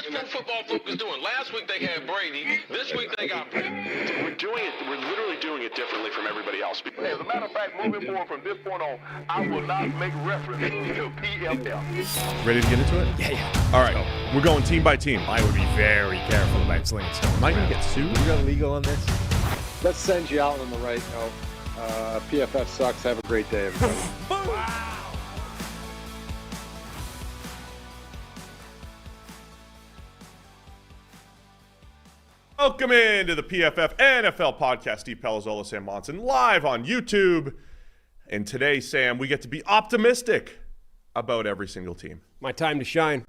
Washington football focus doing? Last week they had Brady. This week they got Brady. We're literally doing it differently from everybody else. As a matter of fact, moving forward from this point on, I will not make reference to PFF. Ready to get into it? Yeah. All right. We're going team by team. I would be very careful about slinging stuff. Am I going to get sued? We got legal on this? Let's send you out on the right note. PFF sucks. Have a great day, everybody. Wow. Welcome into the PFF NFL podcast. Steve Palazzolo, Sam Monson, live on YouTube. And today, Sam, we get to be optimistic about every single team. My time to shine.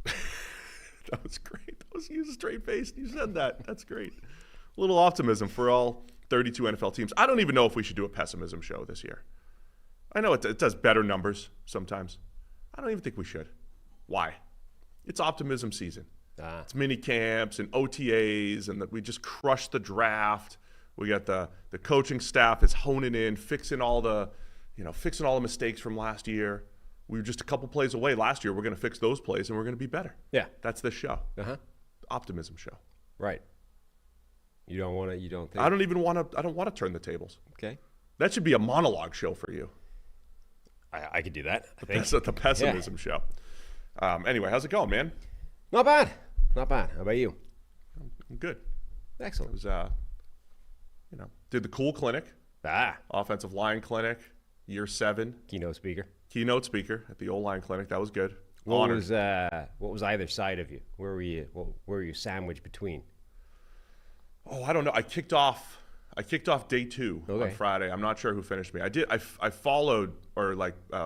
That was great. That was you straight faced. You said that. That's great. A little optimism for all 32 NFL teams. I don't even know if we should do a pessimism show this year. I know it does better numbers sometimes. I don't even think we should. Why? It's optimism season. It's mini camps and OTAs, and we just crushed the draft. We got the coaching staff is honing in, fixing all the mistakes from last year. We were just a couple plays away last year. We're going to fix those plays, and we're going to be better. Yeah, that's this show. Optimism show. Right. You don't want to. You don't think. I don't want to turn the tables. Okay. That should be a monologue show for you. I could do that. That's the pessimism show. Anyway, how's it going, man? Not bad. Not bad. How about you? I'm good. Excellent. It was, did the cool clinic. Offensive line clinic, year 7. Keynote speaker At the O-line clinic. That was good. What was either side of you? Where were you sandwiched between? Oh, I don't know. I kicked off day 2 on Friday. I'm not sure who finished me. I followed or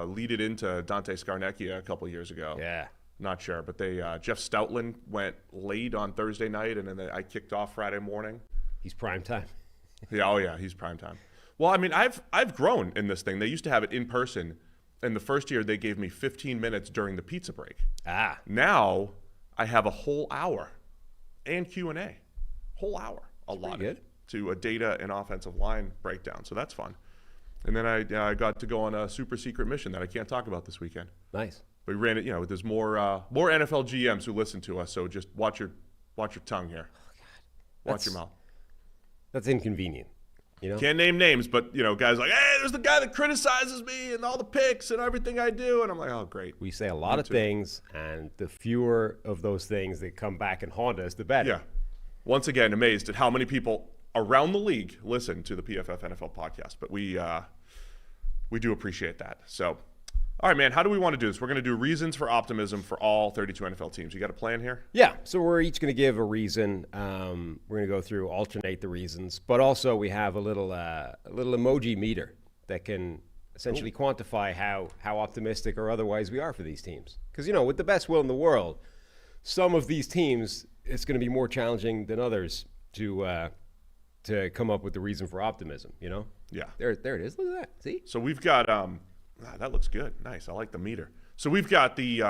leaded into Dante Scarnecchia a couple years ago. Yeah. Not sure, but Jeff Stoutland went late on Thursday night, and then I kicked off Friday morning. He's prime time. Yeah, he's prime time. Well, I mean, I've grown in this thing. They used to have it in person, and the first year they gave me 15 minutes during the pizza break. Now I have a whole hour and Q&A. Whole hour allotted to a data and offensive line breakdown. So that's fun. And then I got to go on a super secret mission that I can't talk about this weekend. Nice. We ran it, there's more NFL GMs who listen to us, so just watch your tongue here. Oh, God. Watch your mouth. That's inconvenient. Can't name names, but guys like, hey, there's the guy that criticizes me and all the picks and everything I do, and I'm like, oh, great. We say a lot of things, and the fewer of those things that come back and haunt us, the better. Yeah. Once again, amazed at how many people around the league listen to the PFF NFL podcast, but we do appreciate that. So. All right, man, how do we want to do this? We're going to do reasons for optimism for all 32 NFL teams. You got a plan here? Yeah, so we're each going to give a reason. We're going to go through, alternate the reasons, but also we have a little emoji meter that can essentially quantify how optimistic or otherwise we are for these teams. Because, with the best will in the world, some of these teams, it's going to be more challenging than others to come up with the reason for optimism, Yeah. There it is. Look at that. See? So we've got that looks good. Nice. I like the meter. So we've got the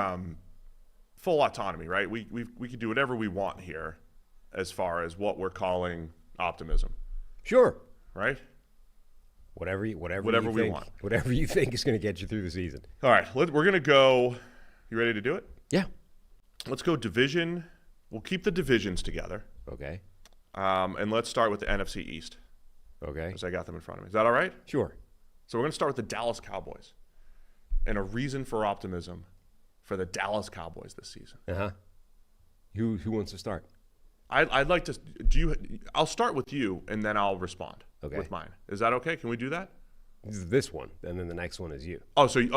full autonomy, right? We can do whatever we want here as far as what we're calling optimism. Sure. Right? Whatever we want. Whatever you think is going to get you through the season. All right. We're going to go. You ready to do it? Yeah. Let's go division. We'll keep the divisions together. Okay. And let's start with the NFC East. Okay. Because I got them in front of me. Is that all right? Sure. So we're going to start with the Dallas Cowboys and a reason for optimism for the Dallas Cowboys this season. Who wants to start? I'd like to I'll start with you and then I'll respond with mine. Is that okay? Can we do that? This one, and then the next one is you. I'm sorry.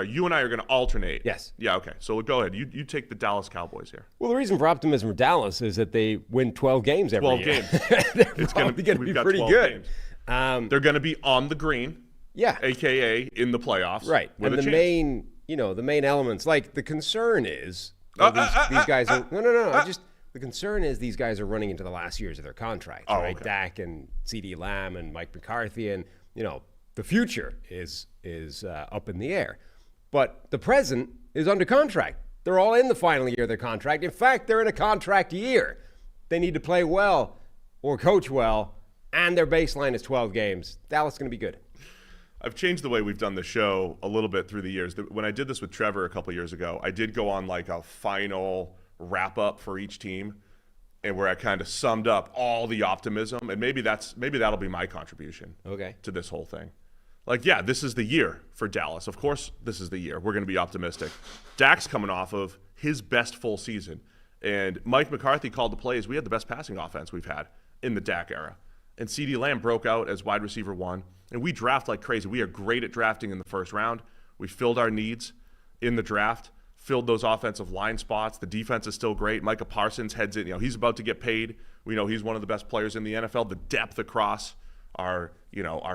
You and I are going to alternate. Yes. Yeah, okay. So go ahead. You take the Dallas Cowboys here. Well, the reason for optimism for Dallas is that they win 12 games every year. 12 games. It's going to be pretty good. They're going to be on the green. Yeah. AKA in the playoffs. Right. And the main elements, like the concern is these guys are the concern is these guys are running into the last years of their contracts, right? Okay. Dak and CeeDee Lamb and Mike McCarthy, and the future is up in the air. But the present is under contract. They're all in the final year of their contract. In fact, they're in a contract year. They need to play well or coach well, and their baseline is 12 games. Dallas is going to be good. I've changed the way we've done the show a little bit through the years. When I did this with Trevor a couple years ago, I did go on like a final wrap-up for each team, and where I kind of summed up all the optimism, and maybe that'll be my contribution to this whole thing. Like, yeah, this is the year for Dallas. Of course, this is the year. We're going to be optimistic. Dak's coming off of his best full season, and Mike McCarthy called the plays. We had the best passing offense we've had in the Dak era, and CeeDee Lamb broke out as wide receiver 1, and we draft like crazy. We are great at drafting in the first round. We filled our needs in the draft. Filled those offensive line spots. The defense is still great. Micah Parsons heads in. He's about to get paid. We know he's one of the best players in the NFL. The depth across our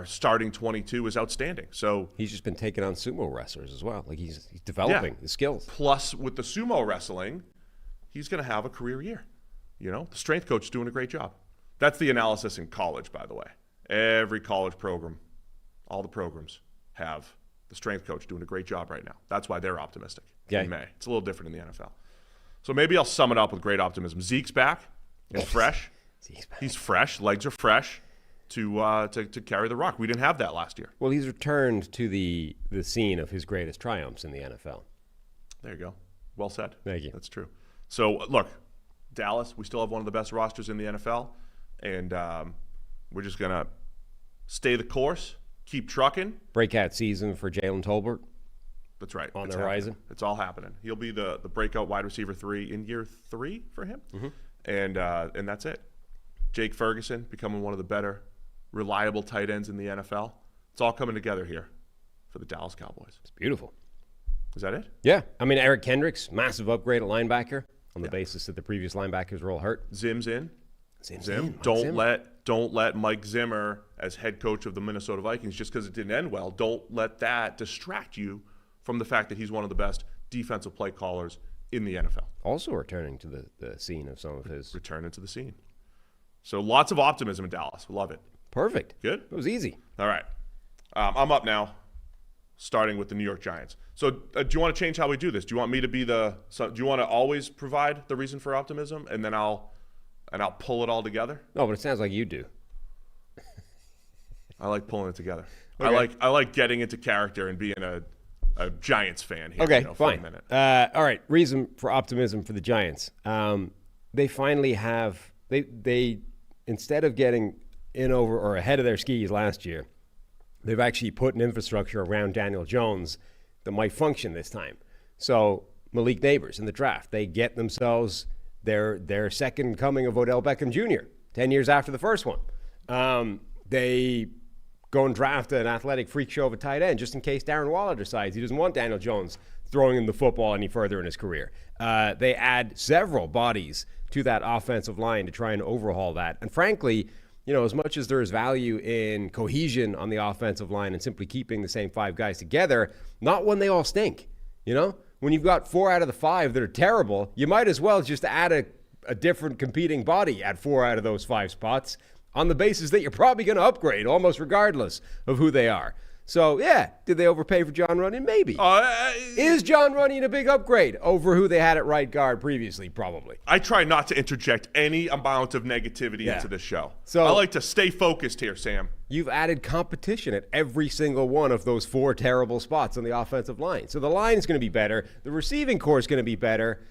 starting 22 is outstanding. So he's just been taking on sumo wrestlers as well. Like he's developing his skills. Plus, with the sumo wrestling, he's going to have a career year. The strength coach is doing a great job. That's the analysis in college, by the way. Every college program, all the programs have the strength coach doing a great job right now. That's why they're optimistic in May. It's a little different in the NFL. So maybe I'll sum it up with great optimism. Zeke's back and fresh. He's fresh. Legs are fresh to carry the rock. We didn't have that last year. Well, he's returned to the scene of his greatest triumphs in the NFL. There you go. Well said. Thank you. That's true. So, look, Dallas, we still have one of the best rosters in the NFL, and we're just going to stay the course. Keep trucking. Breakout season for Jalen Tolbert. That's right. On the horizon. It's all happening. He'll be the breakout wide receiver 3 in year 3 for him. Mm-hmm. And that's it. Jake Ferguson becoming one of the better, reliable tight ends in the NFL. It's all coming together here for the Dallas Cowboys. It's beautiful. Is that it? Yeah. I mean, Eric Kendricks, massive upgrade at linebacker on the basis that the previous linebackers were all hurt. Zim's in. Zim. Don't let Mike Zimmer, as head coach of the Minnesota Vikings, just because it didn't end well, don't let that distract you from the fact that he's one of the best defensive play callers in the NFL. Also returning to the scene of some of his... Returning to the scene. So lots of optimism in Dallas. Love it. Perfect. Good? It was easy. All right. I'm up now, starting with the New York Giants. So do you want to change how we do this? Do you want me to be do you want to always provide the reason for optimism, and then I'll pull it all together? No, but it sounds like you do. I like pulling it together. Okay. I like getting into character and being a Giants fan here. Okay, for fine. a minute. All right, reason for optimism for the Giants. They finally have they instead of getting in over or ahead of their skis last year, they've actually put an infrastructure around Daniel Jones that might function this time. So Malik Neighbors in the draft, they get themselves their second coming of Odell Beckham Jr. 10 years after the first one. They go and draft an athletic freak show of a tight end just in case Darren Waller decides he doesn't want Daniel Jones throwing him the football any further in his career. They add several bodies to that offensive line to try and overhaul that. And frankly, as much as there is value in cohesion on the offensive line and simply keeping the same 5 guys together, not when they all stink. When you've got 4 out of the 5 that are terrible, you might as well just add a different competing body at 4 out of those 5 spots on the basis that you're probably going to upgrade almost regardless of who they are. So, yeah, did they overpay for John Runyon? Maybe. Is John Runyon a big upgrade over who they had at right guard previously? Probably. I try not to interject any amount of negativity into this show. So I like to stay focused here, Sam. You've added competition at every single one of those 4 terrible spots on the offensive line. So the line is going to be better. The receiving core is going to be better.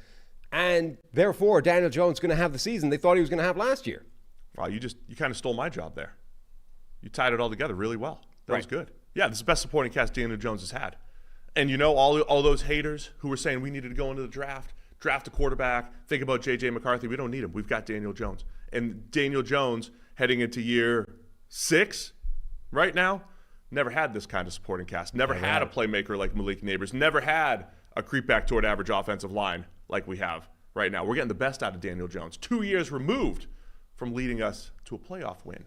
And therefore, Daniel Jones is going to have the season they thought he was going to have last year. Wow, you kind of stole my job there. You tied it all together really well. That was good. Yeah, this is the best supporting cast Daniel Jones has had. And all those haters who were saying we needed to go into the draft a quarterback, think about J.J. McCarthy. We don't need him. We've got Daniel Jones. And Daniel Jones, heading into year 6 right now, never had this kind of supporting cast. Never had a playmaker like Malik Neighbors. Never had a creep back toward average offensive line like we have right now. We're getting the best out of Daniel Jones. 2 years removed from leading us to a playoff win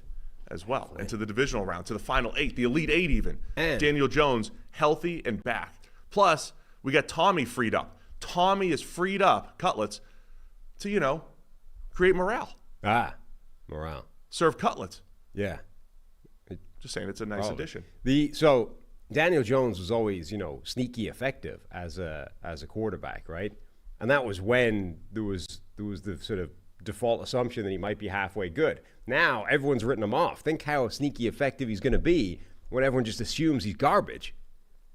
as well, and to the divisional round, to the final 8, the Elite 8 even. And Daniel Jones healthy and back. Plus, we got Tommy freed up. Tommy is freed up, Cutlets, to, create morale. Morale. Serve cutlets. Yeah. Just saying, it's a nice addition. So Daniel Jones was always, sneaky effective as a quarterback, right? And that was when there was the sort of default assumption that he might be halfway good. Now everyone's written him off. Think how sneaky effective he's going to be when everyone just assumes he's garbage.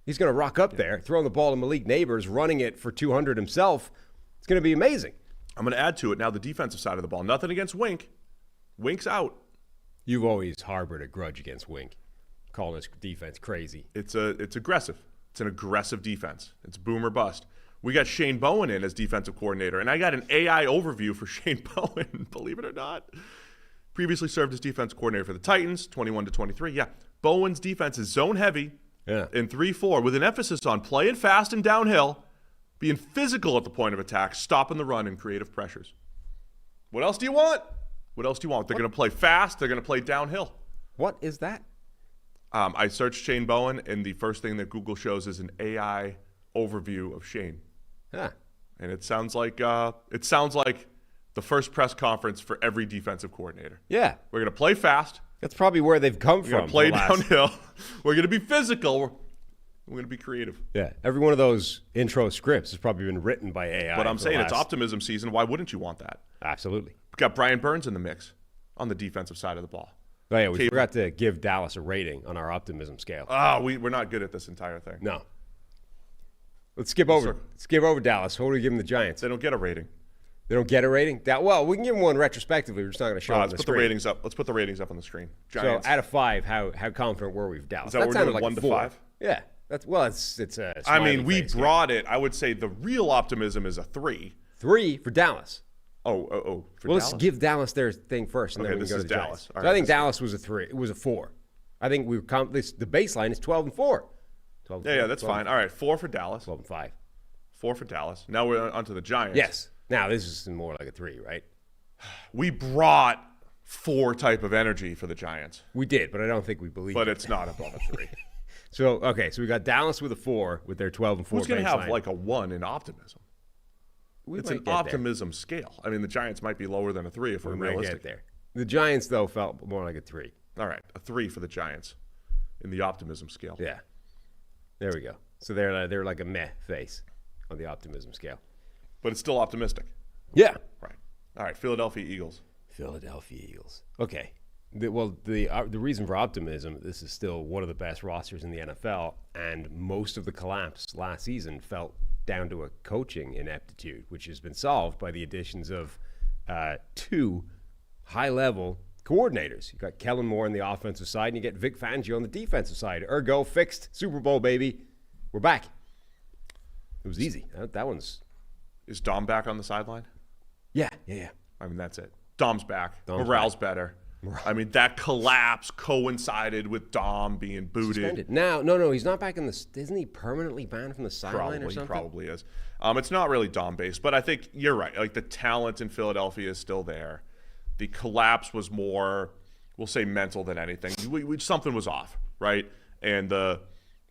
He's going to rock up there, throwing the ball to Malik Neighbors, running it for 200 himself. It's going to be amazing. I'm going to add to it now the defensive side of the ball. Nothing against Wink. Wink's out. You've always harbored a grudge against Wink, calling his defense crazy. It's aggressive. It's an aggressive defense. It's boom or bust. We got Shane Bowen in as defensive coordinator, and I got an AI overview for Shane Bowen, believe it or not. Previously served as defense coordinator for the Titans, 21-23. Yeah, Bowen's defense is zone heavy in 3-4 with an emphasis on playing fast and downhill, being physical at the point of attack, stopping the run, and creative pressures. What else do you want? What else do you want? They're going to play fast. They're going to play downhill. What is that? I searched Shane Bowen, and the first thing that Google shows is an AI overview of Shane. Huh. And it sounds like the first press conference for every defensive coordinator. Yeah. We're going to play fast. That's probably where they've come from. We're going to play downhill. We're going to be physical. We're going to be creative. Yeah. Every one of those intro scripts has probably been written by AI. But I'm saying it's optimism season. Why wouldn't you want that? Absolutely. We've got Brian Burns in the mix on the defensive side of the ball. Oh, yeah, we forgot to give Dallas a rating on our optimism scale. Oh, we're not good at this entire thing. No. Let's skip over Dallas. What do we give them the Giants? They don't get a rating. They don't get a rating? Well, we can give them one retrospectively. We're just not going to show them let's put the ratings up. Let's put the ratings up on the screen. Giants. So out of 5, how confident were we with Dallas? Is that what we're doing, like 1 to 5? Yeah. It's a I mean, we brought game. it. I would say the real optimism is a 3. 3 for Dallas. Oh. Let's give Dallas their thing first, and then we can go to the Dallas. Giants. All so right, I think Dallas was a 3. It was a 4. I think the baseline is 12-4. 12 yeah, that's fine. All right, 4 for Dallas. 12-5. 4 for Dallas. Now we're on to the Giants. Yes. Now this is more like a 3, right? We brought 4 type of energy for the Giants. We did, but I don't think we believe But it. it's not above a 3. So we got Dallas with a 4 with their 12-4 Who's going to baseline. have like a 1 in optimism? It's an optimism scale. I mean, the Giants might be lower than a 3 if we're realistic. Get there. The Giants, though, felt more like a 3. All right, a 3 for the Giants in the optimism scale. Yeah. There we go. So they're like a meh face on the optimism scale. But it's still optimistic. Yeah. Right. All right, Philadelphia Eagles. Philadelphia Eagles. Okay. The reason for optimism, this is still one of the best rosters in the NFL, and most of the collapse last season felt down to a coaching ineptitude, which has been solved by the additions of 2 high-level coordinators. You got Kellen Moore on the offensive side, and you get Vic Fangio on the defensive side. Ergo, fixed Super Bowl, baby. We're back. It was easy. That one's... Is Dom back on the sideline? Yeah. I mean, that's it. Dom's back. Dom's Morale's better. I mean, that collapse coincided with Dom being booted. Suspended. Now, no, he's not back in the... Isn't he permanently banned from the sideline or something? Probably is. It's not really Dom-based, but I think you're right. Like, the talent in Philadelphia is still there. The collapse was more, we'll say, mental than anything. Something was off, right? And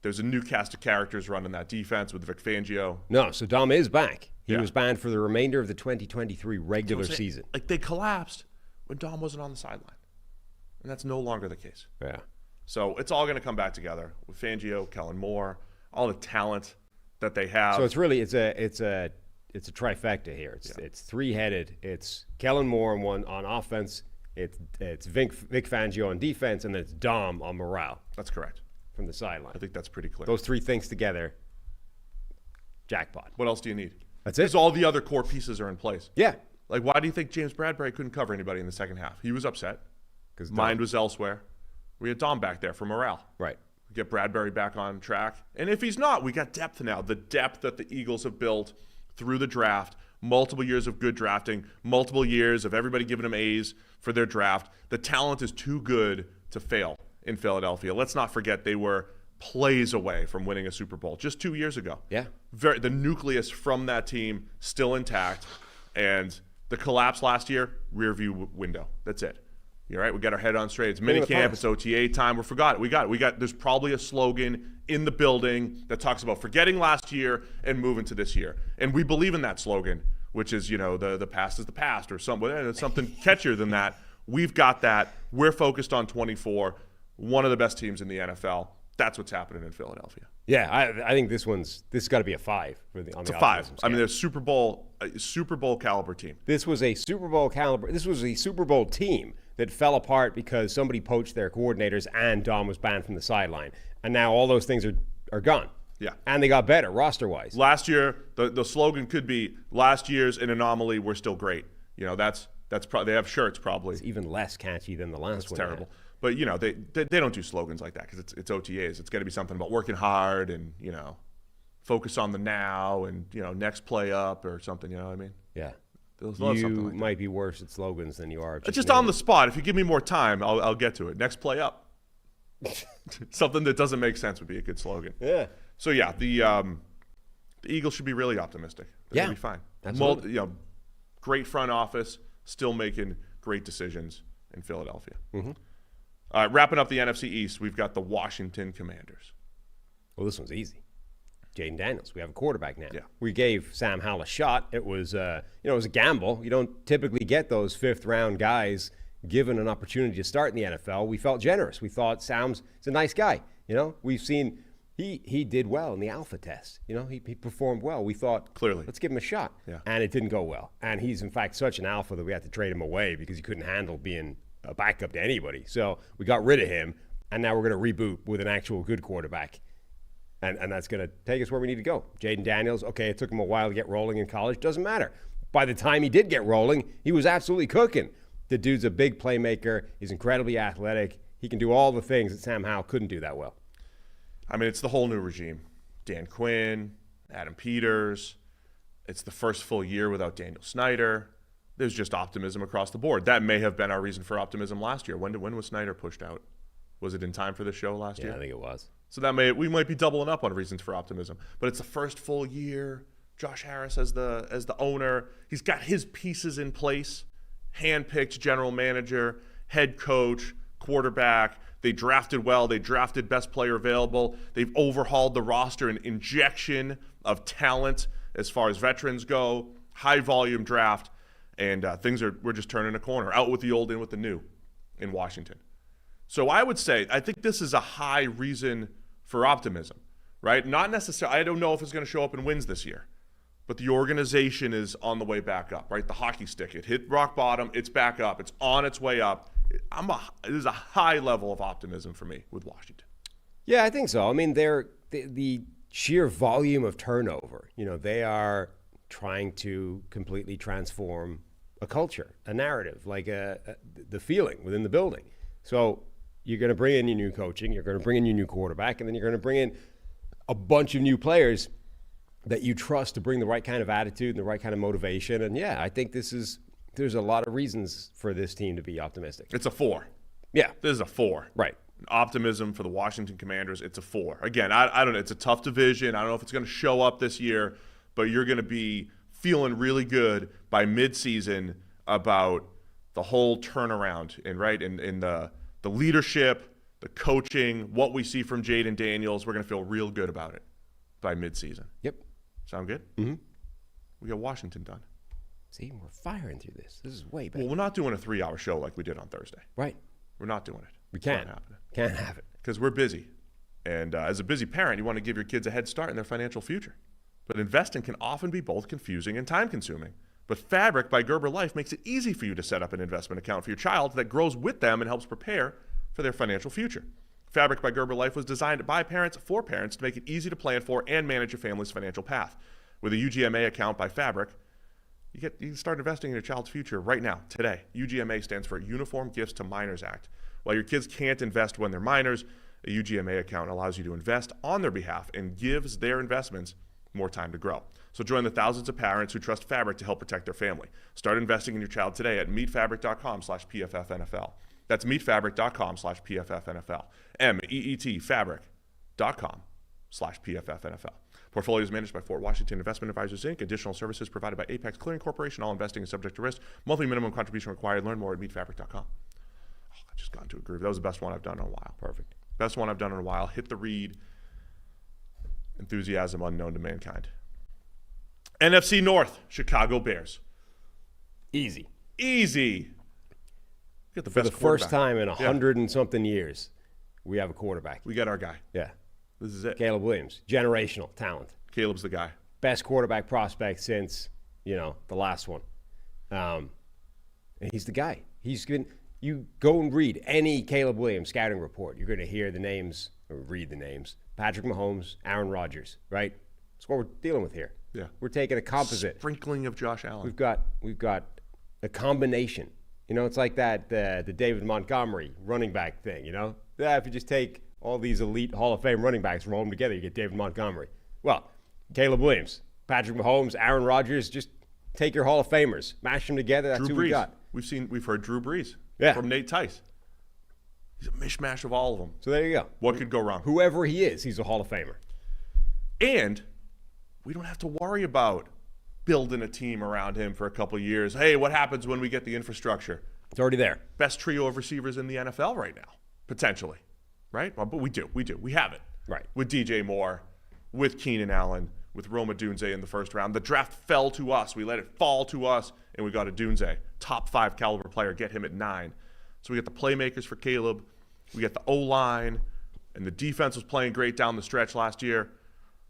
there's a new cast of characters running that defense with Vic Fangio. No, so Dom is back. He was banned for the remainder of the 2023 regular season. Like, they collapsed when Dom wasn't on the sideline. And that's no longer the case. Yeah. So it's all going to come back together with Fangio, Kellen Moore, all the talent that they have. So it's really it's a trifecta here. It's 3-headed. It's Kellen Moore on offense. It's Vic Fangio on defense, and then it's Dom on morale. That's correct. From the sideline. I think that's pretty clear. Those 3 things together, jackpot. What else do you need? That's it. Because all the other core pieces are in place. Yeah. Like, why do you think James Bradbury couldn't cover anybody in the second half? He was upset. Because mind was elsewhere. We had Dom back there for morale. Right. Get Bradbury back on track. And if he's not, we got depth now. The depth that the Eagles have built through the draft, multiple years of good drafting, multiple years of everybody giving them A's for their draft. The talent is too good to fail in Philadelphia. Let's not forget they were plays away from winning a Super Bowl just 2 years ago. Yeah. The nucleus from that team still intact. And the collapse last year, rear view window. That's it. You're right. We got our head on straight. It's minicamp. It's OTA time. We forgot it. We got. There's probably a slogan in the building that talks about forgetting last year and moving to this year. And we believe in that slogan, which is, the past is the past, or something catchier than that. We've got that. We're focused on 24. One of the best teams in the NFL. That's what's happening in Philadelphia. Yeah, I think this has got to be a 5 on the 5. I mean, they're Super Bowl caliber team. This was a Super Bowl caliber. This was a Super Bowl team that fell apart because somebody poached their coordinators and Dom was banned from the sideline. And now all those things are gone. Yeah. And they got better roster-wise. Last year, the slogan could be, last year's an anomaly, we're still great. That's probably, they have shirts probably. It's even less catchy than the last one. Terrible. But, they don't do slogans like that because it's OTAs. It's got to be something about working hard and, focus on the now and, next play up or something, you know what I mean? Yeah. You might be worse at slogans than you are. Just on the spot. If you give me more time, I'll get to it. Next play up. Something that doesn't make sense would be a good slogan. Yeah. So, yeah, the Eagles should be really optimistic. They're going to be fine. Absolutely. Great front office, still making great decisions in Philadelphia. Mm-hmm. All right, wrapping up the NFC East, we've got the Washington Commanders. Well, this one's easy. Jaden Daniels. We have a quarterback now. Yeah. We gave Sam Howell a shot. It was, it was a gamble. You don't typically get those fifth-round guys given an opportunity to start in the NFL. We felt generous. We thought Sam's a nice guy. We've seen he did well in the alpha test. He performed well. We thought, clearly, let's give him a shot. Yeah. And it didn't go well. And he's, in fact, such an alpha that we had to trade him away because he couldn't handle being a backup to anybody. So we got rid of him, and now we're going to reboot with an actual good quarterback. And that's going to take us where we need to go. Jaden Daniels, okay, it took him a while to get rolling in college. Doesn't matter. By the time he did get rolling, he was absolutely cooking. The dude's a big playmaker. He's incredibly athletic. He can do all the things that Sam Howell couldn't do that well. I mean, it's the whole new regime. Dan Quinn, Adam Peters. It's the first full year without Daniel Snyder. There's just optimism across the board. That may have been our reason for optimism last year. When was Snyder pushed out? Was it in time for the show last year? Yeah, I think it was. So we might be doubling up on reasons for optimism. But it's the first full year. Josh Harris as the owner. He's got his pieces in place. Handpicked general manager, head coach, quarterback. They drafted well. They drafted best player available. They've overhauled the roster, an injection of talent as far as veterans go. High volume draft, and we're just turning a corner. Out with the old, in with the new, in Washington. So I would say I think this is a high reason for optimism, right? Not necessarily. I don't know if it's going to show up in wins this year, but the organization is on the way back up, right? The hockey stick, it hit rock bottom. It's back up. It's on its way up. There's a high level of optimism for me with Washington. Yeah, I think so. I mean, the sheer volume of turnover. They are trying to completely transform a culture, a narrative, like the feeling within the building. So you're going to bring in your new coaching, you're going to bring in your new quarterback, and then you're going to bring in a bunch of new players that you trust to bring the right kind of attitude and the right kind of motivation. And yeah, I think there's a lot of reasons for this team to be optimistic. It's a 4. Yeah. This is a 4. Right. Optimism for the Washington Commanders, it's a 4. Again, I don't know. It's a tough division. I don't know if it's going to show up this year, but you're going to be feeling really good by midseason about the whole turnaround in the leadership, the coaching, what we see from Jaden Daniels. We're going to feel real good about it by midseason. Yep. Sound good? Mm-hmm. We got Washington done. See, we're firing through this. This is way better. Well, we're not doing a 3-hour show like we did on Thursday. Right. We're not doing it. We can't. Can't have it. Because we're busy. And as a busy parent, you want to give your kids a head start in their financial future. But investing can often be both confusing and time-consuming. But Fabric by Gerber Life makes it easy for you to set up an investment account for your child that grows with them and helps prepare for their financial future. Fabric by Gerber Life was designed by parents for parents to make it easy to plan for and manage your family's financial path. With a UGMA account by Fabric, you can start investing in your child's future right now, today. UGMA stands for Uniform Gifts to Minors Act. While your kids can't invest when they're minors, a UGMA account allows you to invest on their behalf and gives their investments more time to grow. So join the thousands of parents who trust Fabric to help protect their family. Start investing in your child today at meetfabric.com/PFFNFL. That's meetfabric.com/PFFNFL. MEET fabric.com/PFFNFL. Portfolio is managed by Fort Washington Investment Advisors, Inc. Additional services provided by Apex Clearing Corporation. All investing is subject to risk. Monthly minimum contribution required. Learn more at meetfabric.com. I just got into a groove. That was the best one I've done in a while. Perfect. Best one I've done in a while. Hit the read. Enthusiasm unknown to mankind. NFC North, Chicago Bears. Easy. Get the For best the first time in 100 Yeah. and something years, we have a quarterback. We got our guy. Yeah. This is it. Caleb Williams, generational talent. Caleb's the guy. Best quarterback prospect since, the last one. And he's the guy. You go and read any Caleb Williams scouting report. You're going to hear the names, or read the names, Patrick Mahomes, Aaron Rodgers, right? That's what we're dealing with here. Yeah. We're taking a composite. Sprinkling of Josh Allen. We've got a combination. You know, it's like that the David Montgomery running back thing, you know? Yeah, if you just take all these elite Hall of Fame running backs, roll them together, you get David Montgomery. Well, Caleb Williams, Patrick Mahomes, Aaron Rodgers, just take your Hall of Famers, mash them together, that's Drew who Brees. we got. We've heard Drew Brees from Nate Tice. He's a mishmash of all of them. So there you go. What could go wrong? Whoever he is, he's a Hall of Famer. And we don't have to worry about building a team around him for a couple of years. Hey, what happens when we get the infrastructure? It's already there. Best trio of receivers in the NFL right now, potentially, right? Well, but we do. We have it. Right. With DJ Moore, with Keenan Allen, with Roma Dunze in the first round. The draft fell to us. We let it fall to us, and we got a Dunze, top 5 caliber player, get him at 9. So we got the playmakers for Caleb. We got the O-line, and the defense was playing great down the stretch last year.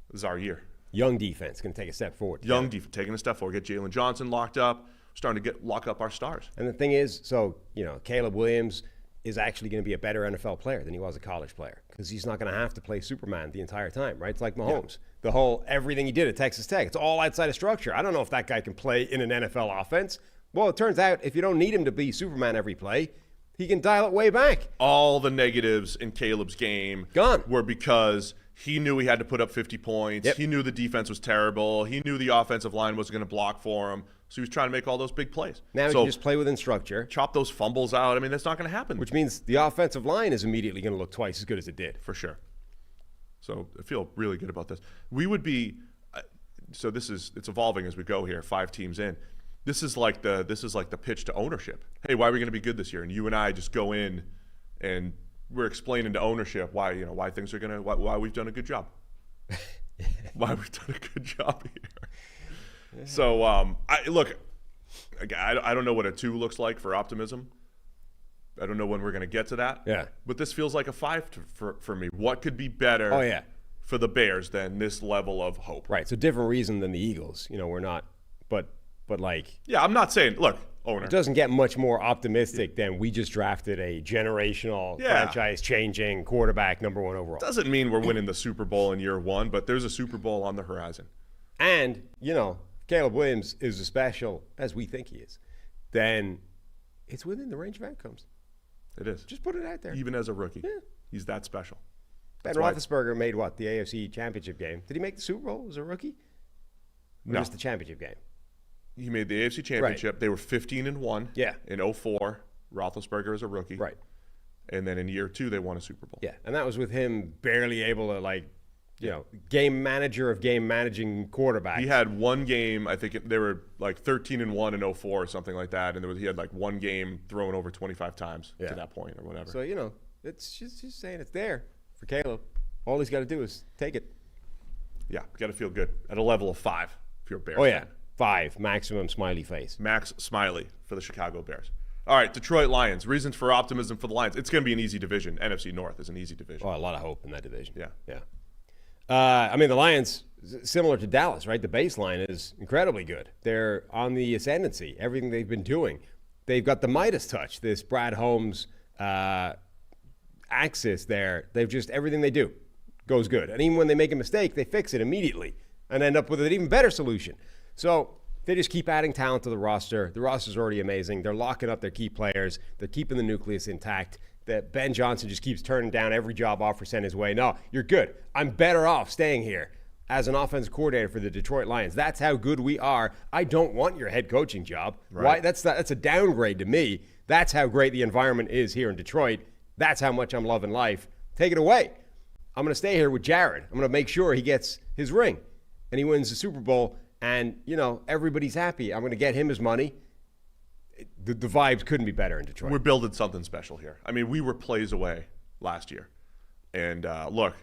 This is our year. Young defense can take a step forward. Young defense taking a step forward. Get Jalen Johnson locked up. Starting to lock up our stars. And the thing is, so, you know, Caleb Williams is actually going to be a better NFL player than he was a college player because he's not going to have to play Superman the entire time, right? It's like Mahomes. Yeah. The whole everything he did at Texas Tech, it's all outside of structure. I don't know if that guy can play in an NFL offense. Well, it turns out if you don't need him to be Superman every play, he can dial it way back. All the negatives in Caleb's game were because he knew he had to put up 50 points. Yep. He knew the defense was terrible. He knew the offensive line wasn't going to block for him. So he was trying to make all those big plays. Now he can just play within structure. Chop those fumbles out. I mean, that's not going to happen. Which means the offensive line is immediately going to look twice as good as it did. For sure. So I feel really good about this. We would be so it's evolving as we go here, 5 teams in. This is like the pitch to ownership. Hey, why are we going to be good this year? And you and I just go in and we're explaining to ownership why things are going to why we've done a good job. Why we've done a good job here. Yeah. So, I don't know what a 2 looks like for optimism. I don't know when we're going to get to that. Yeah. But this feels like a 5 for me. What could be better for the Bears than this level of hope? Right. So different reason than the Eagles. You know, we're not, but like. Yeah, I'm not saying, look, owner. It doesn't get much more optimistic than we just drafted a generational franchise-changing quarterback, number 1 overall. Doesn't mean we're winning the Super Bowl in year 1, but there's a Super Bowl on the horizon. And, you know, Caleb Williams is as special as we think he is, then it's within the range of outcomes. It is. Just put it out there. Even as a rookie. Yeah. He's that special. Ben Roethlisberger made what? The AFC Championship game. Did he make the Super Bowl as a rookie? Or no. Just the championship game? He made the AFC Championship. Right. They were 15-1. Yeah. In 2004, Roethlisberger as a rookie. Right. And then in year 2, they won a Super Bowl. Yeah, and that was with him barely able to, game manager of game managing quarterback. He had one game, I think they were like 13-1 in 2004 or something like that, and he had like one game thrown over 25 times to that point or whatever. So, you know, it's just saying it's there for Caleb. All he's got to do is take it. Yeah, got to feel good at a level of 5 if you're a Bears. Oh, yeah, 5, maximum smiley face. Max smiley for the Chicago Bears. All right, Detroit Lions. Reasons for optimism for the Lions. It's going to be an easy division. NFC North is an easy division. Oh, a lot of hope in that division. Yeah. I mean, the Lions, similar to Dallas, right? The baseline is incredibly good. They're on the ascendancy, everything they've been doing. They've got the Midas touch, this Brad Holmes axis there. They've just, everything they do goes good. And even when they make a mistake, they fix it immediately and end up with an even better solution. So they just keep adding talent to the roster. The roster's already amazing. They're locking up their key players. They're keeping the nucleus intact. That Ben Johnson just keeps turning down every job offer sent his way. No, you're good. I'm better off staying here as an offensive coordinator for the Detroit Lions. That's how good we are. I don't want your head coaching job. Right. Why? That's a downgrade to me. That's how great the environment is here in Detroit. That's how much I'm loving life. Take it away. I'm going to stay here with Jared. I'm going to make sure he gets his ring and he wins the Super Bowl. And, you know, everybody's happy. I'm going to get him his money. The vibes couldn't be better in Detroit. We're building something special here. I mean, we were plays away last year. And look,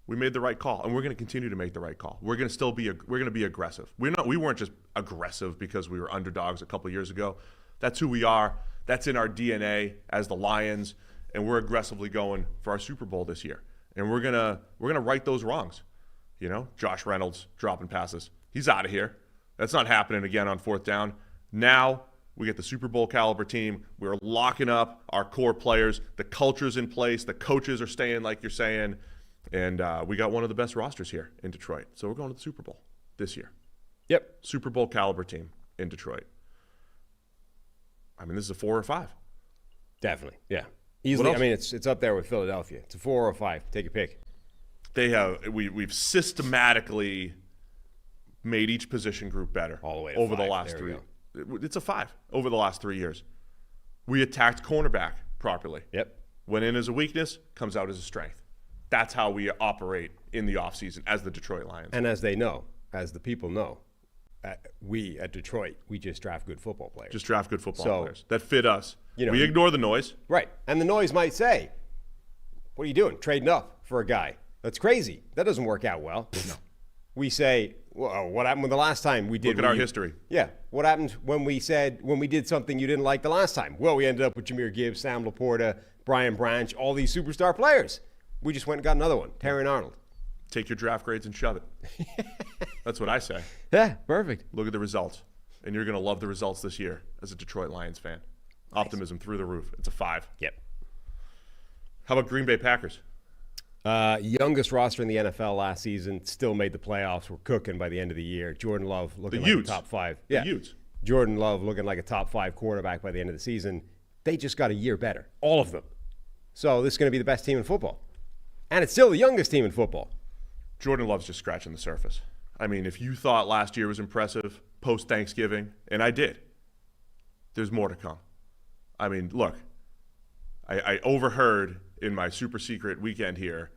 we made the right call, and we're going to continue to make the right call. We're going to still be aggressive. We weren't just aggressive because we were underdogs a couple years ago. That's who we are. That's in our DNA as the Lions, and we're aggressively going for our Super Bowl this year. And we're gonna right those wrongs. You know, Josh Reynolds dropping passes. He's out of here. That's not happening again on 4th down. Now we get the Super Bowl caliber team. We're locking up our core players. The culture's in place. The coaches are staying, like you're saying. And we got one of the best rosters here in Detroit. So we're going to the Super Bowl this year. Yep. Super Bowl caliber team in Detroit. I mean, this is a 4 or 5. Definitely, yeah. Easily. I mean, it's up there with Philadelphia. It's a 4 or 5. Take a pick. We've systematically made each position group better all the way over 5. the last there 3. It's a 5 over the last 3 years. We attacked cornerback properly. Yep. Went in as a weakness, comes out as a strength. That's how we operate in the offseason as the Detroit Lions. And as they know, as the people know, we at Detroit, we just draft good football players. Just draft good football players that fit us. You know, we ignore the noise. Right. And the noise might say, what are you doing? Trading up for a guy. That's crazy. That doesn't work out well. No. We say, well, what happened the last time we did? Look at our history. Yeah. What happened when we did something you didn't like the last time? Well, we ended up with Jahmyr Gibbs, Sam Laporta, Brian Branch, all these superstar players. We just went and got another one, Terry Arnold. Take your draft grades and shove it. That's what I say. Yeah, perfect. Look at the results. And you're going to love the results this year as a Detroit Lions fan. Nice. Optimism through the roof. It's a 5. Yep. How about Green Bay Packers? Youngest roster in the NFL last season. Still made the playoffs. We're cooking by the end of the year. Jordan Love looking like a top 5. Yeah. The Utes. Jordan Love looking like a top 5 quarterback by the end of the season. They just got a year better. All of them. So this is going to be the best team in football. And it's still the youngest team in football. Jordan Love's just scratching the surface. I mean, if you thought last year was impressive post-Thanksgiving, and I did, there's more to come. I mean, look, I overheard in my super secret weekend here,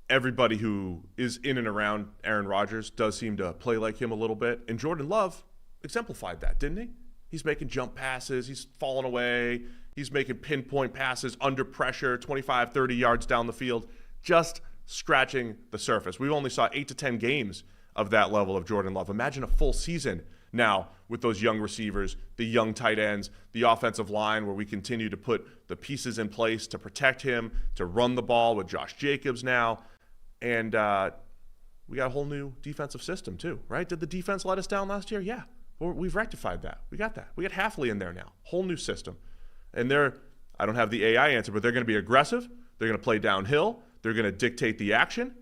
everybody who is in and around Aaron Rodgers does seem to play like him a little bit. And Jordan Love exemplified that, didn't he? He's making jump passes. He's falling away. He's making pinpoint passes under pressure, 25, 30 yards down the field, just scratching the surface. We only saw 8 to 10 games of that level of Jordan Love. Imagine a full season now with those young receivers, the young tight ends, the offensive line where we continue to put the pieces in place to protect him, to run the ball with Josh Jacobs now. And we got a whole new defensive system too, right? Did the defense let us down last year? Yeah. Well, we've rectified that. We got that. We got Halfley in there now. Whole new system. And I don't have the AI answer, but they're going to be aggressive. They're going to play downhill. They're going to dictate the action.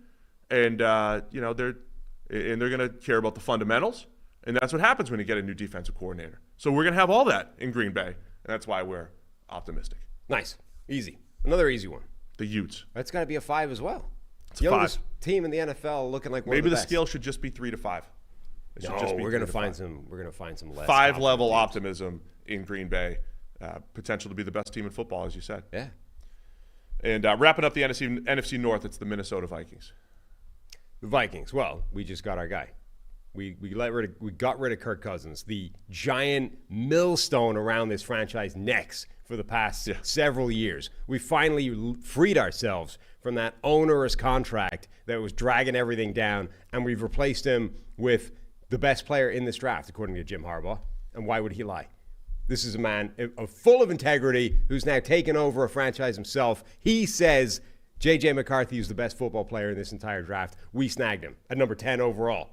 And, they're going to care about the fundamentals. And that's what happens when you get a new defensive coordinator. So we're going to have all that in Green Bay. And that's why we're optimistic. Nice. Easy. Another easy one. The Utes. That's got to be a 5 as well. It's youngest team in the NFL looking like one Maybe of the the best. scale should just be 3 to 5. No, we're going to find some. We're going to find some less 5-level optimism in Green Bay. Potential to be the best team in football, as you said. Yeah. And wrapping up the NFC North, it's the Minnesota Vikings. The Vikings. Well, we just got our guy. We got rid of Kirk Cousins, the giant millstone around this franchise necks for the past several years. We finally freed ourselves from that onerous contract that was dragging everything down, and we've replaced him with the best player in this draft, according to Jim Harbaugh. And why would he lie? This is a man full of integrity who's now taken over a franchise himself. He says J.J. McCarthy is the best football player in this entire draft. We snagged him at number 10 overall.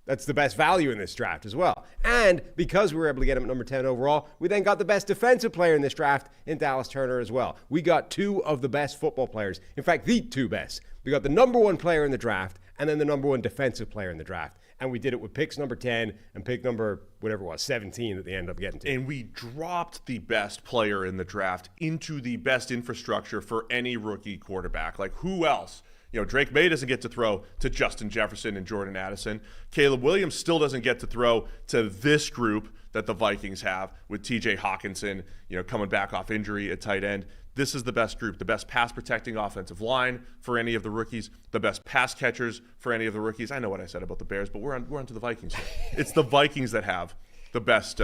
That's the best value in this draft as well. And because we were able to get him at number 10 overall, we then got the best defensive player in this draft in Dallas Turner as well. We got 2 of the best football players. In fact, the 2 best. We got the number 1 player in the draft and then the number 1 defensive player in the draft. And we did it with picks number 10 and pick number, whatever it was, 17 that they ended up getting to. And we dropped the best player in the draft into the best infrastructure for any rookie quarterback. Like, who else? Drake May doesn't get to throw to Justin Jefferson and Jordan Addison. Caleb Williams still doesn't get to throw to this group that the Vikings have with TJ Hawkinson, coming back off injury at tight end. This is the best group, the best pass-protecting offensive line for any of the rookies, the best pass catchers for any of the rookies. I know what I said about the Bears, but we're on to the Vikings here. It's the Vikings that have the best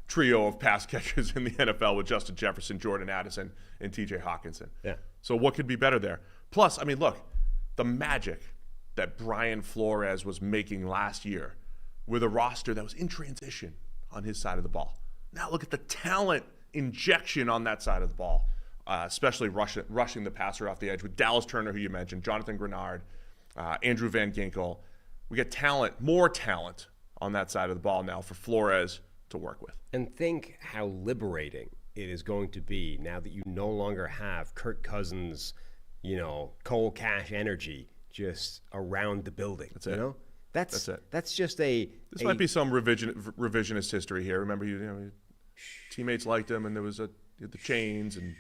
trio of pass catchers in the NFL with Justin Jefferson, Jordan Addison, and TJ Hawkinson. Yeah. So what could be better there? Plus, I mean, look, the magic that Brian Flores was making last year with a roster that was in transition on his side of the ball. Now look at the talent injection on that side of the ball, especially rushing the passer off the edge with Dallas Turner, who you mentioned, Jonathan Grenard, Andrew Van Ginkel. We get talent, more talent on that side of the ball now for Flores to work with. And think how liberating it is going to be now that you no longer have Kirk Cousins, Cole Cash energy just around the building. That's it. That's it. That's just This might be some revisionist history here. Remember, teammates liked him, and there was the chains and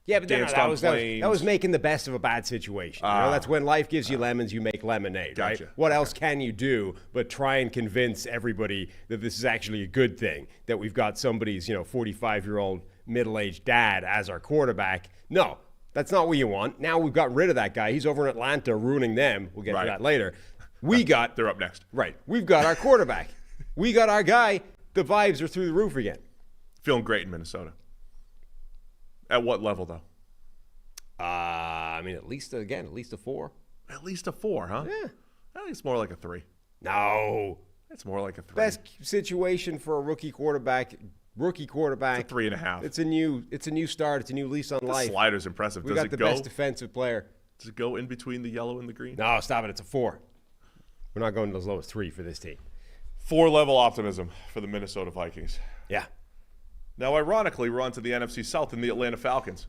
but danced that on was planes. that was making the best of a bad situation. That's when life gives you lemons, you make lemonade, Gotcha. right? What else can you do but try and convince everybody that this is actually a good thing, that we've got somebody's 45-year-old middle-aged dad as our quarterback? No, that's not what you want. Now we've got rid of that guy. He's over in Atlanta ruining them. We'll get to that later. They're up next. Right. We've got our quarterback. We got our guy. The vibes are through the roof again. Feeling great in Minnesota. At what level, though? At least a 4. At least a 4, huh? Yeah. I think it's more like a 3. No. It's more like a 3. Best situation for a rookie quarterback. It's a 3.5. It's a new start. It's a new lease on life. The slider's impressive. We got the best defensive player. Does it go in between the yellow and the green? No, stop it. It's a 4. We're not going as low as 3 for this team. 4-level optimism for the Minnesota Vikings. Yeah. Now, ironically, we're on to the NFC South and the Atlanta Falcons.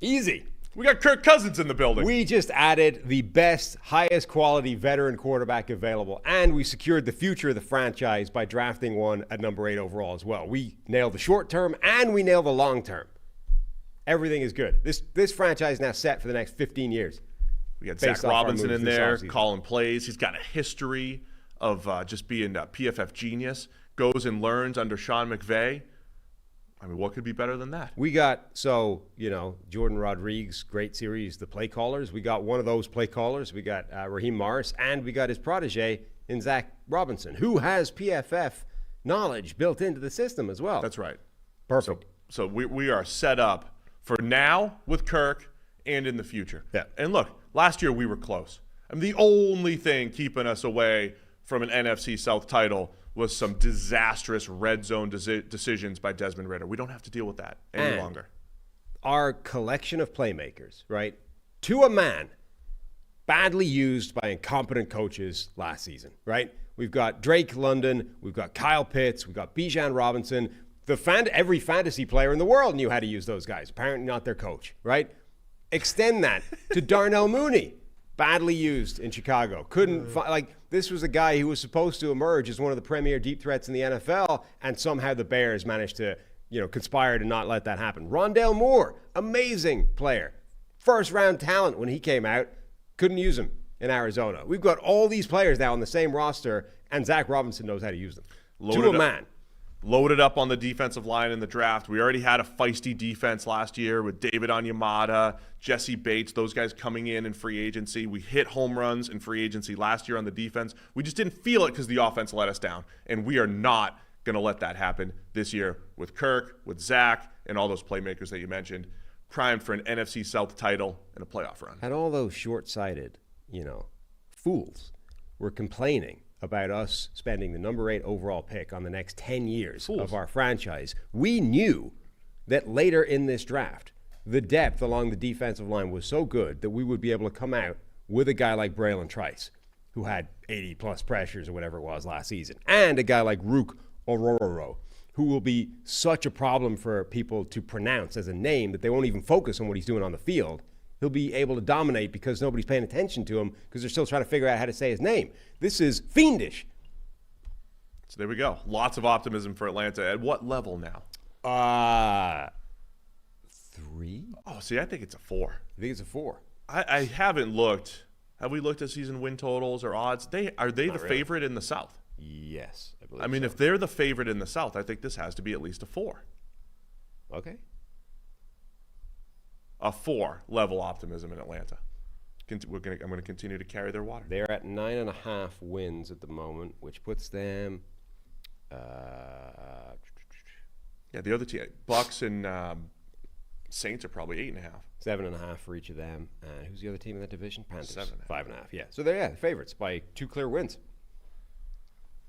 Easy. We got Kirk Cousins in the building. We just added the best, highest quality veteran quarterback available, and we secured the future of the franchise by drafting one at number 8 overall as well. We nailed the short term, and we nailed the long term. Everything is good. This franchise is now set for the next 15 years. We got Zach Robinson in there, calling plays. He's got a history of just being a PFF genius. Goes and learns under Sean McVay. I mean, what could be better than that? We got, Jordan Rodriguez, great series, the play callers. We got one of those play callers. We got Raheem Morris, and we got his protege in Zach Robinson, who has PFF knowledge built into the system as well. That's right. Perfect. So we are set up for now with Kirk and in the future. Yeah. And look, last year we were close. I mean, the only thing keeping us away from an NFC South title was some disastrous red zone decisions by Desmond Ridder. We don't have to deal with that any longer. Our collection of playmakers, right, to a man, badly used by incompetent coaches last season, right? We've got Drake London, we've got Kyle Pitts, we've got Bijan Robinson. Every fantasy player in the world knew how to use those guys. Apparently not their coach, right? Extend that to Darnell Mooney, badly used in Chicago. This was a guy who was supposed to emerge as one of the premier deep threats in the NFL, and somehow the Bears managed to, conspire to not let that happen. Rondale Moore, amazing player. First-round talent when he came out. Couldn't use him in Arizona. We've got all these players now on the same roster, and Zach Robinson knows how to use them. Man. Loaded up on the defensive line in the draft. We already had a feisty defense last year with David Onyemata, Jesse Bates, those guys coming in free agency. We hit home runs in free agency last year on the defense. We just didn't feel it because the offense let us down. And we are not going to let that happen this year with Kirk, with Zach, and all those playmakers that you mentioned. Primed for an NFC South title and a playoff run. And all those short-sighted, fools were complaining about us spending the number 8 overall pick on the next 10 years of our franchise. We knew that later in this draft, the depth along the defensive line was so good that we would be able to come out with a guy like Braylon Trice, who had 80-plus pressures or whatever it was last season, and a guy like Rook Ororo, who will be such a problem for people to pronounce as a name that they won't even focus on what he's doing on the field. He'll be able to dominate because nobody's paying attention to him because they're still trying to figure out how to say his name. This is fiendish. So there we go. Lots of optimism for Atlanta. At what level now? 3? Oh, see, I think it's a 4. I think it's a 4. I haven't looked. Have we looked at season win totals or odds? Are they the favorite in the South? Yes, I believe I mean, so. if they're the favorite in the South, I think this has to be at least a 4. Okay. A 4-level optimism in Atlanta. I'm going to continue to carry their water. They're at 9.5 wins at the moment, which puts them. Yeah, the other team, Bucks and Saints are probably 8.5. 7.5 for each of them. Who's the other team in that division? Panthers. 7.5. 5.5. Yeah. So they're favorites by 2 clear wins.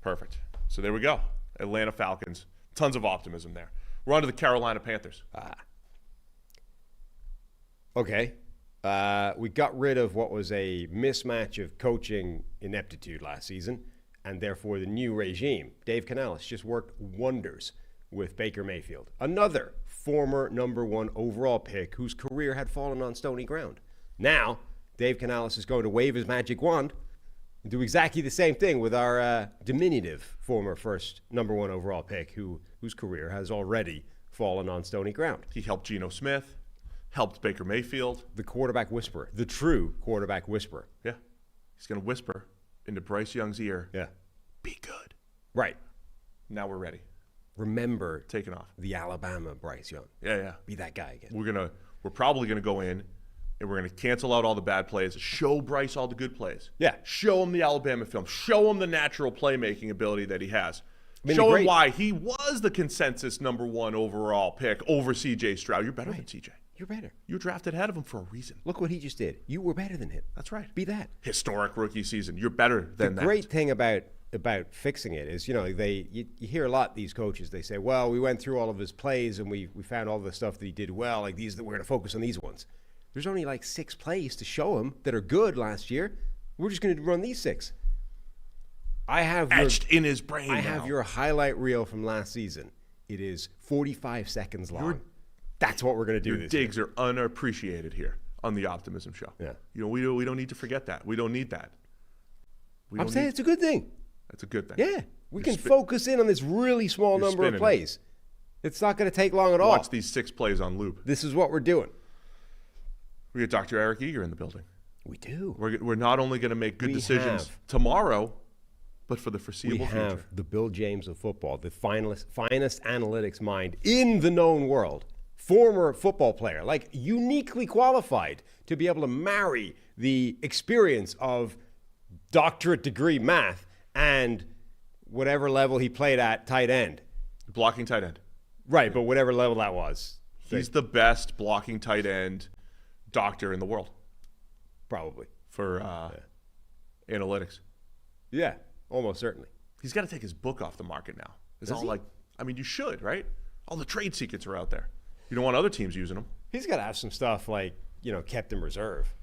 Perfect. So there we go. Atlanta Falcons. Tons of optimism there. We're on to the Carolina Panthers. Okay. We got rid of what was a mismatch of coaching ineptitude last season, and therefore the new regime. Dave Canales just worked wonders with Baker Mayfield, another former number 1 overall pick whose career had fallen on stony ground. Now, Dave Canales is going to wave his magic wand and do exactly the same thing with our diminutive former first number 1 overall pick whose career has already fallen on stony ground. He helped Geno Smith, helped Baker Mayfield. The quarterback whisperer, the true quarterback whisperer. Yeah. He's going to whisper into Bryce Young's ear. Yeah. Be good. Right. Now we're ready. Remember taking off the Alabama Bryce Young. Yeah. Be that guy again. We're probably gonna go in and we're gonna cancel out all the bad plays. Show Bryce all the good plays. Yeah. Show him the Alabama film. Show him the natural playmaking ability that he has. I mean, show him why he was the consensus number 1 overall pick over C.J. Stroud. You're better than C.J. You're better. You were drafted ahead of him for a reason. Look what he just did. You were better than him. That's right. Be that. Historic rookie season. You're better than that. The great thing about fixing it is, you hear a lot these coaches, they say, well, we went through all of his plays and we found all the stuff that he did well, like these, that we're going to focus on these ones. There's only like 6 plays to show him that are good last year. We're just going to run these 6. I have etched in his brain. I have your highlight reel from last season. It is 45 seconds long. That's what we're going to do. Your digs are unappreciated here on the Optimism Show. Yeah. We don't need to forget that. We don't need that. I'm saying it's a good thing. That's a good thing. Yeah. We can focus in on this really small number of plays. It's not going to take long at all. Watch these 6 plays on loop. This is what we're doing. We got Dr. Eric Eager in the building. We do. We're not only going to make good decisions tomorrow, but for the foreseeable future. We have the Bill James of football, the finest analytics mind in the known world. Former football player, like uniquely qualified to be able to marry the experience of doctorate degree math and whatever level he played at tight end. Blocking tight end. Right, but whatever level that was. He's the best blocking tight end doctor in the world. Probably. For analytics. Yeah, almost certainly. He's got to take his book off the market now. It's all like, I mean, you should, right? All the trade secrets are out there. You don't want other teams using them. He's got to have some stuff like, kept in reserve.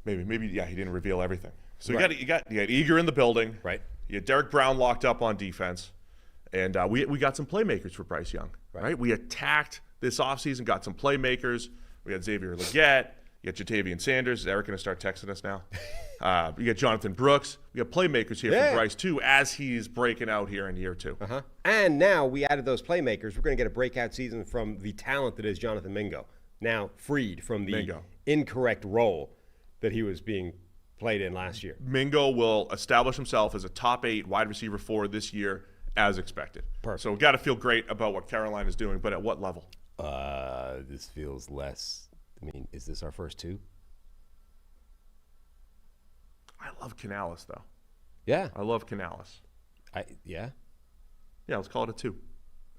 Maybe, yeah, he didn't reveal everything. So you got Eager in the building. Right. You had Derek Brown locked up on defense. And we got some playmakers for Bryce Young, right? We attacked this offseason, got some playmakers. We got Xavier Legette. You got Jatavian Sanders. Is Eric going to start texting us now? You got Jonathan Brooks. We got playmakers here for Bryce, too, as he's breaking out here in year 2. Uh-huh. And now we added those playmakers. We're going to get a breakout season from the talent that is Jonathan Mingo, now freed from the incorrect role that he was being played in last year. Mingo will establish himself as a top 8 wide receiver for this year as expected. Perfect. So we've got to feel great about what Carolina is doing, but at what level? This feels less. I mean, is this our first 2? I love Canales, though. Yeah. I love Canales. Yeah, let's call it a 2.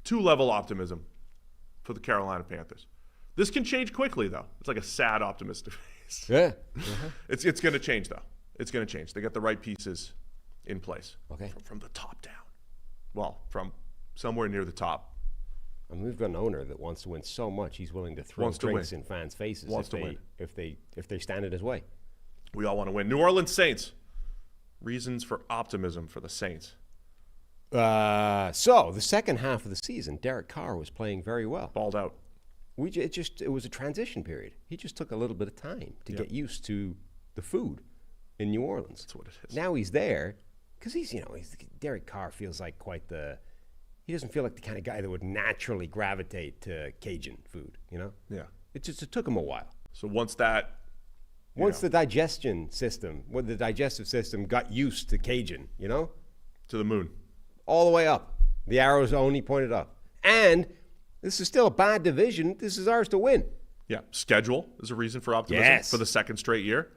2-level optimism for the Carolina Panthers. This can change quickly, though. It's like a sad optimistic face. Yeah. It's going to change, though. It's going to change. They got the right pieces in place. Okay. From the top down. Well, from somewhere near the top. I mean, we've got an owner that wants to win so much he's willing to throw drinks in fans' faces if they stand in his way. We all want to win. New Orleans Saints. Reasons for optimism for the Saints. So the second half of the season, Derek Carr was playing very well. Balled out. It was a transition period. He just took a little bit of time to get used to the food in New Orleans. That's what it is. Now he's there because Derek Carr feels like he doesn't feel like the kind of guy that would naturally gravitate to Cajun food, Yeah. It took him a while. So once the digestive system got used to Cajun, to the moon. All the way up. The arrows only pointed up. And this is still a bad division. This is ours to win. Yeah. Schedule is a reason for optimism for the second straight year.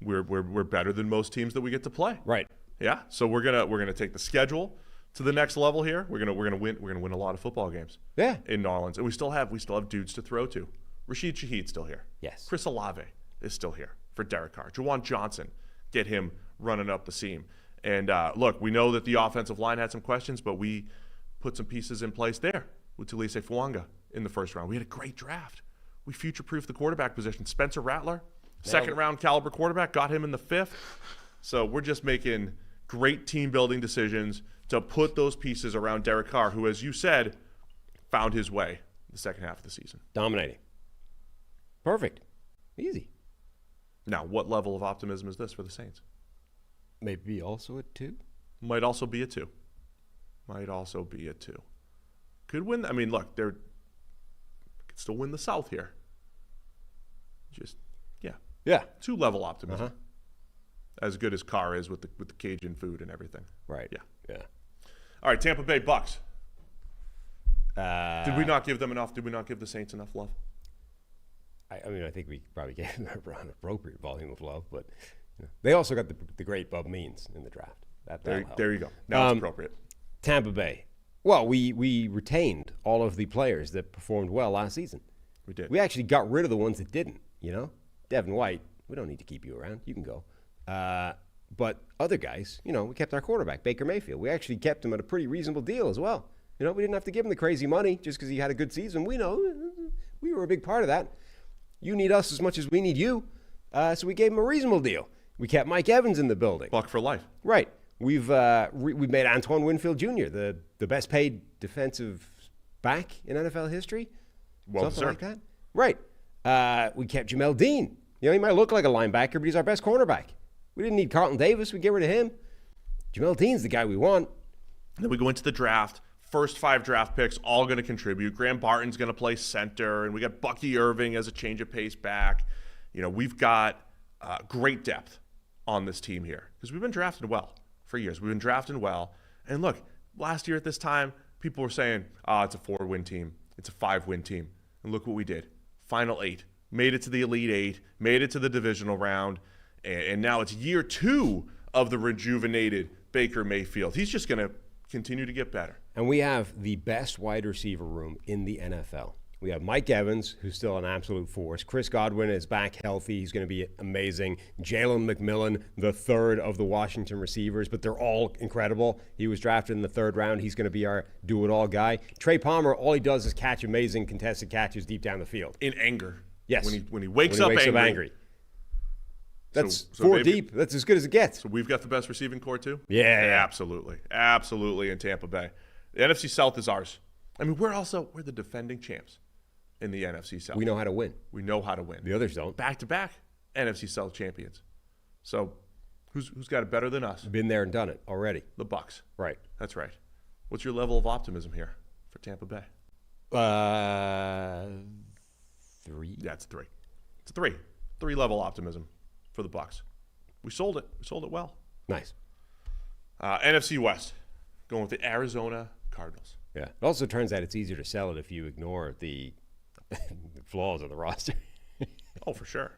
We're better than most teams that we get to play. Right. Yeah. So we're gonna take the schedule to the next level here. We're gonna win a lot of football games. Yeah. In New Orleans, and we still have dudes to throw to. Rashid Shaheed's still here. Yes. Chris Olave is still here for Derek Carr. Juwan Johnson, get him running up the seam. And look, we know that the offensive line had some questions, but we put some pieces in place there with Tulise Fuanga in the first round. We had a great draft. We future-proofed the quarterback position. Spencer Rattler, second-round caliber quarterback, got him in the 5th. So we're just making great team-building decisions to put those pieces around Derek Carr, who, as you said, found his way the second half of the season. Dominating. Perfect. Easy. Now, what level of optimism is this for the Saints? Maybe also a 2? Might also be a 2. Could win. I mean, look, could still win the South here. Just, yeah, 2-level optimism. As good as Carr is with the Cajun food and everything. Right. Yeah. All right, Tampa Bay Bucks. Did we not give them enough? Did we not give the Saints enough love? I mean, I think we probably gave them an appropriate volume of love, but they also got the great Bub Means in the draft. There you go. Now it's appropriate. Tampa Bay. Well, we retained all of the players that performed well last season. We did. We actually got rid of the ones that didn't, Devin White, we don't need to keep you around. You can go. But other guys, we kept our quarterback, Baker Mayfield. We actually kept him at a pretty reasonable deal as well. We didn't have to give him the crazy money just because he had a good season. We know we were a big part of that. You need us as much as we need you. So we gave him a reasonable deal. We kept Mike Evans in the building. Buck for life. Right. We've made Antoine Winfield Jr. the best paid defensive back in NFL history. Well Something deserved. like that. Right. We kept Jamel Dean. He might look like a linebacker, but he's our best cornerback. We didn't need Carlton Davis. We get rid of him. Jamel Dean's the guy we want. Then we go into the draft. First 5 draft picks, all going to contribute. Graham Barton's going to play center, and we got Bucky Irving as a change of pace back. We've got great depth on this team here because we've been drafting well for years. We've been drafting well. And look, last year at this time, people were saying, it's a 4-win team. It's a 5-win team. And look what we did. Final 8. Made it to the Elite 8. Made it to the divisional round. And now it's year 2 of the rejuvenated Baker Mayfield. He's just going to continue to get better. And we have the best wide receiver room in the NFL. We have Mike Evans, who's still an absolute force. Chris Godwin is back healthy. He's going to be amazing. Jalen McMillan, the third of the Washington receivers, but they're all incredible. He was drafted in the 3rd round. He's going to be our do-it-all guy. Trey Palmer, all he does is catch amazing contested catches deep down the field. In anger. Yes. When he wakes up angry. That's so 4 deep. That's as good as it gets. So we've got the best receiving core too? Yeah. Absolutely in Tampa Bay. The NFC South is ours. I mean, we're the defending champs in the NFC South. We know how to win. The others don't. Back-to-back NFC South champions. So who's got it better than us? Been there and done it already. The Bucks. Right. That's right. What's your level of optimism here for Tampa Bay? 3. Yeah, it's 3. It's a 3. 3-level optimism for the Bucks. We sold it. We sold it well. Nice. NFC West, going with the Arizona Cardinals. Yeah. It also turns out it's easier to sell it if you ignore the flaws of the roster. Oh, for sure.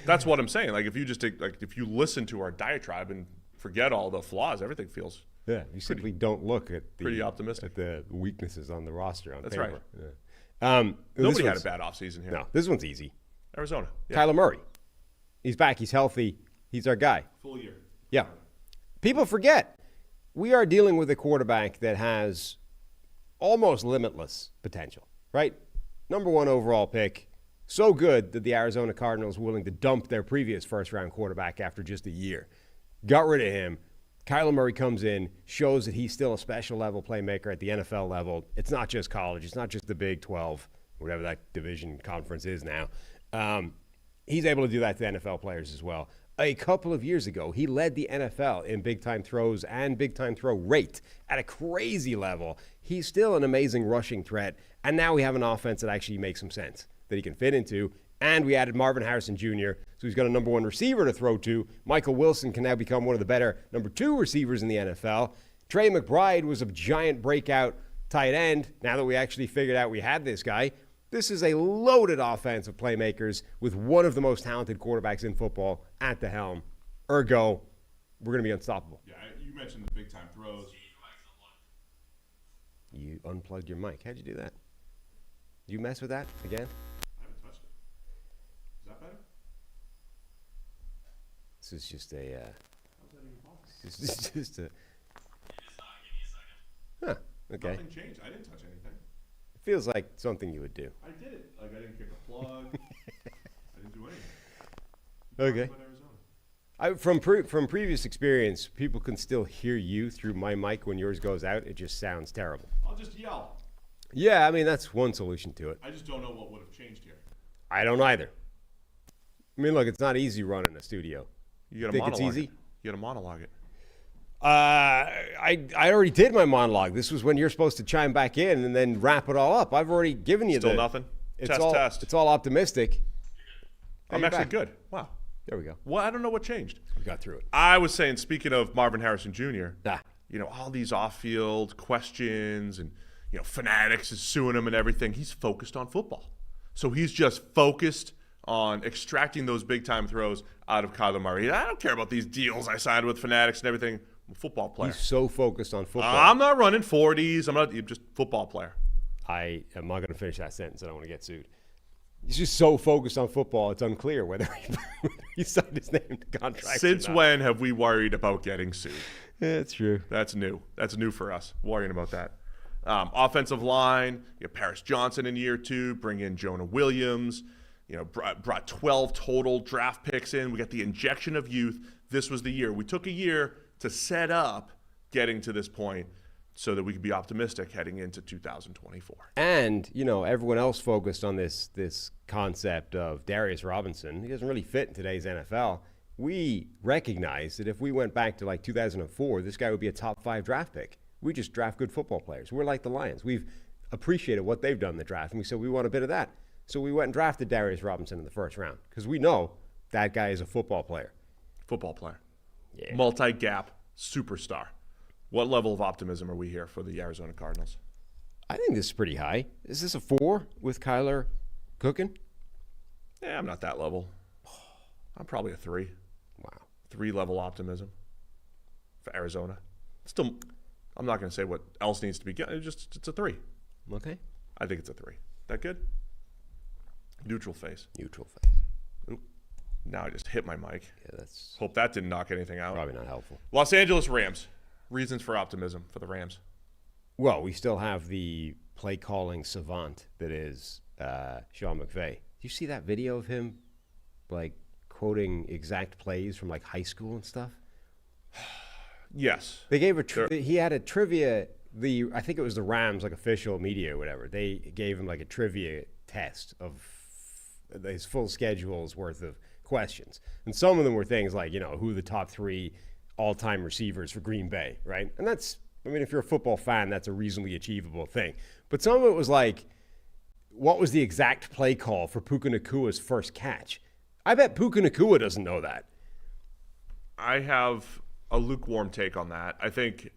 That's what I'm saying. Like if you listen to our diatribe and forget all the flaws, everything feels you simply don't look at the pretty optimistic at the weaknesses on the roster on That's paper. right. Yeah. Nobody had a bad offseason here. No, this one's easy. Arizona. Yeah. Kyler Murray. He's back. He's healthy. He's our guy. Full year. Yeah. People forget we are dealing with a quarterback that has almost limitless potential, right? Number 1 overall pick. So good that the Arizona Cardinals were willing to dump their previous first-round quarterback after just a year. Got rid of him. Kyler Murray comes in, shows that he's still a special-level playmaker at the NFL level. It's not just college. It's not just the Big 12, whatever that division conference is now. He's able to do that to NFL players as well. A couple of years ago, he led the NFL in big-time throws and big-time throw rate at a crazy level. He's still an amazing rushing threat, and now we have an offense that actually makes some sense that he can fit into. And we added Marvin Harrison Jr., so he's got a number 1 receiver to throw to. Michael Wilson can now become one of the better number 2 receivers in the NFL. Trey McBride was a giant breakout tight end. Now that we actually figured out we had this guy, this is a loaded offense of playmakers with one of the most talented quarterbacks in football at the helm. Ergo, we're going to be unstoppable. Yeah, you mentioned the big-time throws. You unplugged your mic. How'd you do that? Did you mess with that again? I haven't touched it. Is that better? This is just a... How's that even possible? It's just a... Give me a second. Huh, okay. Nothing changed. I didn't touch anything. It feels like something you would do. I did it. Like I didn't kick a plug. I didn't do anything. Okay. Talking about Arizona. From previous experience, people can still hear you through my mic when yours goes out. It just sounds terrible. I'll just yell. Yeah, I mean, that's one solution to it. I just don't know what would have changed here. I don't either. I mean, look, it's not easy running a studio. You got to Think monologue it's easy? it. You got to monologue it. I already did my monologue. This was when you're supposed to chime back in and then wrap it all up. I've already given you Still nothing? Test. It's all optimistic. I'm actually good. Wow. There we go. Well, I don't know what changed. We got through it. I was saying, speaking of Marvin Harrison Jr., Ah. all these off-field questions and, Fanatics is suing him and everything. He's focused on football. So he's just focused on extracting those big-time throws out of Kyler Murray. I don't care about these deals I signed with Fanatics and everything. I'm a football player. He's so focused on football. I'm not running 40s. I'm just football player. I am not going to finish that sentence. I don't want to get sued. He's just so focused on football, it's unclear whether he signed his name to contract. Since when have we worried about getting sued? Yeah, that's true. That's new. That's new for us, worrying about that. Offensive line, Paris Johnson in year 2, bring in Jonah Williams, brought 12 total draft picks in. We got the injection of youth. This was the year. We took a year to set up getting to this point so that we could be optimistic heading into 2024. And, everyone else focused on this concept of Darius Robinson. He doesn't really fit in today's NFL. We recognize that if we went back to 2004, this guy would be a top 5 draft pick. We just draft good football players. We're like the Lions. We've appreciated what they've done in the draft, and we said we want a bit of that. So we went and drafted Darius Robinson in the first round because we know that guy is a football player. Football player. Yeah. Multi-gap superstar. What level of optimism are we here for the Arizona Cardinals? I think this is pretty high. Is this a 4 with Kyler cooking? Yeah, I'm not that level. I'm probably a 3. Wow. 3-level optimism for Arizona. Still, I'm not going to say what else needs to be good. It's a 3. Okay. I think it's a 3. That good? Neutral face. Neutral face. Oop. Now I just hit my mic. Yeah, that's Hope that didn't knock anything out. probably not helpful. Los Angeles Rams. Reasons for optimism for the Rams. Well, we still have the play calling savant that is Sean McVay. Do you see that video of him quoting exact plays from high school and stuff? Yes. They gave he had a trivia. I think it was the Rams official media or whatever. They gave him a trivia test of his full schedule's worth of questions, and some of them were things like who are the top 3 all-time receivers for Green Bay, right? And that's, if you're a football fan, that's a reasonably achievable thing. But some of it was what was the exact play call for Puka Nakua's first catch? I bet Puka Nakua doesn't know that. I have a lukewarm take on that. I think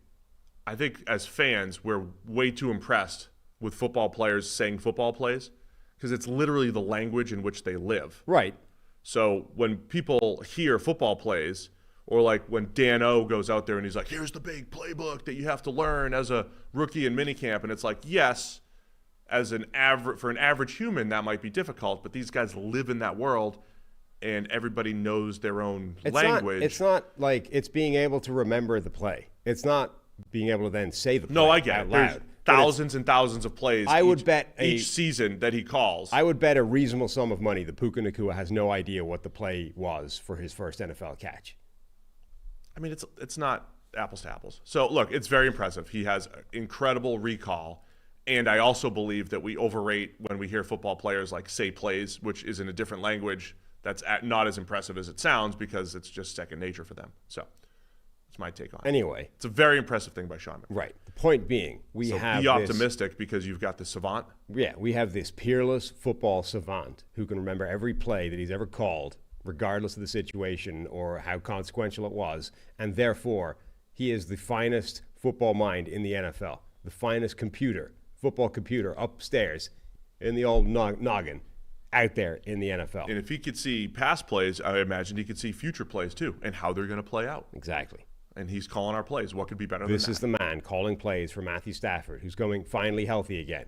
as fans, we're way too impressed with football players saying football plays because it's literally the language in which they live. Right. So when people hear football plays, or when Dan O goes out there and he's like, here's the big playbook that you have to learn as a rookie in minicamp, and it's yes, for an average human that might be difficult, but these guys live in that world, and everybody knows their own language. It's not it's being able to remember the play. It's not being able to then say the play. No, I get out it. loud. There's thousands and thousands of plays. I would bet each season that he calls. I would bet a reasonable sum of money that Puka Nakua has no idea what the play was for his first NFL catch. It's not apples to apples. So, look, it's very impressive. He has incredible recall, and I also believe that we overrate when we hear football players say plays, which is in a different language that's not as impressive as it sounds because it's just second nature for them. So, that's my take on it. Anyway. It's a very impressive thing by Sean McVay. Right. The point being, be optimistic because you've got the savant. Yeah, we have this peerless football savant who can remember every play that he's ever called, regardless of the situation or how consequential it was, and therefore he is the finest football mind in the NFL, the finest football computer upstairs in the old noggin out there in the NFL. And if he could see past plays, I imagine he could see future plays too and how they're going to play out. Exactly. And he's calling our plays. What could be better than that? This is the man calling plays for Matthew Stafford, who's going finally healthy again.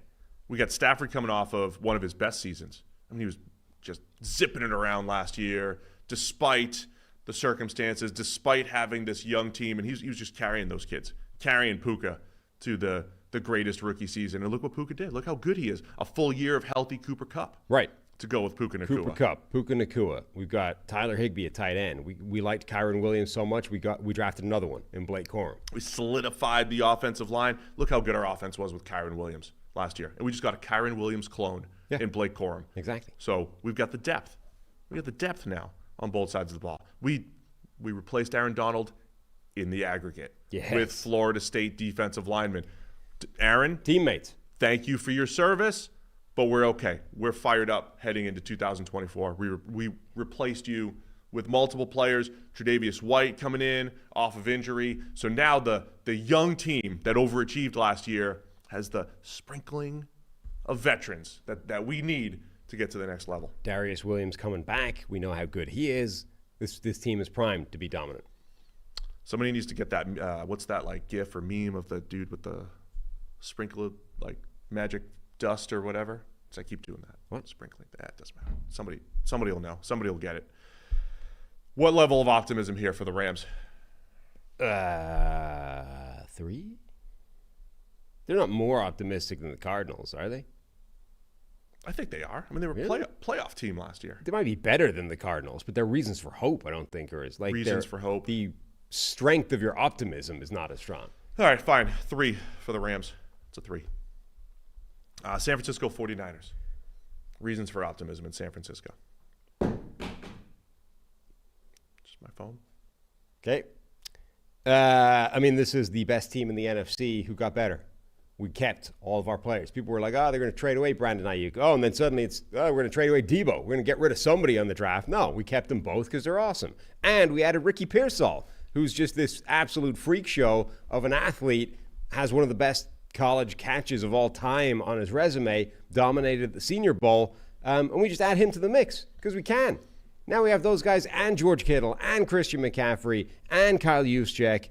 We got Stafford coming off of one of his best seasons. He was just zipping it around last year, despite the circumstances, despite having this young team, and he was just carrying those kids, carrying Puka to the greatest rookie season. And look what Puka did. Look how good he is. A full year of healthy Cooper Kupp. Right. To go with Puka Nakua. Cooper Kupp, Puka Nakua. We've got Tyler Higbee at tight end. We liked Kyron Williams so much, we drafted another one in Blake Corum. We solidified the offensive line. Look how good our offense was with Kyron Williams last year. And we just got a Kyron Williams clone in Blake Corum. Exactly. So we've got the depth. We have the depth now on both sides of the ball. We replaced Aaron Donald in the aggregate with Florida State defensive linemen. Aaron, teammates, thank you for your service, but we're okay. We're fired up heading into 2024. We replaced you with multiple players. Tre'Davious White coming in off of injury. So now the young team that overachieved last year has the sprinkling of veterans that we need to get to the next level. Darius Williams coming back. We know how good he is. This team is primed to be dominant. Somebody needs to get that, what's that like gif or meme of the dude with the sprinkle like magic dust or whatever? So I keep doing that. What? Sprinkling. That doesn't matter. Somebody will know. Somebody will get it. What level of optimism here for the Rams? 3? They're not more optimistic than the Cardinals, are they? I think they are. I mean, they were Really? playoff team last year. They might be better than the Cardinals, but their reasons for hope, I don't think, are as like Reasons for hope. The strength of your optimism is not as strong. All right, fine. 3 for the Rams. It's a 3. San Francisco 49ers. Reasons for optimism in San Francisco. Just my phone. Okay. I mean, this is the best team in the NFC who got better. We kept all of our players. People were like, they're going to trade away Brandon Ayuk. And then suddenly it's, we're going to trade away Debo. We're going to get rid of somebody on the draft. No, we kept them both because they're awesome. And we added Ricky Pearsall, who's just this absolute freak show of an athlete, has one of the best college catches of all time on his resume, dominated the Senior Bowl, and we just add him to the mix because we can. Now we have those guys and George Kittle and Christian McCaffrey and Kyle Juszczyk.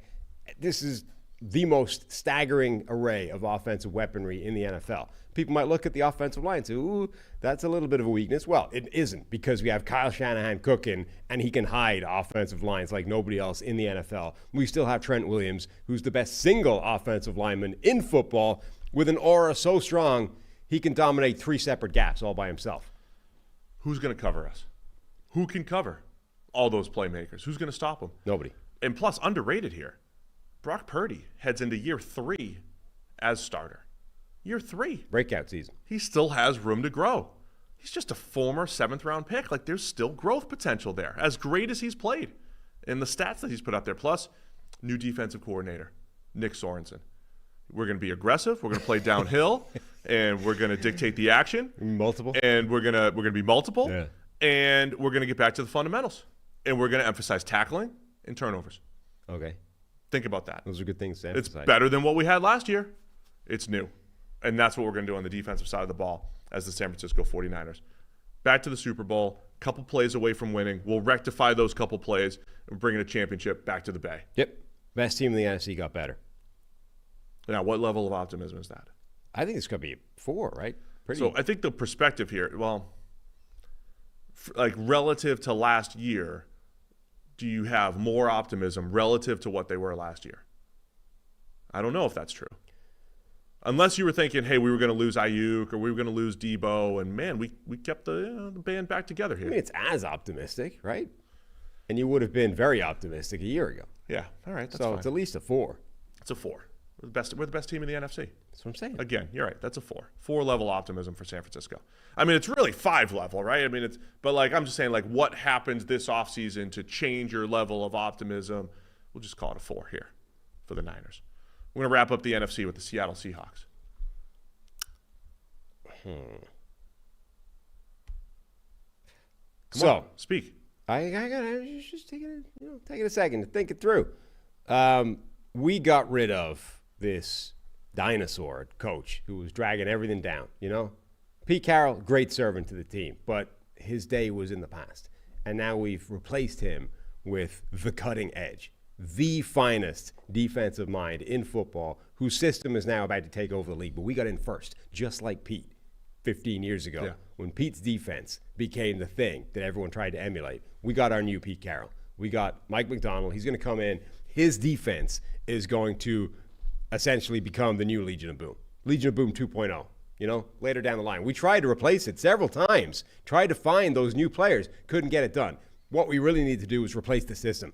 This is the most staggering array of offensive weaponry in the NFL. People might look at the offensive line and say, ooh, that's a little bit of a weakness. Well, it isn't, because we have Kyle Shanahan cooking, and he can hide offensive lines like nobody else in the NFL. We still have Trent Williams, who's the best single offensive lineman in football, with an aura so strong, he can dominate 3 separate gaps all by himself. Who's going to cover us? Who can cover all those playmakers? Who's going to stop them? Nobody. And plus, underrated here, Brock Purdy heads into year 3 as starter. Year 3. Breakout season. He still has room to grow. He's just a former 7th-round pick. Like, there's still growth potential there, as great as he's played and the stats that he's put up there. Plus, new defensive coordinator, Nick Sorensen. We're going to be aggressive. We're going to play downhill, and we're going to dictate the action. Multiple. And we're going to be multiple. Yeah. And we're going to get back to the fundamentals. And we're going to emphasize tackling and turnovers. Okay. Think about that. Those are good things to emphasize. It's better than what we had last year. It's new. And that's what we're going to do on the defensive side of the ball as the San Francisco 49ers. Back to the Super Bowl, couple plays away from winning. We'll rectify those couple plays and bring in a championship back to the Bay. Yep. Best team in the NFC got better. Now, what level of optimism is that? I think it's going to be a 4, right? So I think the perspective here, well, like relative to last year, do you have more optimism relative to what they were last year? I don't know if that's true. Unless you were thinking, hey, we were going to lose Ayuk or we were going to lose Debo, and man, we kept the band back together here. I mean, it's as optimistic, right? And you would have been very optimistic a year ago. Yeah, all right, that's so fine. It's at least a 4. It's a 4. We're the best team in the NFC. That's what I'm saying. Again, you're right. That's a 4. 4-level optimism for San Francisco. I mean, it's really 5-level, right? I mean, but like I'm just saying, like what happens this offseason to change your level of optimism? We'll just call it a 4 here for the Niners. We're going to wrap up the NFC with the Seattle Seahawks. Come on, speak. I gotta just take it a second to think it through. We got rid of this dinosaur coach who was dragging everything down. Pete Carroll, great servant to the team, but his day was in the past, and now we've replaced him with the cutting edge, the finest defensive mind in football, whose system is now about to take over the league. But we got in first, just like Pete 15 years ago. Yeah. When Pete's defense became the thing that everyone tried to emulate. We got our new Pete Carroll. We got Mike McDonald. He's going to come in. His defense is going to essentially become the new Legion of Boom. Legion of Boom 2.0, later down the line. We tried to replace it several times, tried to find those new players, couldn't get it done. What we really need to do is replace the system.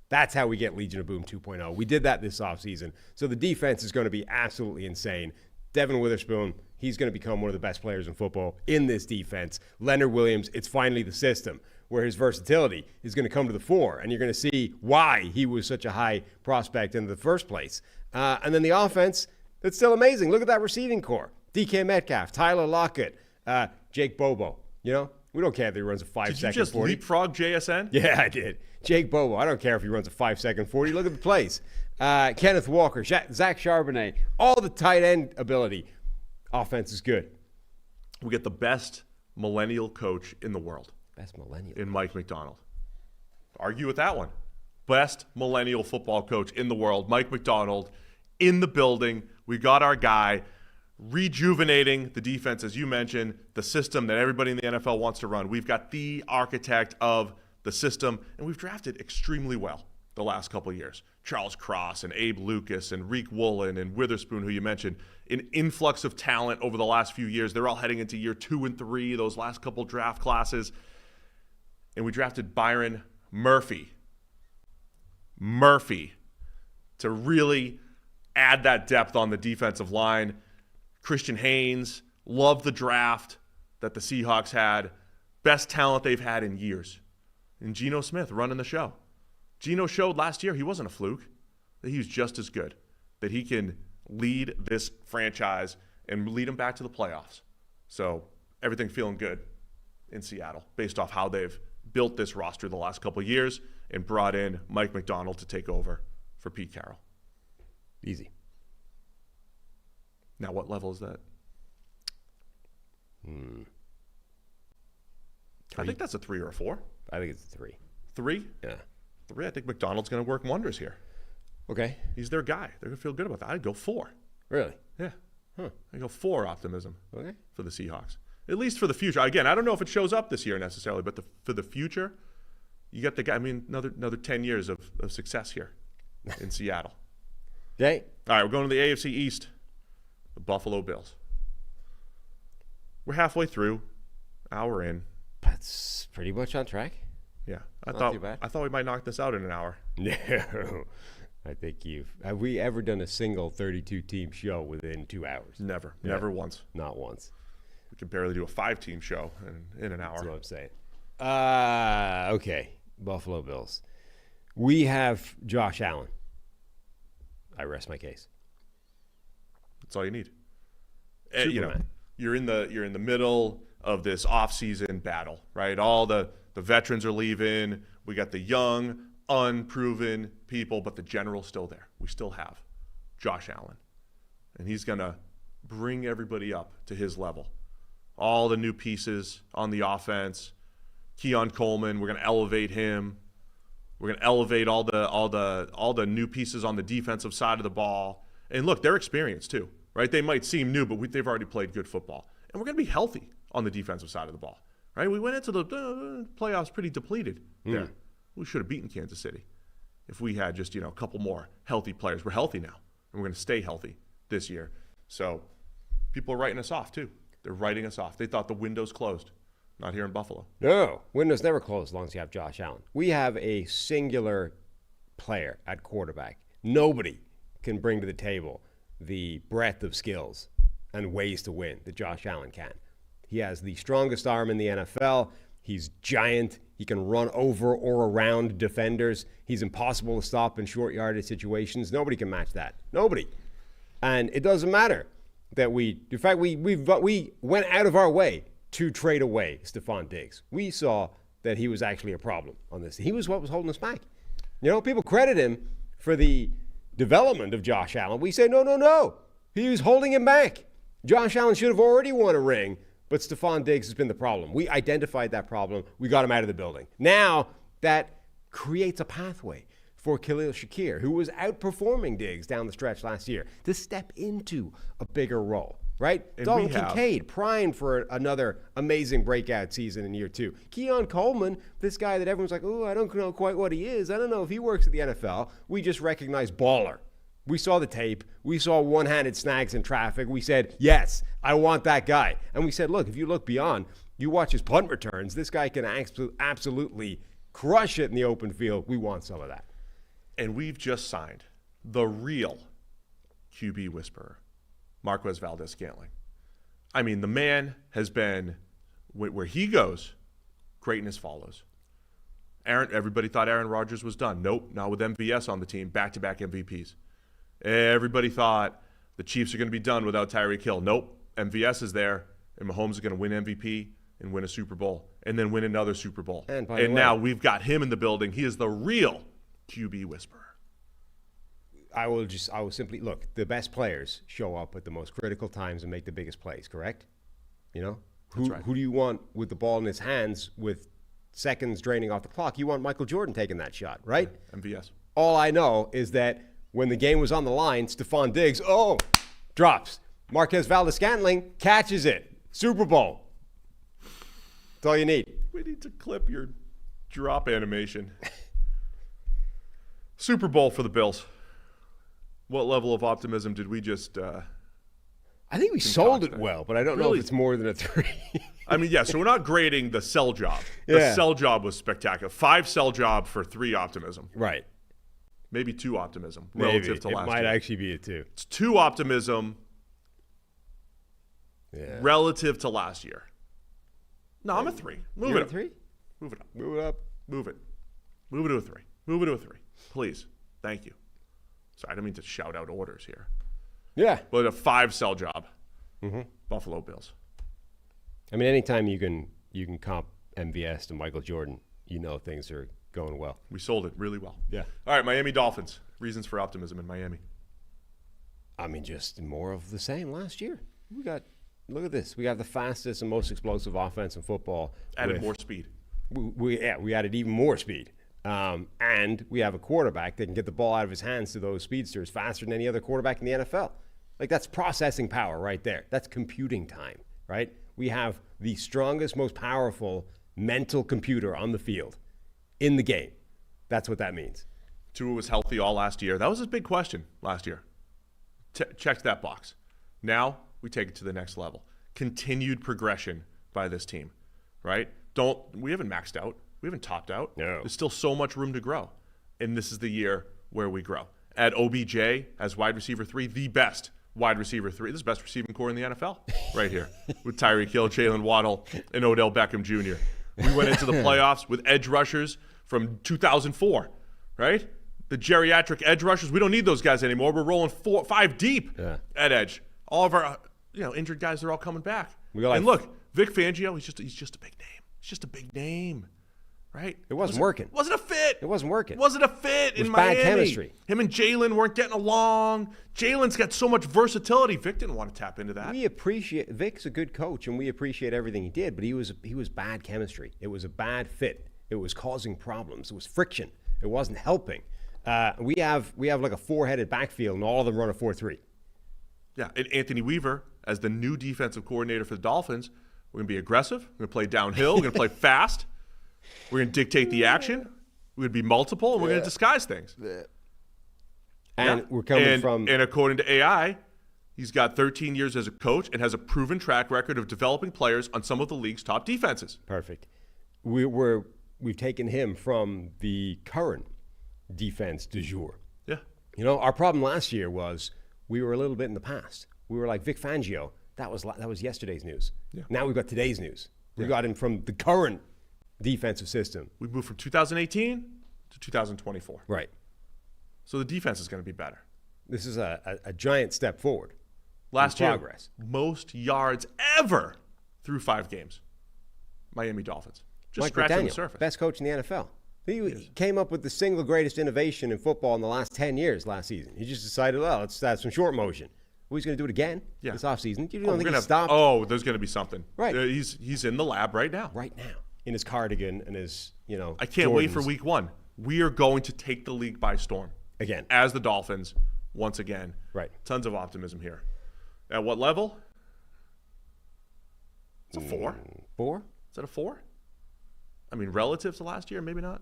That's how we get Legion of Boom 2.0. We did that this offseason. So the defense is going to be absolutely insane. Devin Witherspoon, he's going to become one of the best players in football in this defense. Leonard Williams, it's finally the system where his versatility is going to come to the fore, and you're going to see why he was such a high prospect in the first place. And then the offense, that's still amazing. Look at that receiving core. DK Metcalf, Tyler Lockett, Jake Bobo. You know, we don't care if he runs a 5-second 40. Did you just leapfrog JSN? Yeah, I did. Jake Bobo, I don't care if he runs a 5-second 40. Look at the plays. Kenneth Walker, Zach Charbonnet, all the tight end ability. Offense is good. We get the best millennial coach in the world. Best millennial. In Mike Macdonald. Argue with that one. Best millennial football coach in the world, Mike Macdonald, in the building. We got our guy rejuvenating the defense, as you mentioned, the system that everybody in the NFL wants to run. We've got the architect of the system, and we've drafted extremely well the last couple of years. Charles Cross and Abe Lucas and Reek Woolen and Witherspoon, who you mentioned, an influx of talent over the last few years. They're all heading into year 2 and 3, those last couple draft classes. And we drafted Byron Murphy to really add that depth on the defensive line. Christian Haynes, loved the draft that the Seahawks had. Best talent they've had in years. And Geno Smith running the show. Geno showed last year he wasn't a fluke, that he was just as good, that he can lead this franchise and lead them back to the playoffs. So everything feeling good in Seattle based off how they've built this roster the last couple of years and brought in Mike Macdonald to take over for Pete Carroll. Easy. Now, what level is that? I think that's a 3 or a 4. I think it's a 3. 3? Yeah. 3. I think Macdonald's going to work wonders here. Okay. He's their guy. They're going to feel good about that. I'd go 4. Really? Yeah. Huh. I'd go 4 optimism Okay. for the Seahawks. At least for the future. Again, I don't know if it shows up this year necessarily, but for the future, you got the guy. I mean, another 10 years of success here in Seattle. Okay. All right, we're going to the AFC East. The Buffalo Bills. We're halfway through. Hour in. That's pretty much on track. Yeah. Not too bad. I thought we might knock this out in an hour. No. I think have we ever done a single 32-team show within 2 hours? Never. Yeah. Never once. Not once. We could barely do a 5-team show in an hour. That's what I'm saying. Okay. Buffalo Bills. We have Josh Allen. I rest my case. That's all you need. Superman. You're in the middle of this off-season battle, right? All the veterans are leaving. We got the young, unproven people, but the general's still there. We still have Josh Allen. And he's going to bring everybody up to his level. All the new pieces on the offense. Keon Coleman, we're going to elevate him. We're going to elevate all the new pieces on the defensive side of the ball. And look, they're experienced too, right? They might seem new, but they've already played good football. And we're going to be healthy on the defensive side of the ball, right? We went into the playoffs pretty depleted there. We should have beaten Kansas City if we had just, a couple more healthy players. We're healthy now, and we're going to stay healthy this year. So people are writing us off too. They're writing us off. They thought the window's closed. Not here in Buffalo. No, window's never closed as long as you have Josh Allen. We have a singular player at quarterback. Nobody can bring to the table the breadth of skills and ways to win that Josh Allen can. He has the strongest arm in the NFL. He's giant. He can run over or around defenders. He's impossible to stop in short yardage situations. Nobody can match that. Nobody. And it doesn't matter that we went out of our way to trade away Stephon Diggs. We saw that he was actually a problem on this. He was what was holding us back. People credit him for the development of Josh Allen. We say, no. He was holding him back. Josh Allen should have already won a ring, but Stephon Diggs has been the problem. We identified that problem. We got him out of the building. Now that creates a pathway for Khalil Shakir, who was outperforming Diggs down the stretch last year, to step into a bigger role. Right? Dalton Kincaid, primed for another amazing breakout season in year 2. Keon Coleman, this guy that everyone's like, I don't know quite what he is. I don't know if he works at the NFL. We just recognize baller. We saw the tape. We saw one-handed snags in traffic. We said, yes, I want that guy. And we said, look, if you look beyond, you watch his punt returns, this guy can absolutely crush it in the open field. We want some of that. And we've just signed the real QB whisperer, Marquez Valdez-Scantling. I mean, the man has been, where he goes, greatness follows. Everybody thought Aaron Rodgers was done. Nope, not with MVS on the team, back-to-back MVPs. Everybody thought the Chiefs are going to be done without Tyreek Hill. Nope, MVS is there, and Mahomes is going to win MVP and win a Super Bowl, and then win another Super Bowl. And now we've got him in the building. He is the real QB whisperer. I will simply look. The best players show up at the most critical times and make the biggest plays. Correct? You know, who do you want with the ball in his hands with seconds draining off the clock? You want Michael Jordan taking that shot, right? Yeah, MVS. All I know is that when the game was on the line, Stephon Diggs, drops. Marquez Valdes-Scantling catches it. Super Bowl. That's all you need. We need to clip your drop animation. Super Bowl for the Bills. What level of optimism did we just I think we sold it well, but I don't know if it's more than a 3. I mean, yeah, so we're not grading the sell job. The sell job was spectacular. 5 sell job for 3 optimism. Right. Maybe 2 optimism relative to last year. It might actually be a 2. It's 2 optimism relative to last year. No, I'm a 3. Move it up. 3? Move it up. Move it up. Move it. Move it to a 3. Move it to a 3. Please. Thank you. Sorry, I don't mean to shout out orders here. Yeah. But a 5 sell job. Buffalo Bills. I mean, anytime you can comp MVS to Michael Jordan, you know things are going well. We sold it really well. Yeah. All right, Miami Dolphins. Reasons for optimism in Miami. I mean, just more of the same last year. Look at this. We got the fastest and most explosive offense in football. Added more speed. We added even more speed. And we have a quarterback that can get the ball out of his hands to those speedsters faster than any other quarterback in the NFL. Like, that's processing power right there. That's computing time, right? We have the strongest, most powerful mental computer on the field in the game. That's what that means. Tua was healthy all last year. That was his big question last year. Checked that box. Now we take it to the next level. Continued progression by this team, right? We haven't maxed out. We haven't topped out. No. There's still so much room to grow. And this is the year where we grow. Add OBJ as wide receiver 3, the best wide receiver 3. This is the best receiving core in the NFL right here with Tyreek Hill, Jalen Waddle, and Odell Beckham Jr. We went into the playoffs with edge rushers from 2004, right? The geriatric edge rushers. We don't need those guys anymore. We're rolling 5 deep at edge. All of our injured guys, they're all coming back. And look, Vic Fangio, he's just a big name. He's just a big name. Right? It wasn't working. Wasn't a fit. It wasn't working. Wasn't a fit in Miami. Bad chemistry. Him and Jalen weren't getting along. Jalen's got so much versatility. Vic didn't want to tap into that. Vic's a good coach, and we appreciate everything he did, but he was bad chemistry. It was a bad fit. It was causing problems. It was friction. It wasn't helping. We have like a 4-headed backfield, and all of them run a 4-3. Yeah, and Anthony Weaver, as the new defensive coordinator for the Dolphins, we're going to be aggressive. We're going to play downhill. We're going to play fast. We're going to dictate the action. We're going to be multiple, and we're going to disguise things. And we're coming from... And according to AI, he's got 13 years as a coach and has a proven track record of developing players on some of the league's top defenses. Perfect. We've taken him from the current defense du jour. Yeah. Our problem last year was we were a little bit in the past. We were like Vic Fangio. That was yesterday's news. Yeah. Now we've got today's news. We got him from the current defensive system. We moved from 2018 to 2024. Right. So the defense is going to be better. This is a giant step forward. Last year, progress. Most yards ever through 5 games. Miami Dolphins. Just Mike scratching McDaniel, the surface. Best coach in the NFL. He came up with the single greatest innovation in football in the last 10 years last season. He just decided, let's have some short motion. Well, he's going to do it again this offseason. You don't think he stopped? There's going to be something. Right. He's in the lab right now. Right now. In his cardigan and his, I can't wait for week 1. We are going to take the league by storm. Again. As the Dolphins, once again. Right. Tons of optimism here. At what level? It's a 4. 4? Is that a 4? I mean, relative to last year, maybe not.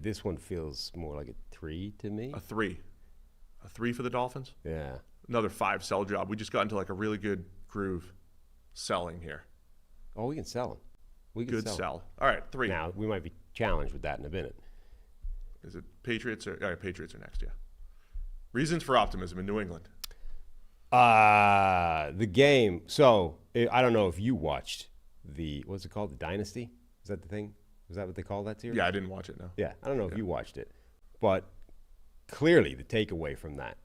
This one feels more like a 3 to me. A 3. A 3 for the Dolphins? Yeah. Another 5 sell job. We just got into like a really good groove selling here. Oh, we can sell them. We can good sell. All right, 3. Now, we might be challenged with that in a minute. Is it Patriots? Patriots are next, yeah. Reasons for optimism in New England. The game. So I don't know if you watched what's it called? The Dynasty? Is that the thing? Is that what they call that series? Yeah, I didn't watch it, no. Yeah, I don't know if you watched it. But clearly the takeaway from that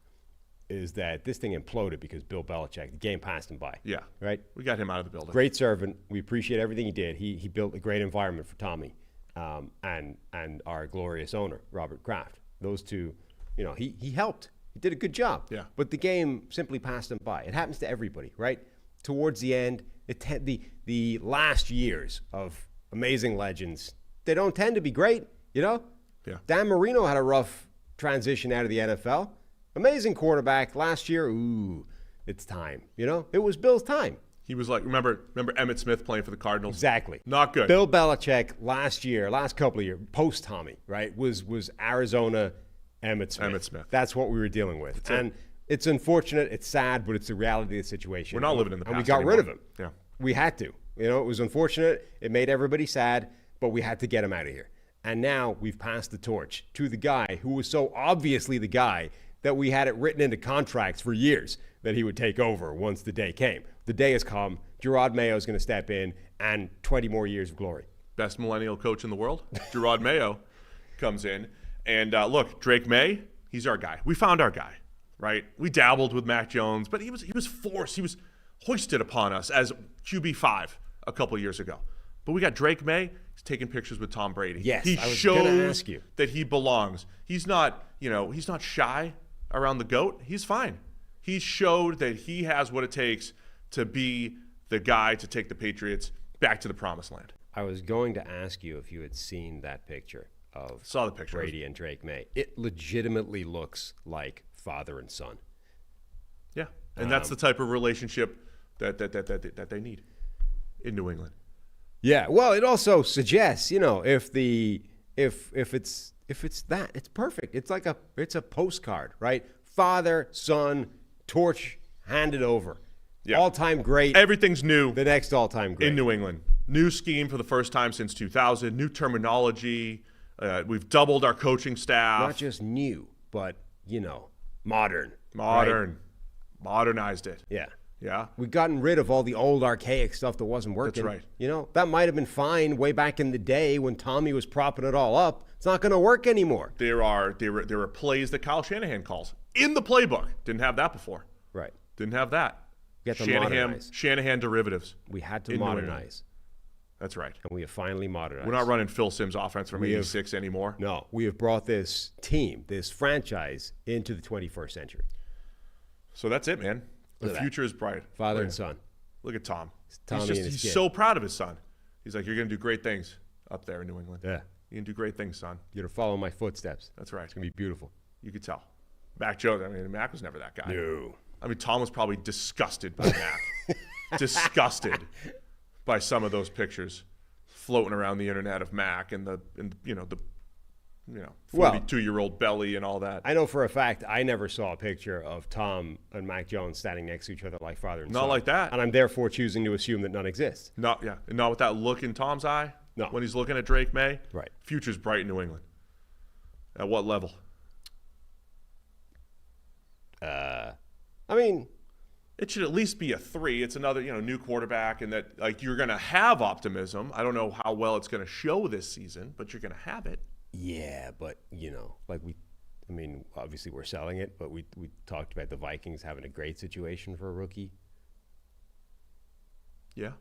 is that this thing imploded because Bill Belichick, the game passed him by. Yeah. Right? We got him out of the building. Great servant. We appreciate everything he did. He built a great environment for Tommy and our glorious owner, Robert Kraft. Those two, he helped. He did a good job. Yeah. But the game simply passed him by. It happens to everybody, right? Towards the end, the last years of amazing legends, they don't tend to be great, Yeah. Dan Marino had a rough transition out of the NFL. Amazing quarterback. Last year, it's time. It was Bill's time. He was like, remember Emmitt Smith playing for the Cardinals? Exactly. Not good. Bill Belichick last couple of years, post Tommy, right, was Arizona Emmitt Smith. That's what we were dealing with. And it's unfortunate, it's sad, but it's the reality of the situation. We're not living in the past And we got anymore. rid of him. Yeah. We had to. It was unfortunate. It made everybody sad, but we had to get him out of here. And now we've passed the torch to the guy who was so obviously the guy that we had it written into contracts for years that he would take over once the day came. The day has come. Gerard Mayo is going to step in, and 20 more years of glory. Best millennial coach in the world, Gerard Mayo, comes in. And look, Drake May, he's our guy. We found our guy, right? We dabbled with Mac Jones, but he was forced. He was hoisted upon us as QB5 a couple of years ago. But we got Drake May. He's taking pictures with Tom Brady. Yes, he I was gonna ask you. that he belongs. He's not, he's not shy around the GOAT. He's fine. He showed that he has what it takes to be the guy to take the Patriots back to the promised land. I was going to ask you if you had seen that picture of Saw the picture. Brady and Drake May. It legitimately looks like father and son. Yeah, and that's the type of relationship that they need in New England. Yeah, well, it also suggests, if it's that, it's perfect. It's a postcard, right? Father, son, torch handed over. Yeah. All-time great. Everything's new. The next all-time great In New England. New scheme for the first time since 2000. New terminology. We've doubled our coaching staff. Not just new, but, modern. Modern. Right? Modernized it. Yeah. Yeah. We've gotten rid of all the old archaic stuff that wasn't working. That's right. That might have been fine way back in the day when Tommy was propping it all up. It's not going to work anymore. There are plays that Kyle Shanahan calls in the playbook. Didn't have that before. Right. Didn't have that. We had to modernize. Shanahan derivatives. We had to in New England. modernize. That's right. And we have finally modernized. We're not running Phil Simms offense from 86 anymore. No, we have brought this team, this franchise, into the 21st century. So that's it, man. The Look at future is bright. Father and son. Look at Tom. Tommy and his He's kid. so proud of his son. He's like, you're going to do great things up there in New England. Yeah. You can do great things, son. You're going to follow my footsteps. That's right. It's going to be beautiful. You could tell. Mac Jones, Mac was never that guy. No. Tom was probably disgusted by Mac. Disgusted by some of those pictures floating around the internet of Mac and the 42-year-old belly and all that. I know for a fact I never saw a picture of Tom and Mac Jones standing next to each other like father and son. Not like that. And I'm therefore choosing to assume that none exists. Not with that look in Tom's eye. No. When he's looking at Drake May. Right. Future's bright in New England. At what level? It should at least be a 3. It's another, new quarterback, and that you're going to have optimism. I don't know how well it's going to show this season, but you're going to have it. Yeah, but obviously we're selling it, but we talked about the Vikings having a great situation for a rookie. Yeah.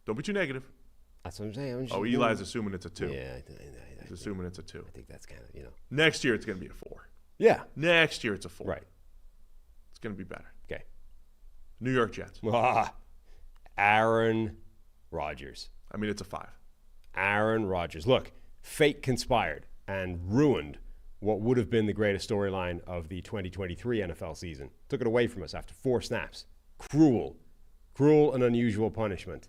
Don't be too negative. That's what I'm saying. Eli's assuming it's a 2. Yeah. He's assuming it's a 2. I think that's kind of, Next year it's going to be a 4. Yeah. Next year it's a 4. Right. It's going to be better. Okay. New York Jets. Aaron Rodgers. It's a 5. Aaron Rodgers. Look, fate conspired and ruined what would have been the greatest storyline of the 2023 NFL season. Took it away from us after 4 snaps. Cruel and unusual punishment.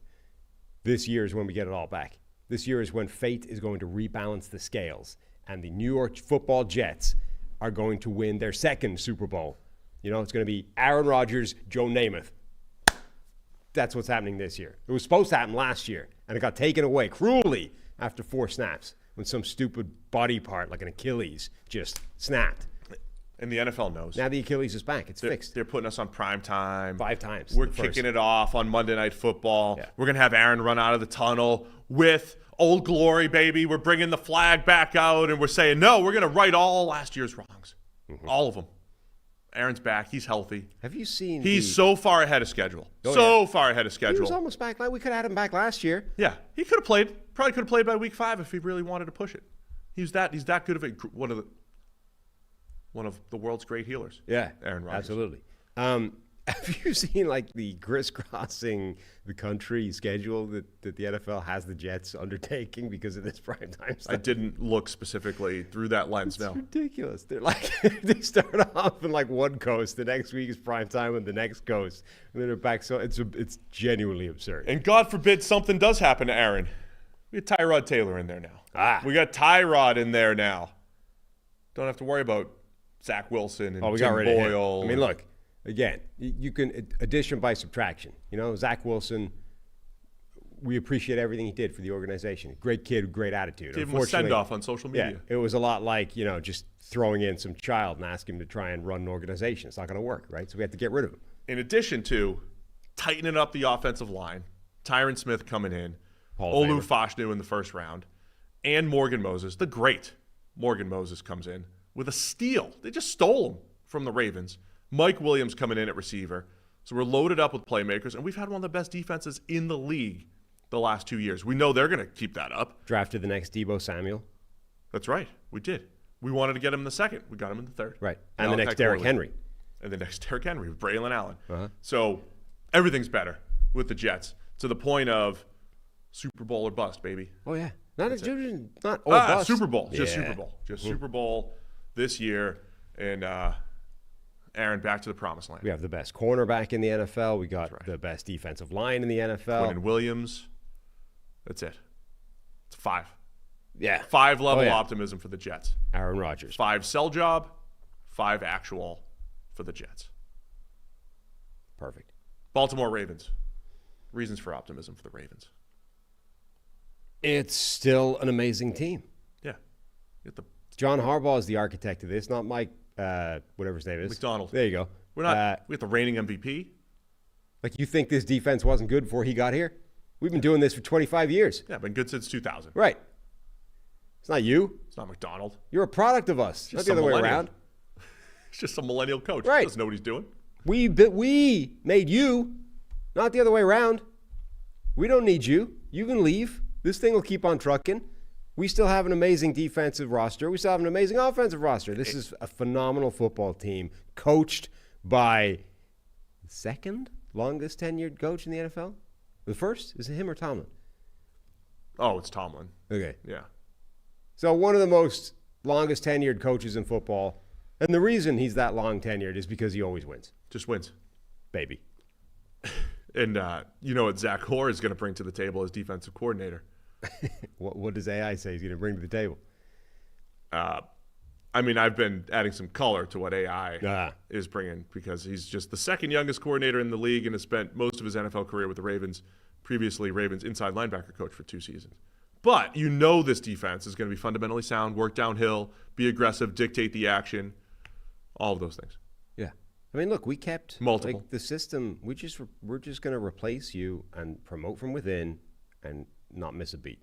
This year is when we get it all back. This year is when fate is going to rebalance the scales, and the New York Football Jets are going to win their 2nd Super Bowl. It's going to be Aaron Rodgers, Joe Namath. That's what's happening this year. It was supposed to happen last year, and it got taken away cruelly after 4 snaps when some stupid body part like an Achilles just snapped. And the NFL knows. Now the Achilles is back. It's fixed. They're putting us on prime time. 5 times. We're kicking it off on Monday Night Football. Yeah. We're going to have Aaron run out of the tunnel with Old Glory, baby. We're bringing the flag back out, and we're saying, no, we're going to right all last year's wrongs. Mm-hmm. All of them. Aaron's back. He's healthy. Have you seen He's so far ahead of schedule. Far ahead of schedule. He was almost back. We could have had him back last year. Yeah. He could have played. Probably could have played by week 5 if he really wanted to push it. He's that good of one of the world's great healers. Yeah, Aaron Rodgers. Absolutely. Have you seen like the crisscrossing the country schedule that the NFL has the Jets undertaking because of this primetime stuff? I didn't look specifically through that lens. It's ridiculous. They're like they start off in like one coast, the next week is primetime on the next coast, and then they're back. So it's genuinely absurd. And God forbid something does happen to Aaron. We got Tyrod Taylor in there now. We got Tyrod in there now. Don't have to worry about Zach Wilson and we Tim got rid of him. Boyle. I mean, look, again, you can addition by subtraction. You know, Zach Wilson, we appreciate everything he did for the organization. Great kid, great attitude. Gave him a send-off on social media. Yeah, it was a lot like, just throwing in some child and asking him to try and run an organization. It's not going to work, right? So we have to get rid of him. In addition to tightening up the offensive line, Tyron Smith coming in, Olu Fashanu in the first round, and Morgan Moses, the great Morgan Moses comes in with a steal. They just stole him from the Ravens. Mike Williams coming in at receiver. So we're loaded up with playmakers, and we've had one of the best defenses in the league the last 2 years. We know they're going to keep that up. Drafted the next Deebo Samuel. That's right. We did. We wanted to get him in the second. We got him in the third. Right. And the next Derrick Henry. And the next Derrick Henry with Braylon Allen. So everything's better with the Jets to the point of Super Bowl or bust, baby. Oh, yeah. Not bust. Super Bowl. Yeah. Just Super Bowl. Just Super Bowl this year. And Aaron, back to the promised land. We have the best cornerback in the NFL. We got the best defensive line in the NFL. Quinn Williams. That's it. It's 5. Yeah. 5 level optimism for the Jets. Aaron Rodgers. 5 sell job, 5 actual for the Jets. Perfect. Baltimore Ravens. Reasons for optimism for the Ravens. It's still an amazing team. Yeah. John Harbaugh is the architect of this, not Mike, whatever his name is. McDonald. There you go. We're not. We got the reigning MVP. Like, you think this defense wasn't good before he got here? We've been doing this for 25 years. Yeah, been good since 2000. Right. It's not you. It's not McDonald. You're a product of us. Not the other way around. It's just some millennial coach. Right. He doesn't know what he's doing. We made you, not the other way around. We don't need you. You can leave. This thing will keep on trucking. We still have an amazing defensive roster. We still have an amazing offensive roster. This is a phenomenal football team coached by the second longest tenured coach in the NFL. The first? Is it him or Tomlin? Oh, it's Tomlin. Okay. Yeah. So one of the most longest tenured coaches in football. And the reason he's that long tenured is because he always wins. Just wins. Baby. And you know what Zach Orr is going to bring to the table as defensive coordinator. What does AI say he's going to bring to the table? I mean, I've been adding some color to what AI is bringing because he's just the second youngest coordinator in the league and has spent most of his NFL career with the Ravens, previously Ravens inside linebacker coach for 2 seasons. But you know this defense is going to be fundamentally sound, work downhill, be aggressive, dictate the action, all of those things. Yeah. I mean, look, we kept multiple. Like, the system. We're just going to replace you and promote from within and not miss a beat.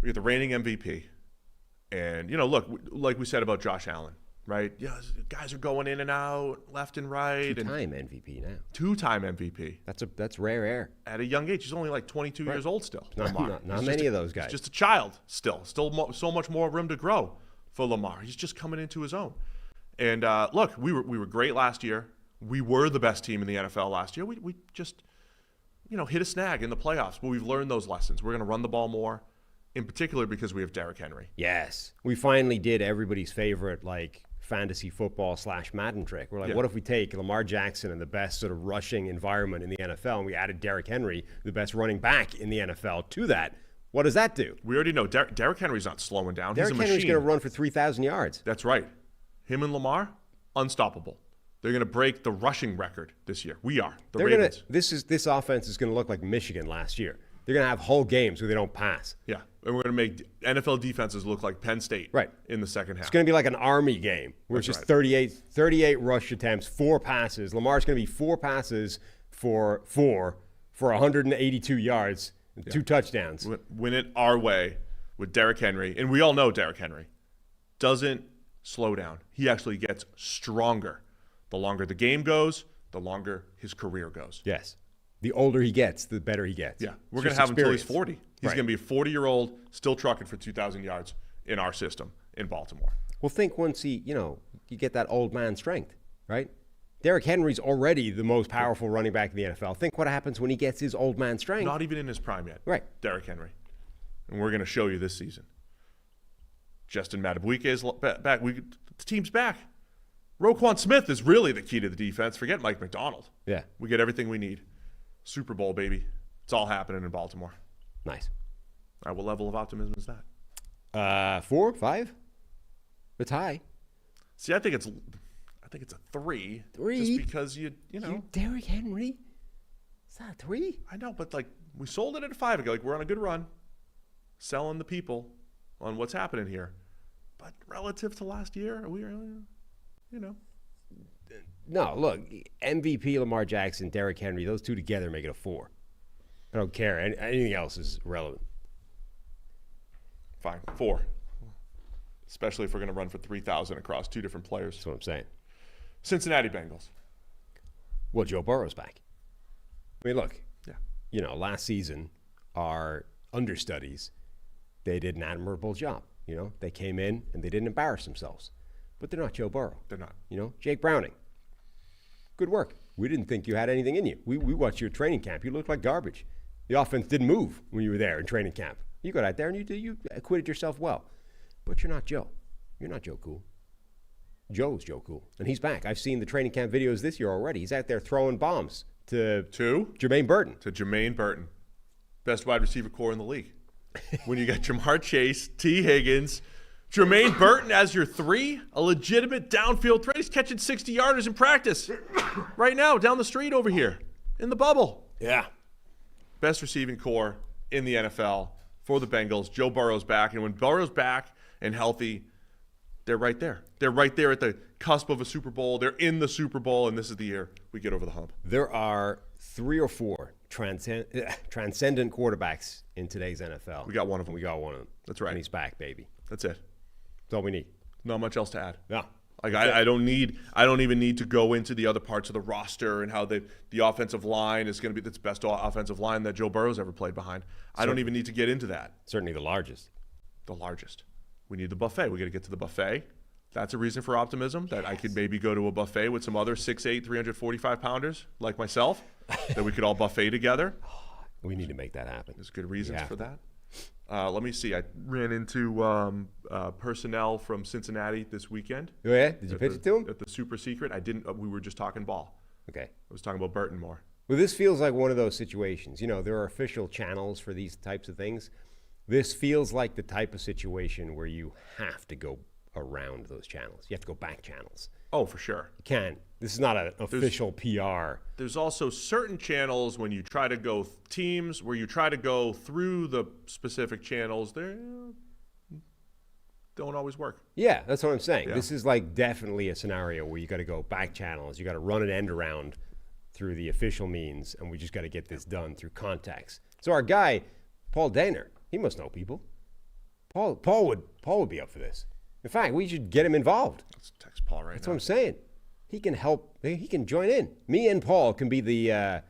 We get the reigning MVP. And, you know, look, like we said about Josh Allen, right? Yeah, guys are going in and out, left and right. Two-time MVP now. 2-time MVP. That's rare air. At a young age. He's only like 22 years old still. Not many of those guys. He's just a child still. So much more room to grow for Lamar. He's just coming into his own. And, look, we were great last year. We were the best team in the NFL last year. We just, you know, hit a snag in the playoffs. But we've learned those lessons. We're going to run the ball more. In particular because we have Derrick Henry. Yes. We finally did everybody's favorite, like, fantasy football / Madden trick. We're like, what if we take Lamar Jackson and the best sort of rushing environment in the NFL, and we added Derrick Henry, the best running back in the NFL, to that? What does that do? We already know Derrick Henry's not slowing down. Derrick Henry's going to run for 3,000 yards. That's right. Him and Lamar, unstoppable. They're going to break the rushing record this year. We are. The Ravens. This offense is going to look like Michigan last year. They're going to have whole games where they don't pass. Yeah, and we're going to make NFL defenses look like Penn State in the second half. It's going to be like an Army game where it's just 38 rush attempts, 4 passes. Lamar's going to be 4 passes for 182 yards, and 2 touchdowns. Win it our way with Derrick Henry. And we all know Derrick Henry doesn't slow down. He actually gets stronger. The longer the game goes, the longer his career goes. Yes. The older he gets, the better he gets. Yeah. We're going to have him until he's 40. He's going to be a 40-year-old still trucking for 2,000 yards in our system in Baltimore. Well, think once you get that old man strength, right? Derrick Henry's already the most powerful running back in the NFL. Think what happens when he gets his old man strength. Not even in his prime yet. Right. Derrick Henry. And we're going to show you this season. Justin Madubuike is back. The team's back. Roquan Smith is really the key to the defense. Forget Mike McDonald. Yeah. We get everything we need. Super Bowl, baby. It's all happening in Baltimore. Nice. All right, what level of optimism is that? 4, 5? It's high. See, I think it's a 3. 3? Just because you know. Derrick Henry? Is that a 3? I know, but we sold it at a 5 ago. We're on a good run. Selling the people on what's happening here. But relative to last year, are we really, No, look, MVP Lamar Jackson, Derrick Henry, those two together make it a 4. I don't care. Anything else is relevant. Fine, 4. Especially if we're going to run for 3,000 across 2 different players. That's what I'm saying. Cincinnati Bengals. Well, Joe Burrow's back. I mean, look. Yeah. Last season, our understudies, they did an admirable job. They came in and they didn't embarrass themselves. But they're not Joe Burrow. They're not. Jake Browning. Good work. We didn't think you had anything in you. We watched your training camp. You looked like garbage. The offense didn't move when you were there in training camp. You got out there and you acquitted yourself well. But you're not Joe. You're not Joe Cool. Joe's Joe Cool. And he's back. I've seen the training camp videos this year already. He's out there throwing bombs to Jermaine Burton. To Jermaine Burton. Best wide receiver core in the league. When you got Jamar Chase, T. Higgins, Jermaine Burton as your 3, a legitimate downfield threat. He's catching 60-yarders in practice right now down the street over here in the bubble. Yeah. Best receiving core in the NFL for the Bengals. Joe Burrow's back. And when Burrow's back and healthy, they're right there. They're right there at the cusp of a Super Bowl. They're in the Super Bowl, and this is the year we get over the hump. There are 3 or 4 transcendent quarterbacks in today's NFL. We got one of them. That's right. And he's back, baby. That's it. That's all we need. Not much else to add. No. I don't even need to go into the other parts of the roster and how the offensive line is going to be the best offensive line that Joe Burrow's ever played behind. I don't even need to get into that. Certainly the largest. The largest. We need the buffet. We got to get to the buffet. That's a reason for optimism, that I could maybe go to a buffet with some other 6'8", 345-pounders like myself, that we could all buffet together. We need to make that happen. There's good reasons for that. Let me see. I ran into personnel from Cincinnati this weekend. Oh, yeah? Did you pitch it to him? At the Super Secret. I didn't. We were just talking ball. Okay. I was talking about Burton more. Well, this feels like one of those situations. There are official channels for these types of things. This feels like the type of situation where you have to go around those channels. You have to go back channels. Oh, for sure. You can't. This is not an official PR. There's also certain channels when you try to go teams where you try to go through the specific channels. They don't always work. Yeah, that's what I'm saying. Yeah. This is like definitely a scenario where you got to go back channels. You got to run an end around through the official means, and we just got to get this done through contacts. So our guy, Paul Dehner, he must know people. Paul would be up for this. In fact, we should get him involved. Let's text Paul right That's now. what I'm saying. He can help. He can join in. Me and Paul can be the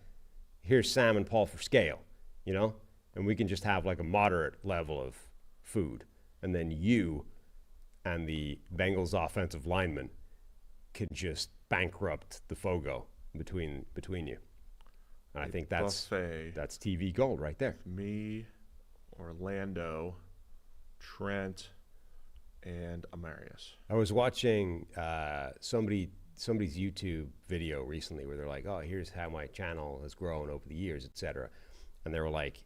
here's Sam and Paul for scale, and we can just have like a moderate level of food, and then you and the Bengals offensive lineman can just bankrupt the Fogo between you. And I think that's TV gold right there. Me, Orlando, Trent, and Amarius. I was watching somebody's YouTube video recently where they're like, oh, here's how my channel has grown over the years, etc. And they were like,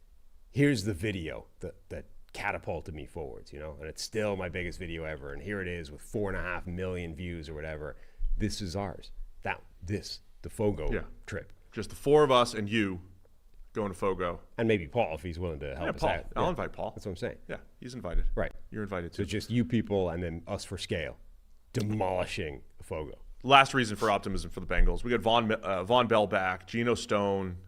here's the video that catapulted me forwards, and it's still my biggest video ever. And here it is with 4.5 million views or whatever. This is ours. The Fogo trip. Just the 4 of us and you going to Fogo. And maybe Paul, if he's willing to help us Paul. out. I'll invite Paul. That's what I'm saying. Yeah, he's invited. Right. You're invited So too. just you people and then us for scale, demolishing Fogo. Last reason for optimism for the Bengals. We got Von Bell back, Geno Stone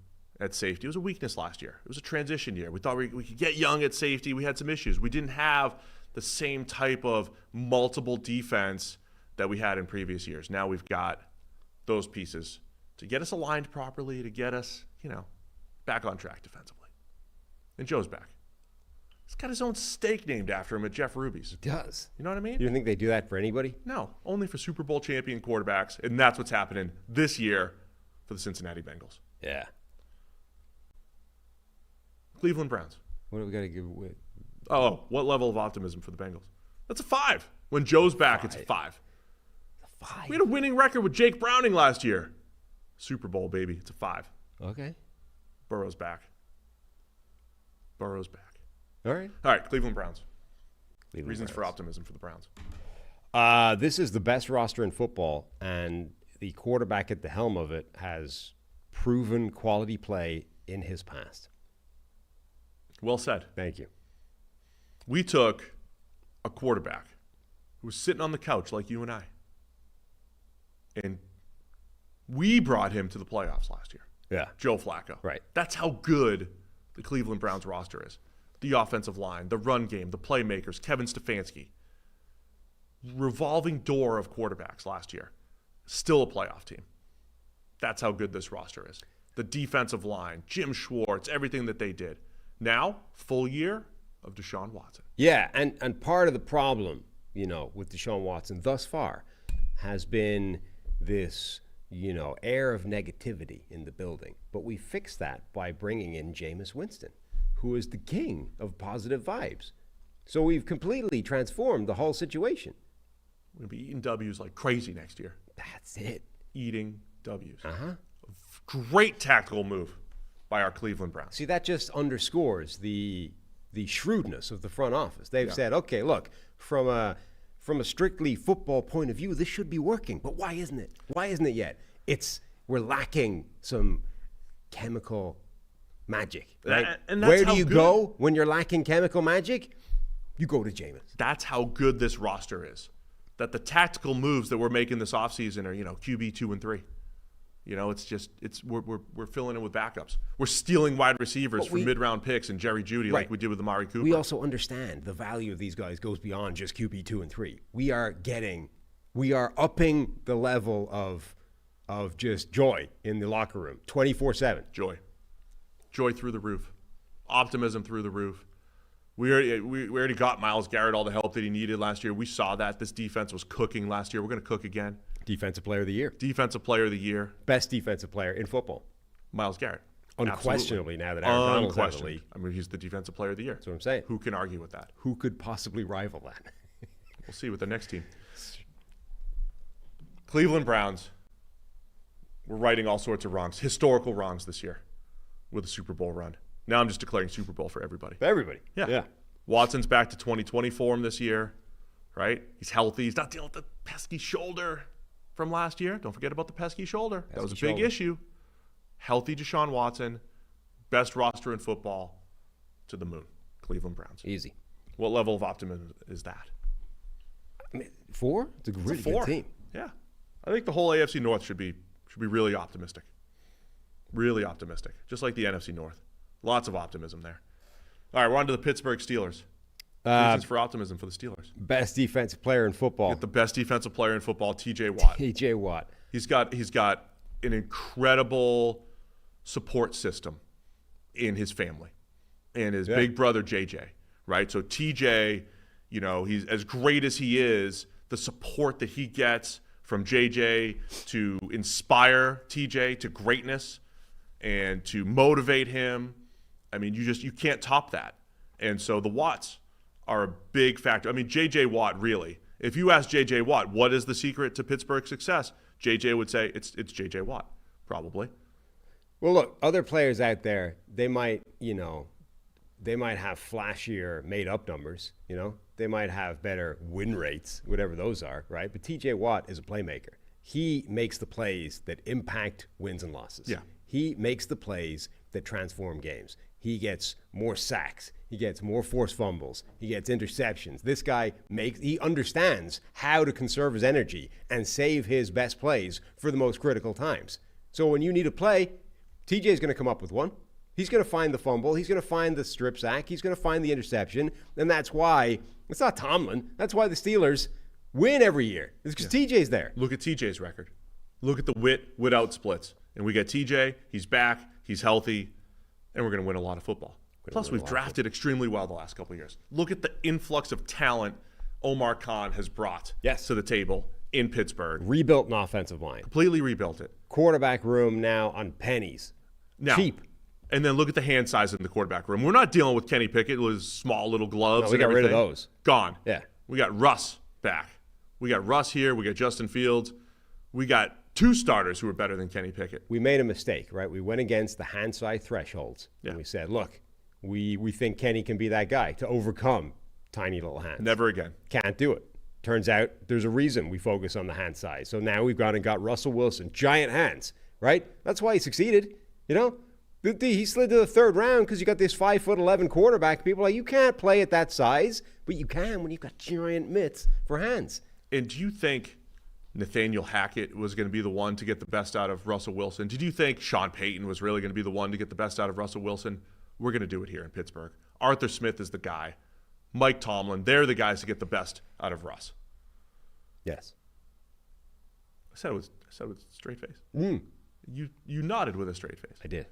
at safety. It was a weakness last year. It was a transition year. We thought we could get young at safety. We had some issues. We didn't have the same type of multiple defense that we had in previous years. Now we've got those pieces to get us aligned properly, to get us, back on track defensively. And Joe's back. He's got his own steak named after him at Jeff Ruby's. He does. You know what I mean? You don't think they do that for anybody? No, only for Super Bowl champion quarterbacks, and that's what's happening this year for the Cincinnati Bengals. Yeah. Cleveland Browns. What do we got to give away? Oh, what level of optimism for the Bengals? That's a 5. When Joe's back, it's a 5. A 5. We had a winning record with Jake Browning last year. Super Bowl, baby. It's a 5. Okay. Burrow's back. Burrow's back. All right. All right, Cleveland Browns. Cleveland Reasons for Browns. optimism for the Browns. This is the best roster in football, and the quarterback at the helm of it has proven quality play in his past. Well said. Thank you. We took a quarterback who was sitting on the couch like you and I, and we brought him to the playoffs last year. Yeah. Joe Flacco. Right. That's how good the Cleveland Browns roster is. The offensive line, the run game, the playmakers, Kevin Stefanski. Revolving door of quarterbacks last year. Still a playoff team. That's how good this roster is. The defensive line, Jim Schwartz, everything that they did. Now, full year of Deshaun Watson. Yeah, and part of the problem, with Deshaun Watson thus far has been this, air of negativity in the building. But we fixed that by bringing in Jameis Winston, who is the king of positive vibes. So we've completely transformed the whole situation. We're going to be eating W's like crazy next year. That's it. Eating W's. Uh-huh. Great tactical move by our Cleveland Browns. See, that just underscores the shrewdness of the front office. They've said, okay, look, from a strictly football point of view, this should be working. But why isn't it? Why isn't it yet? We're lacking some chemical magic. Right? And that's where do how you good- go when you're lacking chemical magic? You go to Jameis. That's how good this roster is. That the tactical moves that we're making this offseason are, QB 2 and 3. We're filling in with backups. We're stealing wide receivers from mid-round picks and Jerry Jeudy like we did with Amari Cooper. We also understand the value of these guys goes beyond just QB 2 and 3. We are upping the level of just joy in the locker room, 24/7. Joy through the roof. Optimism through the roof. We already got Myles Garrett all the help that he needed last year. We saw that. This defense was cooking last year. We're going to cook again. Defensive player of the year. Defensive player of the year. Best defensive player in football. Myles Garrett. Unquestionably, Absolutely. now that Aaron Donald's out of the league. I mean, he's the defensive player of the year. That's what I'm saying. Who can argue with that? Who could possibly rival that? We'll see with the next team. Cleveland Browns. We're righting all sorts of wrongs, historical wrongs this year with a Super Bowl run. Now I'm just declaring Super Bowl for everybody. Everybody. Yeah. Watson's back to 2020 form this year, right? He's healthy. He's not dealing with the pesky shoulder from last year. Don't forget about the pesky shoulder. That was a big issue. Healthy Deshaun Watson, best roster in football, to the moon. Cleveland Browns. Easy. What level of optimism is that? I mean, 4? It's a really good team. Yeah. I think the whole AFC North should be really optimistic. Really optimistic. Just like the NFC North. Lots of optimism there. All right, we're on to the Pittsburgh Steelers. Reasons for optimism for the Steelers. Best defensive player in football. Get the best defensive player in football, TJ Watt. TJ Watt. He's got an incredible support system in his family and his big brother JJ, right? So TJ, he's as great as he is, the support that he gets from JJ to inspire TJ to greatness and to motivate him. I mean, you can't top that. And so the Watts are a big factor. I mean, J.J. Watt, really. If you ask J.J. Watt, what is the secret to Pittsburgh's success? J.J. would say it's J.J. Watt, probably. Well, look, other players out there, they might have flashier made-up numbers, They might have better win rates, whatever those are, right? But T.J. Watt is a playmaker. He makes the plays that impact wins and losses. Yeah. He makes the plays that transform games. He gets more sacks. He gets more forced fumbles. He gets interceptions. This guy he understands how to conserve his energy and save his best plays for the most critical times. So when you need a play, TJ's going to come up with one. He's going to find the fumble. He's going to find the strip sack. He's going to find the interception. And that's why, it's not Tomlin. That's why the Steelers win every year. It's because TJ's there. Look at TJ's record. Look at the wit out splits. And we got TJ. He's back. He's healthy. And we're going to win a lot of football. Plus, we've drafted extremely well the last couple of years. Look at the influx of talent Omar Khan has brought to the table in Pittsburgh. Rebuilt an offensive line. Completely rebuilt it. Quarterback room now on pennies. Now, cheap. And then look at the hand size in the quarterback room. We're not dealing with Kenny Pickett with his small little gloves. No, we got rid of those. Gone. Yeah. We got Russ back. We got Russ here. We got Justin Fields. We got 2 starters who are better than Kenny Pickett. We made a mistake, right? We went against the hand size thresholds. Yeah. And we said, look, we think Kenny can be that guy to overcome tiny little hands. Never again. Can't do it. Turns out there's a reason we focus on the hand size. So now we've gone and got Russell Wilson, giant hands, right? That's why he succeeded, you know? He slid to the 3rd round because you got this 5'11" quarterback. People are like, you can't play at that size, but you can when you've got giant mitts for hands. And do you think Nathaniel Hackett was going to be the one to get the best out of Russell Wilson? Did you think Sean Payton was really going to be the one to get the best out of Russell Wilson? We're going to do it here in Pittsburgh. Arthur Smith is the guy. Mike Tomlin, they're the guys to get the best out of Russ. Yes. I said it with a straight face. You nodded with a straight face. I did.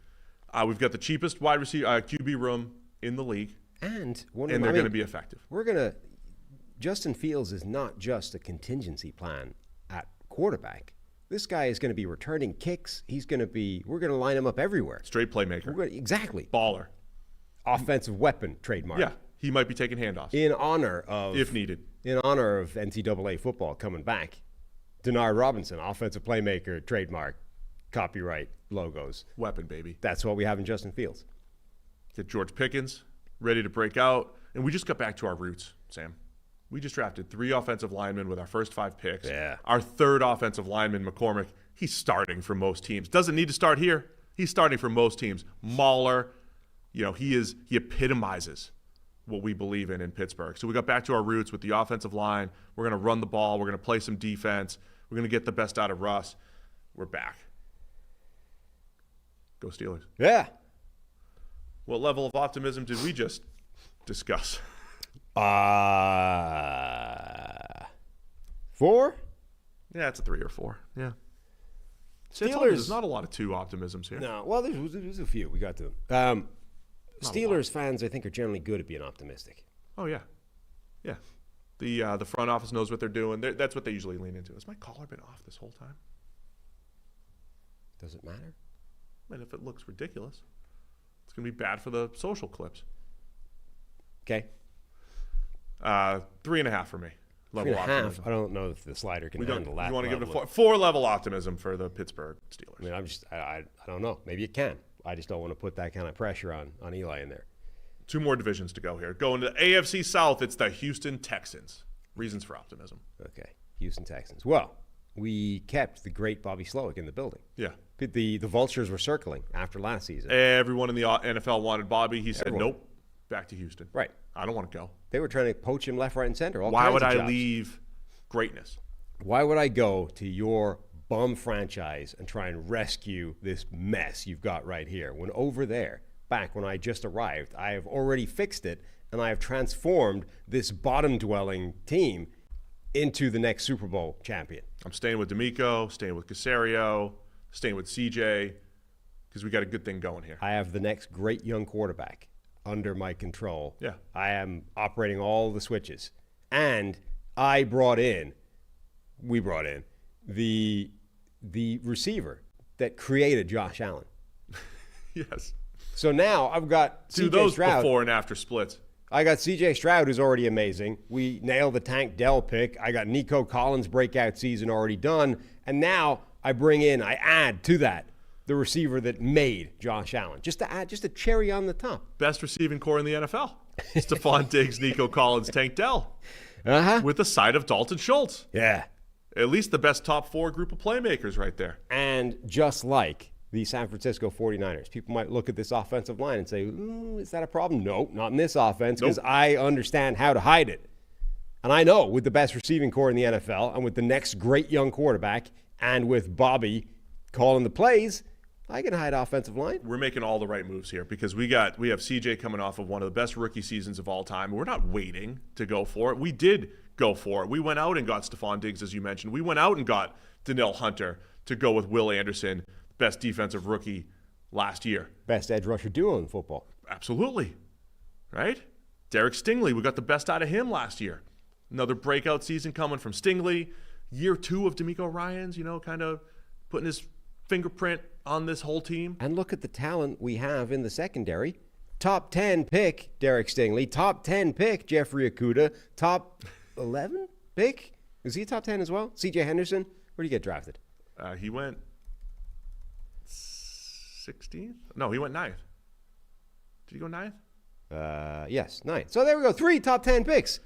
We've got the cheapest wide receiver QB room in the league, and they're going to be effective. Justin Fields is not just a contingency plan at quarterback. This guy is going to be returning kicks. We're going to line him up everywhere. Straight playmaker. Exactly. Baller. Offensive weapon trademark. Yeah, he might be taking handoffs. In honor of, if needed. In honor of NCAA football coming back. Denard Robinson, offensive playmaker trademark. Copyright logos. Weapon, baby. That's what we have in Justin Fields. Get George Pickens ready to break out. And we just got back to our roots, Sam. We just drafted 3 offensive linemen with our first 5 picks. Yeah. Our 3rd offensive lineman, McCormick, he's starting for most teams. Doesn't need to start here. He's starting for most teams. Mahler, he epitomizes what we believe in Pittsburgh. So we got back to our roots with the offensive line. We're going to run the ball. We're going to play some defense. We're going to get the best out of Russ. We're back. Go Steelers. Yeah. What level of optimism did we just discuss? 4? Yeah, it's a 3 or 4. Yeah. Steelers. There's not a lot of 2 optimisms here. No. Well, there's a few. We got to. Steelers fans, I think, are generally good at being optimistic. Oh, yeah. Yeah. The front office knows what they're doing. That's what they usually lean into. Has my collar been off this whole time? Does it matter? And if it looks ridiculous, it's going to be bad for the social clips. Okay. 3.5 for me. Level 3.5. optimism. I don't know if the slider can handle that. You want to give it a 4 level optimism for the Pittsburgh Steelers? I mean, I don't know. Maybe it can. I just don't want to put that kind of pressure on Eli in there. 2 more divisions to go here. Going to the AFC South, it's the Houston Texans. Reasons for optimism. Okay. Houston Texans. Well, we kept the great Bobby Slowick in the building. Yeah. The vultures were circling after last season. Everyone in the NFL wanted Bobby. He said, nope, back to Houston. Right. I don't want to go. They were trying to poach him left, right, and center. Why would I leave greatness? Why would I go to your bum franchise and try and rescue this mess you've got right here when over there, back when I just arrived, I have already fixed it and I have transformed this bottom-dwelling team into the next Super Bowl champion? I'm staying with D'Amico, staying with Caserio, staying with CJ, because we got a good thing going here. I have the next great young quarterback under my control. Yeah. I am operating all the switches. And we brought in the receiver that created Josh Allen. Yes. So now I've got do CJ those Stroud. Before and after splits. I got CJ Stroud, who's already amazing. We nailed the Tank Dell pick. I got Nico Collins' breakout season already done. And now I add to that the receiver that made Josh Allen. Just a cherry on the top. Best receiving core in the NFL. Stephon Diggs, Nico Collins, Tank Dell. Uh-huh. With the side of Dalton Schultz. Yeah. At least the best top 4 group of playmakers right there. And just like the San Francisco 49ers. People might look at this offensive line and say, ooh, is that a problem? No, not in this offense, because I understand how to hide it. And I know with the best receiving core in the NFL and with the next great young quarterback and with Bobby calling the plays, I can hide offensive line. We're making all the right moves here because we have CJ coming off of one of the best rookie seasons of all time. We're not waiting to go for it. We did go for it. We went out and got Stephon Diggs, as you mentioned. We went out and got Danielle Hunter to go with Will Anderson, best defensive rookie last year. Best edge rusher duo in football. Absolutely. Right? Derek Stingley, we got the best out of him last year. Another breakout season coming from Stingley. Year 2 of DeMeco Ryans, kind of putting his fingerprint on this whole team. And look at the talent we have in the secondary. Top 10 pick, Derek Stingley. Top 10 pick, Jeffrey Okudah. Top 11 pick? Is he a top 10 as well? CJ Henderson? Where did he get drafted? He went 16th? No, he went 9th. Did he go 9th? Yes, 9th. So there we go. 3 top 10 picks.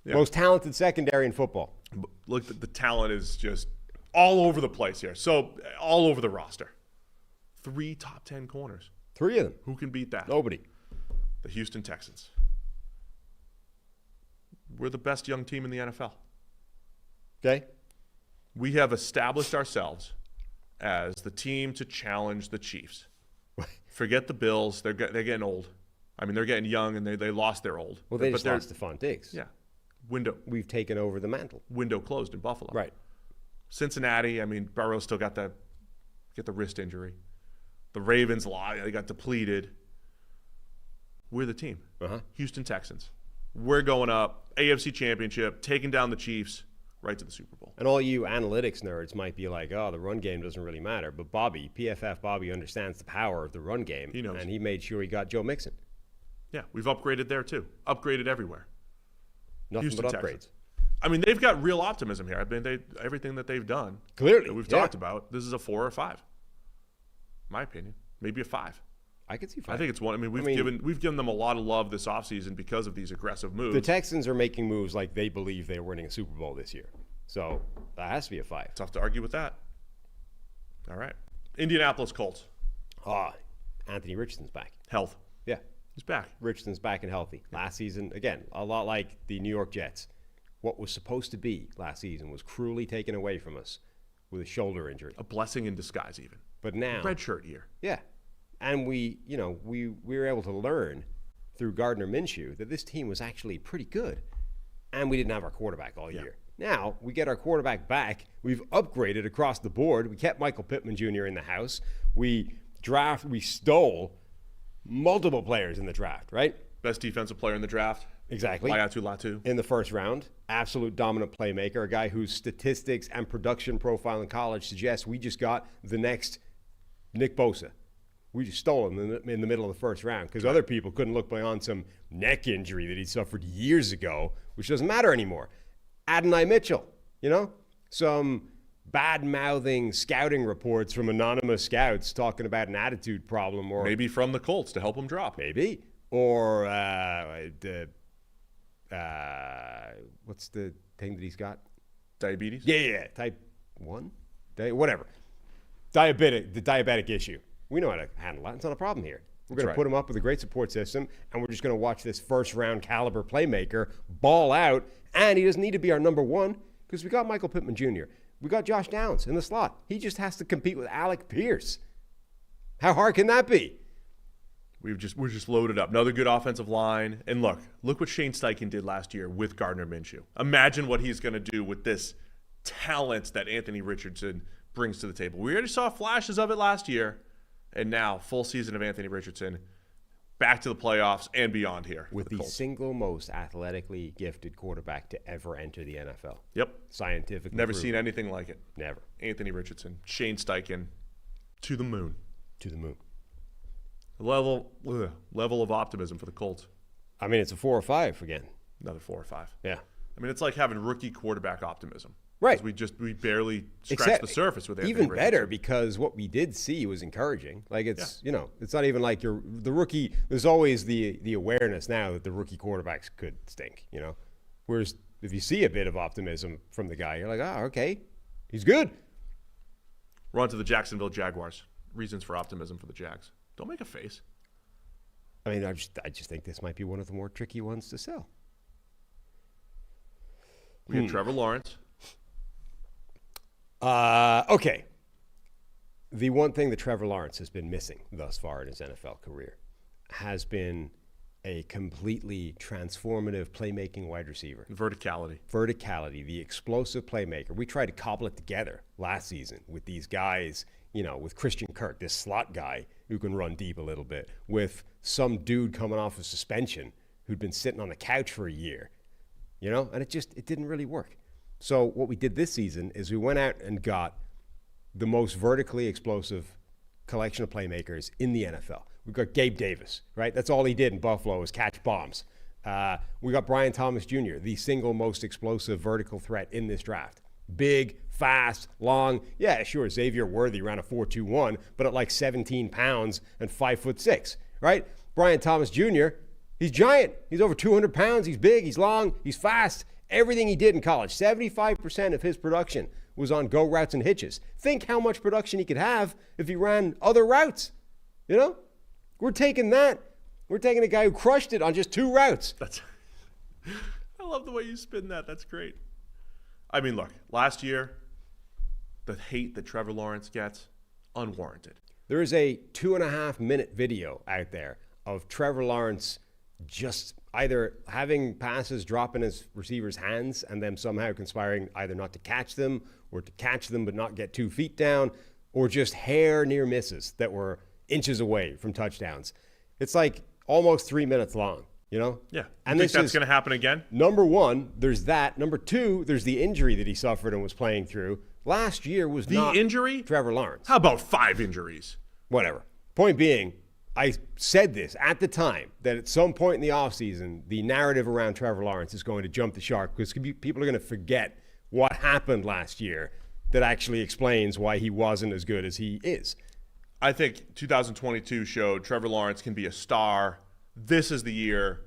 Yeah. Most talented secondary in football. Look, the talent is just all over the place here. So all over the roster. 3 top 10 corners. 3 of them. Who can beat that? Nobody. The Houston Texans. We're the best young team in the NFL. Okay. We have established ourselves as the team to challenge the Chiefs. Forget the Bills. They're getting old. I mean, they're getting young, and they lost their old. Well, they just lost Stephon Diggs. Yeah. We've taken over the mantle. Window closed in Buffalo. Right. Cincinnati, I mean, Burrow's still got the wrist injury. The Ravens, they got depleted. We're the team. Houston Texans. We're going up, AFC Championship, taking down the Chiefs, right to the Super Bowl. And all you analytics nerds might be like, oh, the run game doesn't really matter. But PFF Bobby understands the power of the run game. He knows. And he made sure he got Joe Mixon. Yeah, we've upgraded there too. Upgraded everywhere. Nothing Houston, but upgrades. Texans. I mean, they've got real optimism here. I mean, everything that they've done. Clearly. That we've talked about, this is a 4 or 5. My opinion. Maybe a 5. I could see 5. I think it's 1. I mean, we've given them a lot of love this offseason because of these aggressive moves. The Texans are making moves like they believe they're winning a Super Bowl this year. So that has to be a 5. Tough to argue with that. All right. Indianapolis Colts. Anthony Richardson's back. Health. Yeah. He's back. Richardson's back and healthy. Last season, again, a lot like the New York Jets. What was supposed to be last season was cruelly taken away from us with a shoulder injury. A blessing in disguise, even. But now, red shirt year. Yeah. And we were able to learn through Gardner Minshew that this team was actually pretty good. And we didn't have our quarterback all year. Now, we get our quarterback back. We've upgraded across the board. We kept Michael Pittman Jr. in the house. We stole multiple players in the draft, right? Best defensive player in the draft. Exactly. Latu. In the first round. Absolute dominant playmaker. A guy whose statistics and production profile in college suggests we just got the next Nick Bosa. We just stole him in the middle of the first round because other people couldn't look beyond some neck injury that he suffered years ago, which doesn't matter anymore. Adonai Mitchell, some bad-mouthing scouting reports from anonymous scouts talking about an attitude problem. Or maybe from the Colts to help him drop. Maybe. Or what's the thing that he's got? Diabetes? Yeah. Type 1? Whatever. The diabetic issue. We know how to handle that. It's not a problem here. We're going to put him up with a great support system, and we're just going to watch this first-round caliber playmaker ball out, and he doesn't need to be our number 1 because we got Michael Pittman Jr. We got Josh Downs in the slot. He just has to compete with Alec Pierce. How hard can that be? We're just loaded up. Another good offensive line. And look what Shane Steichen did last year with Gardner Minshew. Imagine what he's going to do with this talent that Anthony Richardson brings to the table. We already saw flashes of it last year. And now, full season of Anthony Richardson, back to the playoffs and beyond here. With the single most athletically gifted quarterback to ever enter the NFL. Yep. Scientifically Never proven. seen anything like it. Never. Anthony Richardson, Shane Steichen, to the moon. To the moon. Level of optimism for the Colts. I mean, it's a 4 or 5 again. Another 4 or 5. Yeah. I mean, it's like having rookie quarterback optimism. Right. We barely scratched the surface with Anthony Even Richardson. better because what we did see was encouraging. Like it's not even like the rookie. There's always the awareness now that the rookie quarterbacks could stink. Whereas if you see a bit of optimism from the guy, you're like, okay, he's good. We're on to the Jacksonville Jaguars. reasons for optimism for the Jags. Don't make a face. I mean, I just think this might be one of the more tricky ones to sell. We have Trevor Lawrence. Okay. The one thing that Trevor Lawrence has been missing thus far in his NFL career has been a completely transformative playmaking wide receiver. Verticality, the explosive playmaker. We tried to cobble it together last season with these guys, with Christian Kirk, this slot guy who can run deep a little bit, with some dude coming off of suspension who'd been sitting on the couch for a year, and it didn't really work. So what we did this season is we went out and got the most vertically explosive collection of playmakers in the NFL. We've got Gabe Davis, right? That's all he did in Buffalo was catch bombs. We got Brian Thomas Jr., the single most explosive vertical threat in this draft. Big, fast, long. Yeah, sure, Xavier Worthy ran a 4.21, but at like 17 pounds and 5'6", right? Brian Thomas Jr., he's giant. He's over 200 pounds. He's big. He's long. He's fast. Everything he did in college, 75% of his production was on go routes and hitches. Think how much production he could have if he ran other routes. We're taking that. We're taking a guy who crushed it on just 2 routes. I love the way you spin that. That's great. I mean, look, last year, the hate that Trevor Lawrence gets, unwarranted. There is a 2.5-minute video out there of Trevor Lawrence just either having passes drop in his receiver's hands and them somehow conspiring either not to catch them or to catch them but not get 2 feet down, or just hair near misses that were inches away from touchdowns. It's like almost 3 minutes long, Yeah. And you think that's going to happen again? Number one, there's that. Number two, there's the injury that he suffered and was playing through. Last year was not injury? Trevor Lawrence. How about 5 injuries? Whatever. Point being, I said this at the time, that at some point in the offseason, the narrative around Trevor Lawrence is going to jump the shark because people are going to forget what happened last year that actually explains why he wasn't as good as he is. I think 2022 showed Trevor Lawrence can be a star. This is the year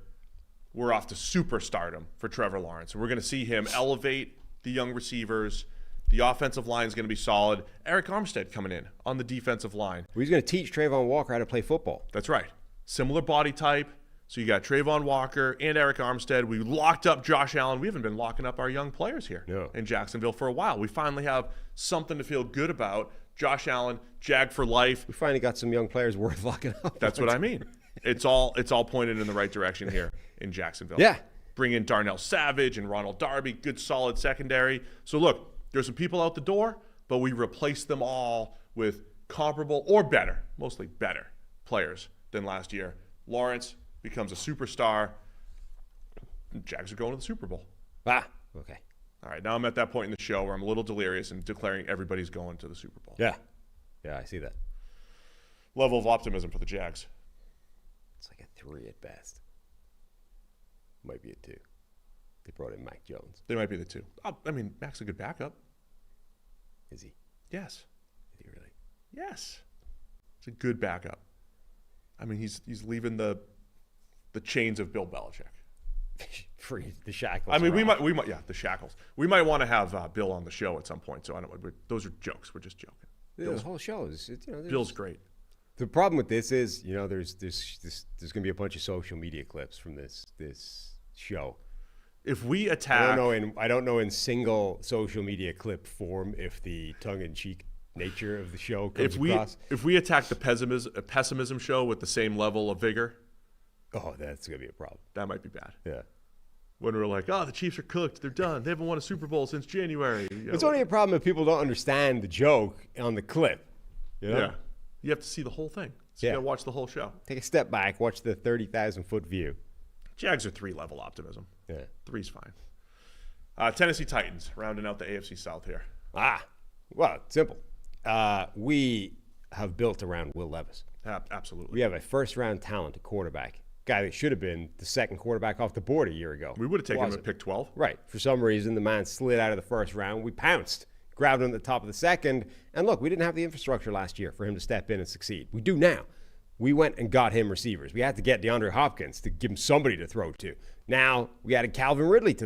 we're off to superstardom for Trevor Lawrence. We're going to see him elevate the young receivers. The offensive line is going to be solid. Eric Armstead coming in on the defensive line. Well, he's going to teach Trayvon Walker how to play football. That's right. Similar body type. So you got Trayvon Walker and Eric Armstead. We locked up Josh Allen. We haven't been locking up our young players here in Jacksonville for a while. We finally have something to feel good about. Josh Allen, Jag for life. We finally got some young players worth locking up. That's what I mean. It's all pointed in the right direction here in Jacksonville. Yeah. Bring in Darnell Savage and Ronald Darby. Good, solid secondary. So look, there's some people out the door, but we replaced them all with comparable or better, mostly better players than last year. Lawrence becomes a superstar. Jags are going to the Super Bowl. Okay. All right, now I'm at that point in the show where I'm a little delirious and declaring everybody's going to the Super Bowl. Yeah, I see that. Level of optimism for the Jags. It's like a 3 at best. Might be a 2. They brought in Mac Jones. They might be the 2. I mean, Mac's a good backup. Is he? Yes. Is he really? Yes. It's a good backup. I mean, he's leaving the chains of Bill Belichick. Free the shackles. I mean, we might, the shackles. We might want to have Bill on the show at some point. So I don't. Those are jokes. We're just joking. The whole show is, Bill's great. The problem with this is, there's going to be a bunch of social media clips from this show. If we attack, I don't know in single social media clip form if the tongue-in-cheek nature of the show comes across. If we attack the pessimism show with the same level of vigor, that's going to be a problem. That might be bad. Yeah. When we're like, the Chiefs are cooked. They're done. They haven't won a Super Bowl since January. It's only a problem if people don't understand the joke on the clip. Yeah. You have to see the whole thing. So you got to watch the whole show. Take a step back. Watch the 30,000-foot view. Jags are 3-level optimism. Yeah. 3's fine. Tennessee Titans rounding out the AFC South here. Well, simple. We have built around Will Levis. Absolutely. We have a first-round talent at quarterback. Guy that should have been the second quarterback off the board a year ago. We would have taken him at pick 12. Right. For some reason, the man slid out of the first round. We pounced, grabbed him at the top of the second. And look, we didn't have the infrastructure last year for him to step in and succeed. We do now. We went and got him receivers. We had to get DeAndre Hopkins to give him somebody to throw to. Now, we added Calvin Ridley to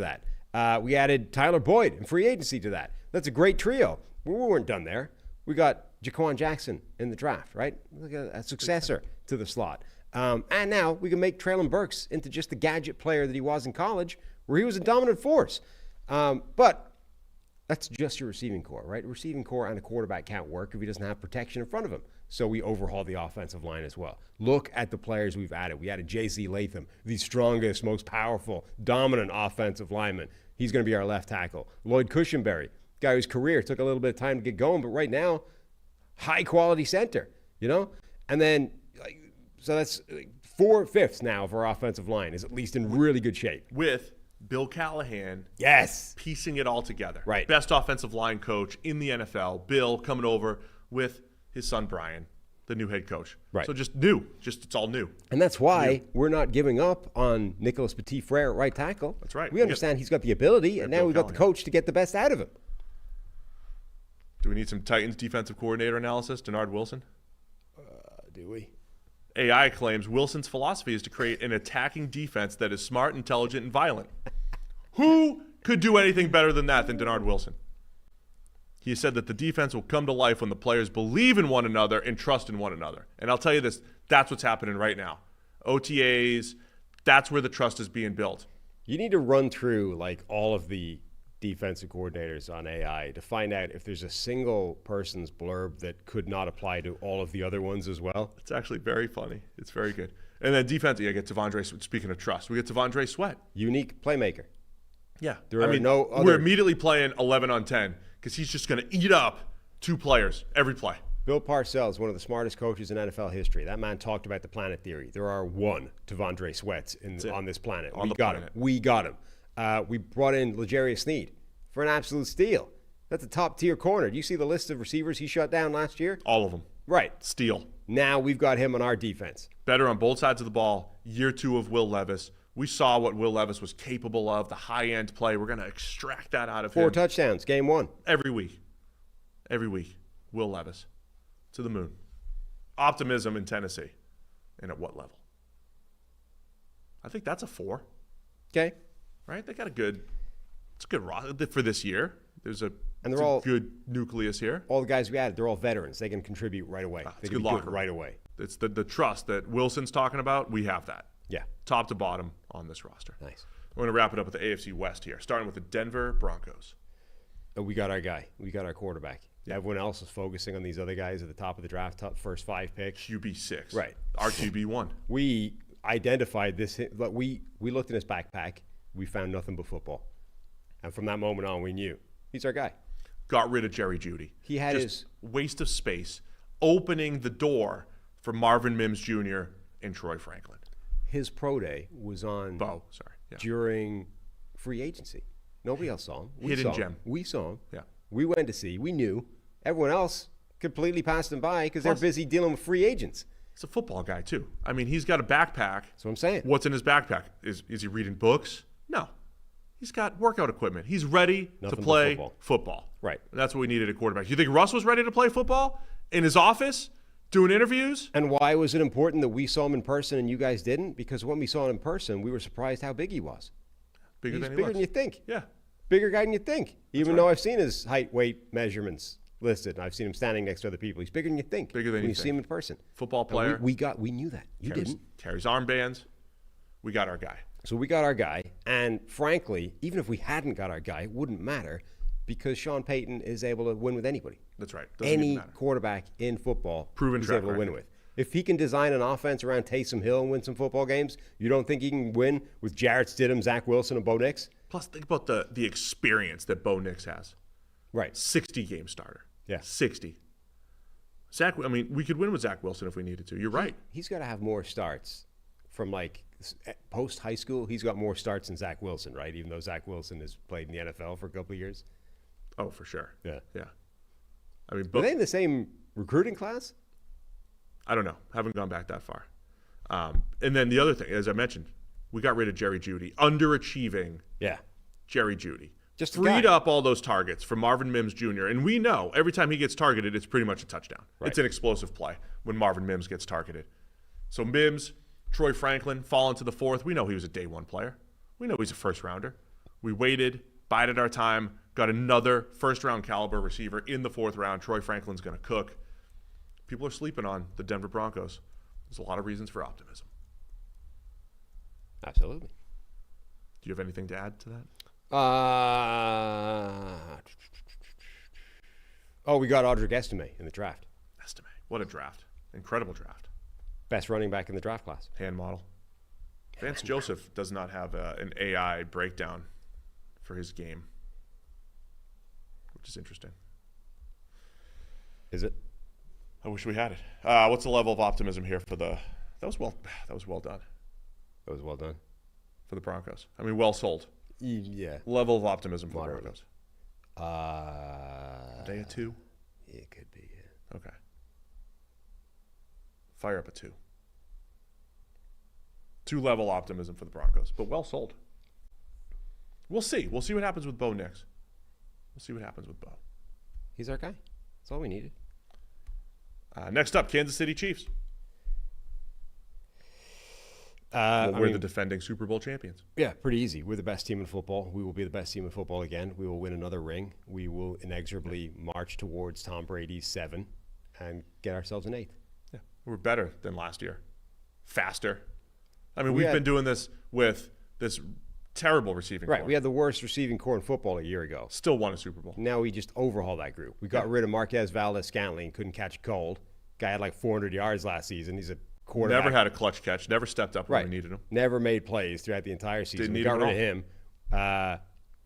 that. We added Tyler Boyd in free agency to that. That's a great trio. We weren't done there. We got Jaquan Jackson in the draft, right? Like a successor to the slot. And now we can make Treylon Burks into just the gadget player that he was in college, where he was a dominant force. But that's just your receiving core, right? Receiving core and a quarterback can't work if he doesn't have protection in front of him. So we overhaul the offensive line as well. Look at the players we've added. We added J.C. Latham, the strongest, most powerful, dominant offensive lineman. He's going to be our left tackle. Lloyd Cushenberry, guy whose career took a little bit of time to get going, but right now, high-quality center, you know? And then, so that's 4/5 now of our offensive line is at least in really good shape. With Bill Callahan piecing it all together. Right. Best offensive line coach in the NFL. Bill coming over with his son Brian, the new head coach. Right. So just new. It's all new. And that's why we're not giving up on Nicholas Petit-Frere at right tackle. That's right. We understand he's got the ability, and now we've got the coach to get the best out of him. Do we need some Titans defensive coordinator analysis, Denard Wilson? Do we? AI claims Wilson's philosophy is to create an attacking defense that is smart, intelligent, and violent. Who could do anything better than that than Denard Wilson? He said that the defense will come to life when the players believe in one another and trust in one another. And I'll tell you this, that's what's happening right now. OTAs, that's where the trust is being built. You need to run through like all of the defensive coordinators on AI to find out if there's a single person's blurb that could not apply to all of the other ones as well. It's actually very funny. It's very good. And then defense, you get Tavondre, speaking of trust, we get Tavondre Sweat. Unique playmaker. Yeah. No other. We're immediately playing 11 on 10 because he's just going to eat up two players every play. Bill Parcells, one of the smartest coaches in NFL history. That man talked about the planet theory. There are one Tavondre Sweats on this planet. We got him. We brought in L'Jarius Sneed for an absolute steal. That's a top-tier corner. Do you see the list of receivers he shut down last year? All of them. Right. Steal. Now we've got him on our defense. Better on both sides of the ball. Year 2 of Will Levis. We saw what Will Levis was capable of, the high-end play. We're going to extract that out of him. 4 touchdowns, game 1. Every week. Will Levis. To the moon. Optimism in Tennessee. And at what level? I think that's a 4. Okay. Right? They got it's a good roster for this year. There's a good nucleus here. All the guys we added, they're all veterans. They can contribute right away. It's they good can do locker it right away. It's the trust that Wilson's talking about. We have that. Yeah. Top to bottom on this roster. Nice. We're going to wrap it up with the AFC West here, starting with the Denver Broncos. We got our guy. We got our quarterback. Yeah. Everyone else is focusing on these other guys at the top of the draft, top first 5 picks. QB6. Right. Our QB1. We identified this. We looked in his backpack. We found nothing but football. And from that moment on, we knew he's our guy. Got rid of Jerry Jeudy. He had his waste of space, opening the door for Marvin Mims Jr. and Troy Franklin. His pro day was on during free agency. Nobody else saw him. Hidden gem. We saw him. Yeah. We went to see. We knew. Everyone else completely passed him by because they're busy dealing with free agents. He's a football guy, too. I mean, he's got a backpack. That's what I'm saying. What's in his backpack? Is he reading books? No. He's got workout equipment. He's ready to play football. Right. And that's what we needed at quarterback. You think Russ was ready to play football in his office doing interviews? And why was it important that we saw him in person and you guys didn't? Because when we saw him in person, we were surprised how big he was. He's bigger than you think. Yeah. Bigger guy than you think. Even though I've seen his height, weight measurements listed, and I've seen him standing next to other people. He's bigger than you think. Bigger than when you see him in person. Football player. We knew that. You didn't. Carries armbands. We got our guy. So we got our guy, and frankly, even if we hadn't got our guy, it wouldn't matter because Sean Payton is able to win with anybody. That's right. Any quarterback in football Proven he's track able to record. win with. If he can design an offense around Taysom Hill and win some football games, you don't think he can win with Jarrett Stidham, Zach Wilson, and Bo Nix? Plus, think about the experience that Bo Nix has. Right. 60-game starter. Yeah. 60. We could win with Zach Wilson if we needed to. You're right. He's got to have more starts from post-high school. He's got more starts than Zach Wilson, right? Even though Zach Wilson has played in the NFL for a couple of years. Oh, for sure. Yeah. Yeah. I mean, were they in the same recruiting class? I don't know. Haven't gone back that far. And then the other thing, as I mentioned, we got rid of Jerry Jeudy. Underachieving Jerry Jeudy. Just freed up all those targets for Marvin Mims Jr. And we know every time he gets targeted, it's pretty much a touchdown. Right. It's an explosive play when Marvin Mims gets targeted. So Mims, Troy Franklin fall into the 4th. We know he was a day 1 player. We know he's a first rounder. We waited, bided our time, got another first-round caliber receiver in the 4th round. Troy Franklin's going to cook. people are sleeping on the Denver Broncos. There's a lot of reasons for optimism. Absolutely. Do you have anything to add to that? We got Audric Estime in the draft. Estime. What a draft. Incredible draft. Best running back in the draft class. Hand model. Vance Joseph does not have an AI breakdown for his game, which is interesting. Is it? I wish we had it. What's the level of optimism here for the? That was well done. That was well done for the Broncos. I mean, well sold. Yeah. Level of optimism for Moderately. the Broncos. Day at 2. It could be. Yeah. Okay. Fire up a 2. 2-level optimism for the Broncos, but well sold. We'll see. We'll see what happens with Bo Nix. He's our guy. That's all we needed. Next up, Kansas City Chiefs. We're the defending Super Bowl champions. Yeah, pretty easy. We're the best team in football. We will be the best team in football again. We will win another ring. We will inexorably march towards Tom Brady's 7 and get ourselves an 8th. Yeah, we're better than last year. Faster. I mean, we've been doing this with this terrible receiving core. Right, we had the worst receiving core in football a year ago. Still won a Super Bowl. Now we just overhaul that group. We got rid of Marquez Valdes-Scantling, couldn't catch a cold. Guy had like 400 yards last season. He's a quarterback. Never had a clutch catch. Never stepped up when we needed him. Never made plays throughout the entire season. We got rid of him.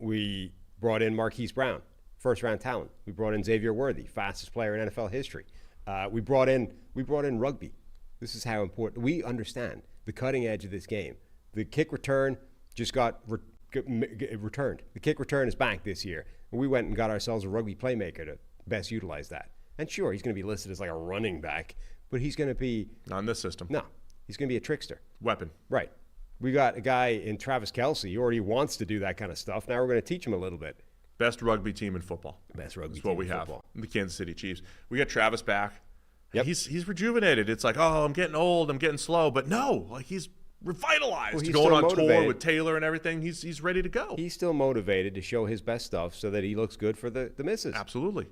We brought in Marquise Brown, first-round talent. We brought in Xavier Worthy, fastest player in NFL history. We brought in rugby. This is how important. We understand the cutting edge of this game. The kick return just got returned. The kick return is back this year. And we went and got ourselves a rugby playmaker to best utilize that. And sure, he's going to be listed as like a running back, but he's going to be... Not in this system. No, he's going to be a trickster. Weapon. Right. We got a guy in Travis Kelce who already wants to do that kind of stuff. Now we're going to teach him a little bit. Best rugby team in football. Best rugby That's team what we in have. football. The Kansas City Chiefs. We got Travis back. Yep. He's rejuvenated. It's like, oh, I'm getting old. I'm getting slow. But no, like he's revitalized. Well, he's going on motivated. Tour with Taylor and everything. He's ready to go. He's still motivated to show his best stuff so that he looks good for the misses. Absolutely.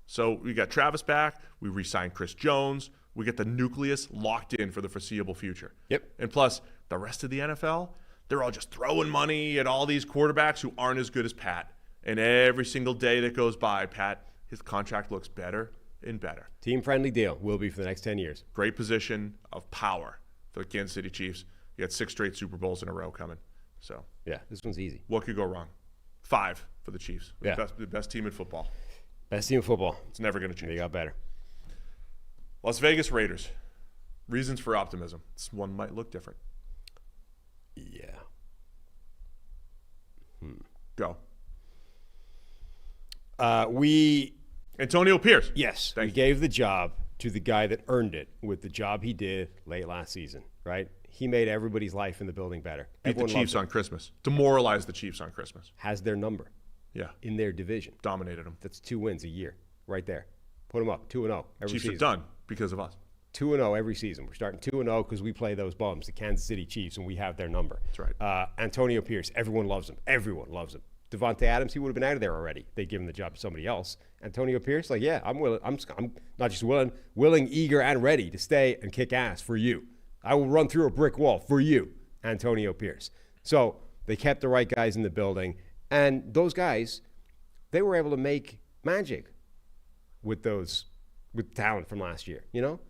So we got Travis back. We re-signed Chris Jones. We get the nucleus locked in for the foreseeable future. Yep. And plus, the rest of the NFL, they're all just throwing money at all these quarterbacks who aren't as good as Pat. And every single day that goes by, Pat, his contract looks better and better. Team-friendly deal will be for the next 10 years. Great position of power for the Kansas City Chiefs. You got 6 straight Super Bowls in a row coming. So yeah, this one's easy. What could go wrong? 5 for the Chiefs. Yeah. The best team in football. Best team in football. It's never going to change. They got better. Las Vegas Raiders. Reasons for optimism. This one might look different. Yeah. Go. Antonio Pierce. Yes. We gave the job to the guy that earned it with the job he did late last season, right? He made everybody's life in the building better. Beat the Chiefs on Christmas. Demoralized the Chiefs on Christmas. Has their number. Yeah. In their division. Dominated them. That's 2 wins a year right there. Put them up, 2-0 every Chiefs season. are done because of us. 2-0 every season. We're starting 2-0 because we play those bums, the Kansas City Chiefs, and we have their number. That's right. Antonio Pierce, everyone loves him. Everyone loves him. Devontae Adams, he would have been out of there already. They give him the job to somebody else. Antonio Pierce, like, yeah, I'm willing. I'm not just willing, eager, and ready to stay and kick ass for you. I will run through a brick wall for you, Antonio Pierce. So they kept the right guys in the building, and those guys, they were able to make magic with talent from last year. You know,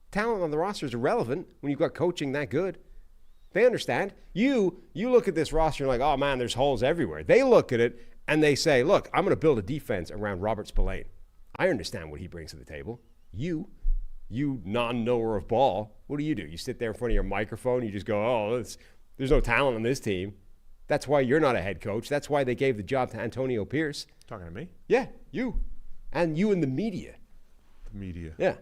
talent on the roster is irrelevant when you've got coaching that good. They understand. You look at this roster and you're like, oh, man, there's holes everywhere. They look at it and they say, look, I'm going to build a defense around Robert Spillane. I understand what he brings to the table. You non-knower of ball, what do? You sit there in front of your microphone. You just go, oh, there's no talent on this team. That's why you're not a head coach. That's why they gave the job to Antonio Pierce. Talking to me? Yeah, you. And you in the media. The media. Yeah.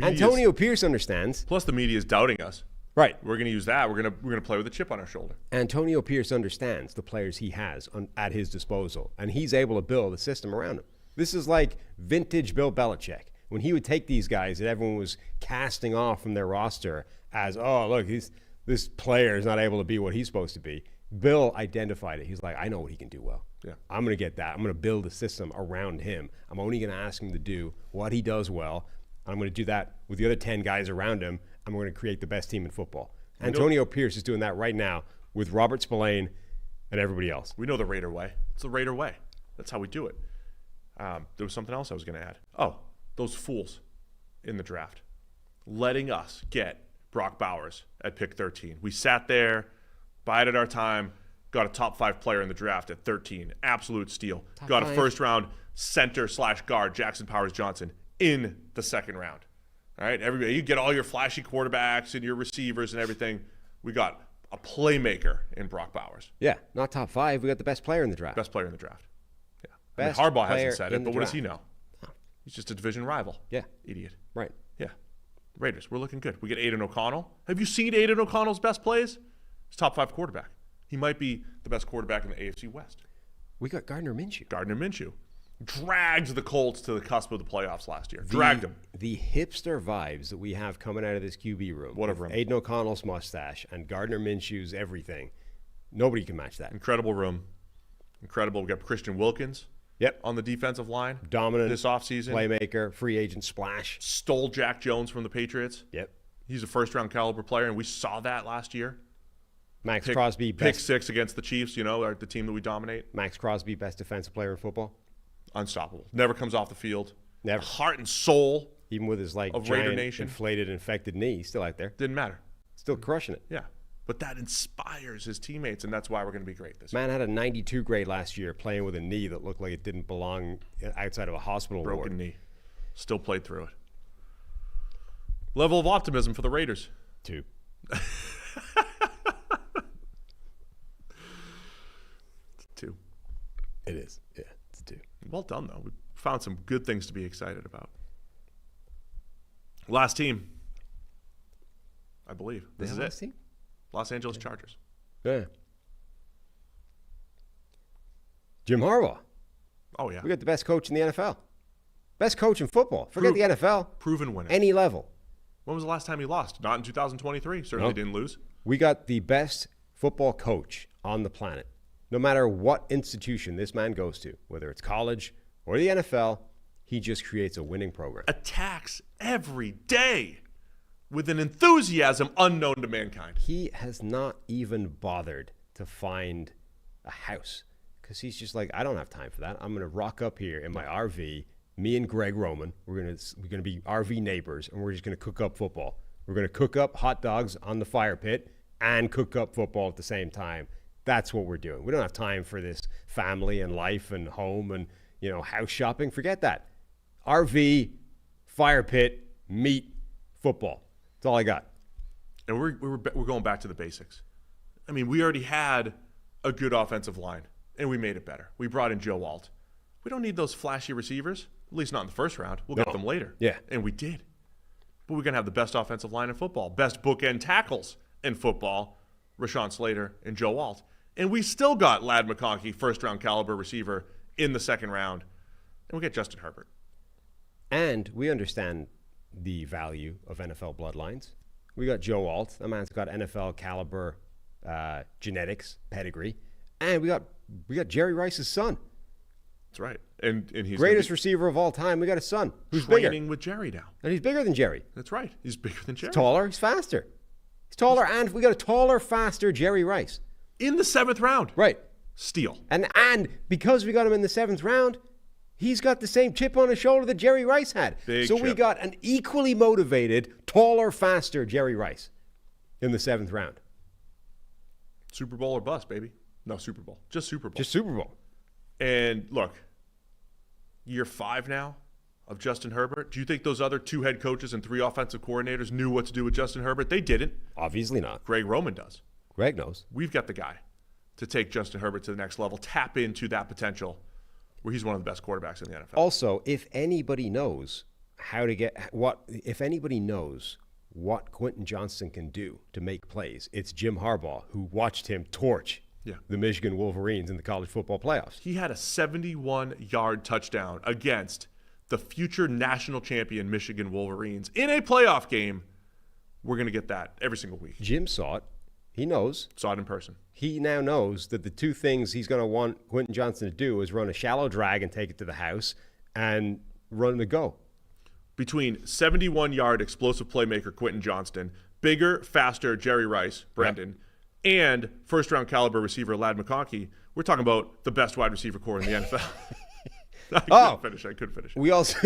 Antonio Pierce understands. Plus the media is doubting us. Right. We're going to use that. We're going to play with a chip on our shoulder. Antonio Pierce understands the players he has at his disposal, and he's able to build a system around them. This is like vintage Bill Belichick. When he would take these guys that everyone was casting off from their roster as, oh, look, this player is not able to be what he's supposed to be. Bill identified it. He's like, I know what he can do well. Yeah. I'm going to get that. I'm going to build a system around him. I'm only going to ask him to do what he does well, I'm going to do that with the other 10 guys around him, and we're going to create the best team in football. Antonio Pierce is doing that right now with Robert Spillane and everybody else. We know the Raider way. It's the Raider way. That's how we do it. There was something else I was going to add. Oh, those fools in the draft letting us get Brock Bowers at pick 13. We sat there, bided our time, got a top 5 player in the draft at 13. Absolute steal. Got a first-round center/guard, Jackson Powers-Johnson, in the second round. All right, everybody, you get all your flashy quarterbacks and your receivers and everything. We got a playmaker in Brock Bowers. Yeah, not top 5. We got the best player in the draft. Best player in the draft. Yeah. Best Harbaugh player hasn't said it, in the but what does draft. he know? He's just a division rival. Yeah. Idiot. Right. Yeah. Raiders, we're looking good. We get Aiden O'Connell. Have you seen Aiden O'Connell's best plays? He's top 5 quarterback. He might be the best quarterback in the AFC West. We got Gardner Minshew. Gardner Minshew dragged the Colts to the cusp of the playoffs last year. Dragged them. The hipster vibes that we have coming out of this QB room. What a room. Aiden O'Connell's mustache and Gardner Minshew's everything. Nobody can match that. Incredible room. Incredible. We got Christian Wilkins. Yep. On the defensive line. Dominant. This offseason. Playmaker, free agent splash. Stole Jack Jones from the Patriots. Yep. He's a first-round caliber player, and we saw that last year. Max Crosby, pick 6 against the Chiefs, the team that we dominate. Max Crosby, best defensive player in football. Unstoppable. Never comes off the field. Never. Heart and soul. Even with his of giant, Raider Nation. inflated, infected knee, he's still out there. Didn't matter. Still crushing it. Yeah. But that inspires his teammates, and that's why we're going to be great this year. Man had a 92 grade last year playing with a knee that looked like it didn't belong outside of a hospital ward. Broken knee. Still played through it. Level of optimism for the Raiders. 2. It's 2. It is. Yeah, it's 2. Well done, though. We found some good things to be excited about. Last team, I believe. This is it. Team? Los Angeles Chargers. Yeah. Jim Harbaugh. Oh, yeah. We got the best coach in the NFL. Best coach in football. Forget the NFL. Proven winner. Any level. When was the last time he lost? Not in 2023. Certainly didn't lose. We got the best football coach on the planet. No matter what institution this man goes to, whether it's college or the NFL, he just creates a winning program. Attacks every day with an enthusiasm unknown to mankind. He has not even bothered to find a house because he's just like, I don't have time for that. I'm going to rock up here in my RV. Me and Greg Roman, we're going to be RV neighbors, and we're just going to cook up football. We're going to cook up hot dogs on the fire pit and cook up football at the same time. That's what we're doing. We don't have time for this family and life and home and house shopping. Forget that. RV, fire pit, meat, football. That's all I got. And we're going back to the basics. I mean, we already had a good offensive line, and we made it better. We brought in Joe Alt. We don't need those flashy receivers, at least not in the first round. We'll get them later. Yeah. And we did. But we're going to have the best offensive line in football, best bookend tackles in football, Rashawn Slater and Joe Alt. And we still got Ladd McConkey, first-round caliber receiver, in the second round. And we get Justin Herbert. And we understand the value of NFL bloodlines. We got Joe Alt. That man's got NFL caliber genetics, pedigree. And we got Jerry Rice's son. That's right. And he's greatest receiver of all time. We got a son who's training bigger. with Jerry now. And he's bigger than Jerry. That's right. He's bigger than Jerry. He's taller. He's faster. He's taller, and we got a taller, faster Jerry Rice. In the 7th round. Right. Steal. And because we got him in the 7th round, he's got the same chip on his shoulder that Jerry Rice had. Big so chip. We got an equally motivated, taller, faster Jerry Rice in the 7th round. Super Bowl or bust, baby. No, Super Bowl. Just Super Bowl. Just Super Bowl. And look, year 5 now of Justin Herbert. Do you think those other 2 head coaches and 3 offensive coordinators knew what to do with Justin Herbert? They didn't. Obviously not. Greg Roman does. Greg knows. We've got the guy to take Justin Herbert to the next level, tap into that potential where he's one of the best quarterbacks in the NFL. Also, if anybody knows what Quentin Johnston can do to make plays, it's Jim Harbaugh, who watched him torch the Michigan Wolverines in the college football playoffs. He had a 71-yard touchdown against the future national champion Michigan Wolverines in a playoff game. We're going to get that every single week. Jim saw it. He knows. Saw it in person. He now knows that the 2 things he's going to want Quentin Johnston to do is run a shallow drag and take it to the house and run the go. between 71-yard explosive playmaker Quentin Johnston, bigger, faster Jerry Rice, Brendan, and first-round caliber receiver Ladd McConkey, we're talking about the best wide receiver core in the NFL. I couldn't finish it. We also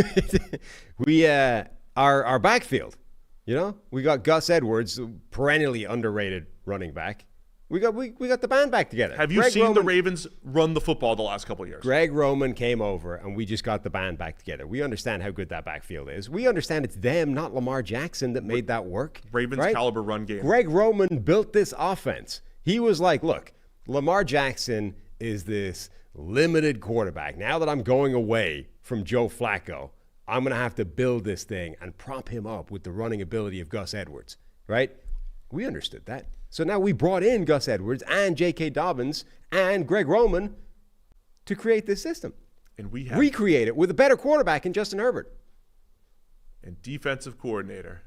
our backfield, we got Gus Edwards, perennially underrated running back. We got the band back together. Have you seen the Ravens run the football the last couple of years? Greg Roman came over, and we just got the band back together. We understand how good that backfield is. We understand it's them, not Lamar Jackson, that made that work. Ravens caliber run game. Greg Roman built this offense. He was like, look, Lamar Jackson is this limited quarterback. Now that I'm going away from Joe Flacco, I'm going to have to build this thing and prop him up with the running ability of Gus Edwards, right? We understood that. So now we brought in Gus Edwards and J.K. Dobbins and Greg Roman to create this system. And we have recreate it with a better quarterback in Justin Herbert. And defensive coordinator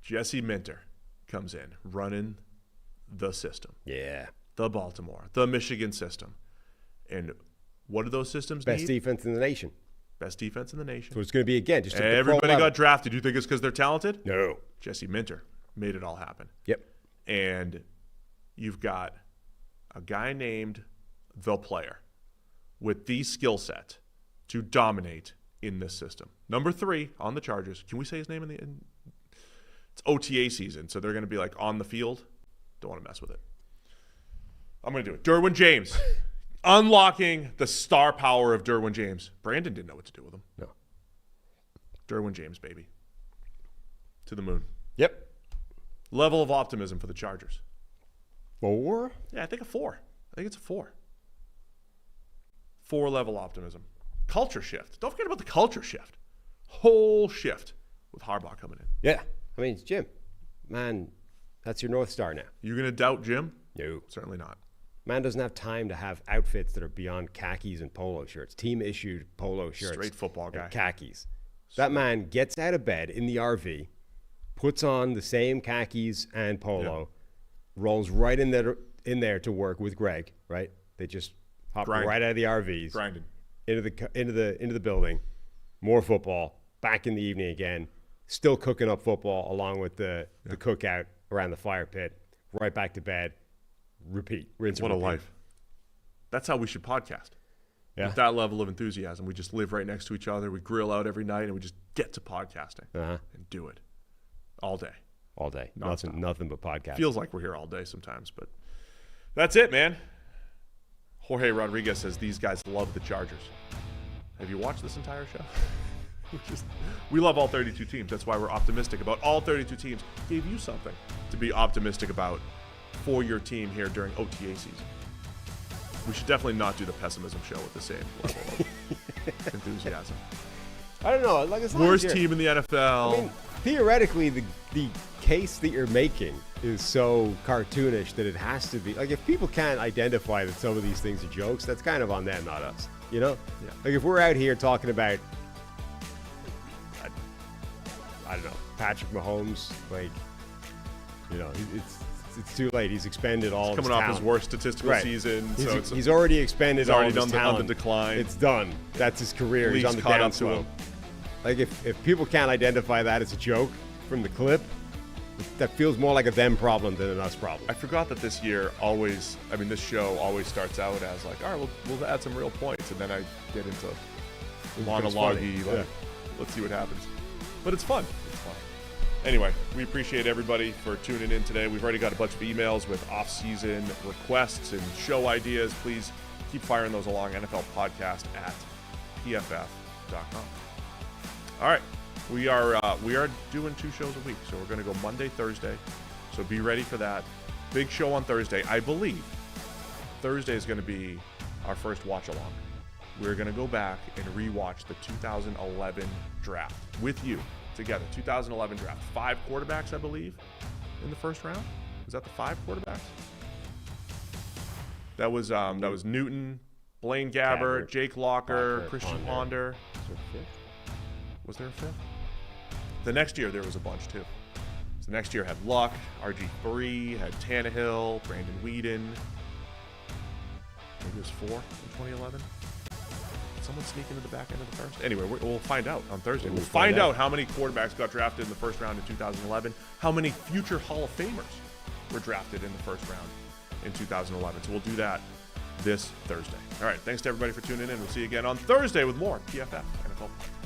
Jesse Minter comes in running the system. Yeah. The Baltimore, the Michigan system. And what do those systems need? Best defense in the nation. Best defense in the nation. So it's going to be, again, just everybody got drafted. You think it's because they're talented? No. Jesse Minter made it all happen. Yep. And you've got a guy named The Player with the skill set to dominate in this system. Number 3 on the Chargers. Can we say his name it's OTA season, so they're going to be like on the field. Don't want to mess with it. I'm going to do it. Derwin James. Unlocking the star power of Derwin James. Brandon didn't know what to do with him. No. Derwin James, baby. To the moon. Yep. Level of optimism for the Chargers. 4? Yeah, I think a 4. I think it's a 4. 4-level optimism. Culture shift. Don't forget about the culture shift. Whole shift with Harbaugh coming in. Yeah. I mean, Jim, man, that's your North Star now. You're going to doubt Jim? No. Certainly not. Man doesn't have time to have outfits that are beyond khakis and polo shirts. Team-issued polo shirts. Straight football guy. Khakis. That man gets out of bed in the RV, puts on the same khakis and polo, rolls right in there to work with Greg, right? They just hop right out of the RVs. Grinding. Into the building. More football. Back in the evening again. Still cooking up football along with the cookout around the fire pit. Right back to bed. Repeat. Rinse what and repeat. a life. That's how we should podcast. Yeah. With that level of enthusiasm. We just live right next to each other. We grill out every night and we just get to podcasting and do it all day. All day. Nothing but podcast. Feels like we're here all day sometimes, but that's it, man. Jorge Rodriguez says these guys love the Chargers. Have you watched this entire show? We love all 32 teams. That's why we're optimistic about all 32 teams. Gave you something to be optimistic about for your team here during OTA season. We should definitely not do the pessimism show with the same level of enthusiasm. I don't know. Like, worst team in the NFL. I mean, theoretically, the case that you're making is so cartoonish that it has to be. Like, if people can't identify that some of these things are jokes, that's kind of on them, not us. You know? Yeah. Like, if we're out here talking about, I don't know, Patrick Mahomes, like, it's too late. He's expended all of his talent. Coming off his worst statistical season. He's already expended all of his talent. He's already on the decline. It's done. That's his career. He's on the downslope. Like, if people can't identify that as a joke from the clip, that feels more like a them problem than an us problem. I forgot that this year this show always starts out as like, all right, we'll add some real points. And then I get into monologue-y, let's see what happens. But it's fun. Anyway, we appreciate everybody for tuning in today. We've already got a bunch of emails with off-season requests and show ideas. Please keep firing those along. NFL Podcast at PFF.com. All right, we are doing 2 shows a week, so we're going to go Monday, Thursday. So be ready for that. Big show on Thursday. I believe Thursday is going to be our first watch-along. We're going to go back and rewatch the 2011 draft with you. Together, 2011 draft. 5 quarterbacks, I believe, in the first round. Was that the 5 quarterbacks? That was Newton, Blaine Gabbert, Jake Locker, Christian Ponder. Was there a 5th? The next year there was a bunch too. So the next year had Luck, RG3, had Tannehill, Brandon Weeden. Maybe it was 4 in 2011. Somewhere someone sneak into the back end of the first? Anyway, we'll find out on Thursday. We'll find out how many quarterbacks got drafted in the first round in 2011, how many future Hall of Famers were drafted in the first round in 2011. So we'll do that this Thursday. All right, thanks to everybody for tuning in. We'll see you again on Thursday with more PFF NFL.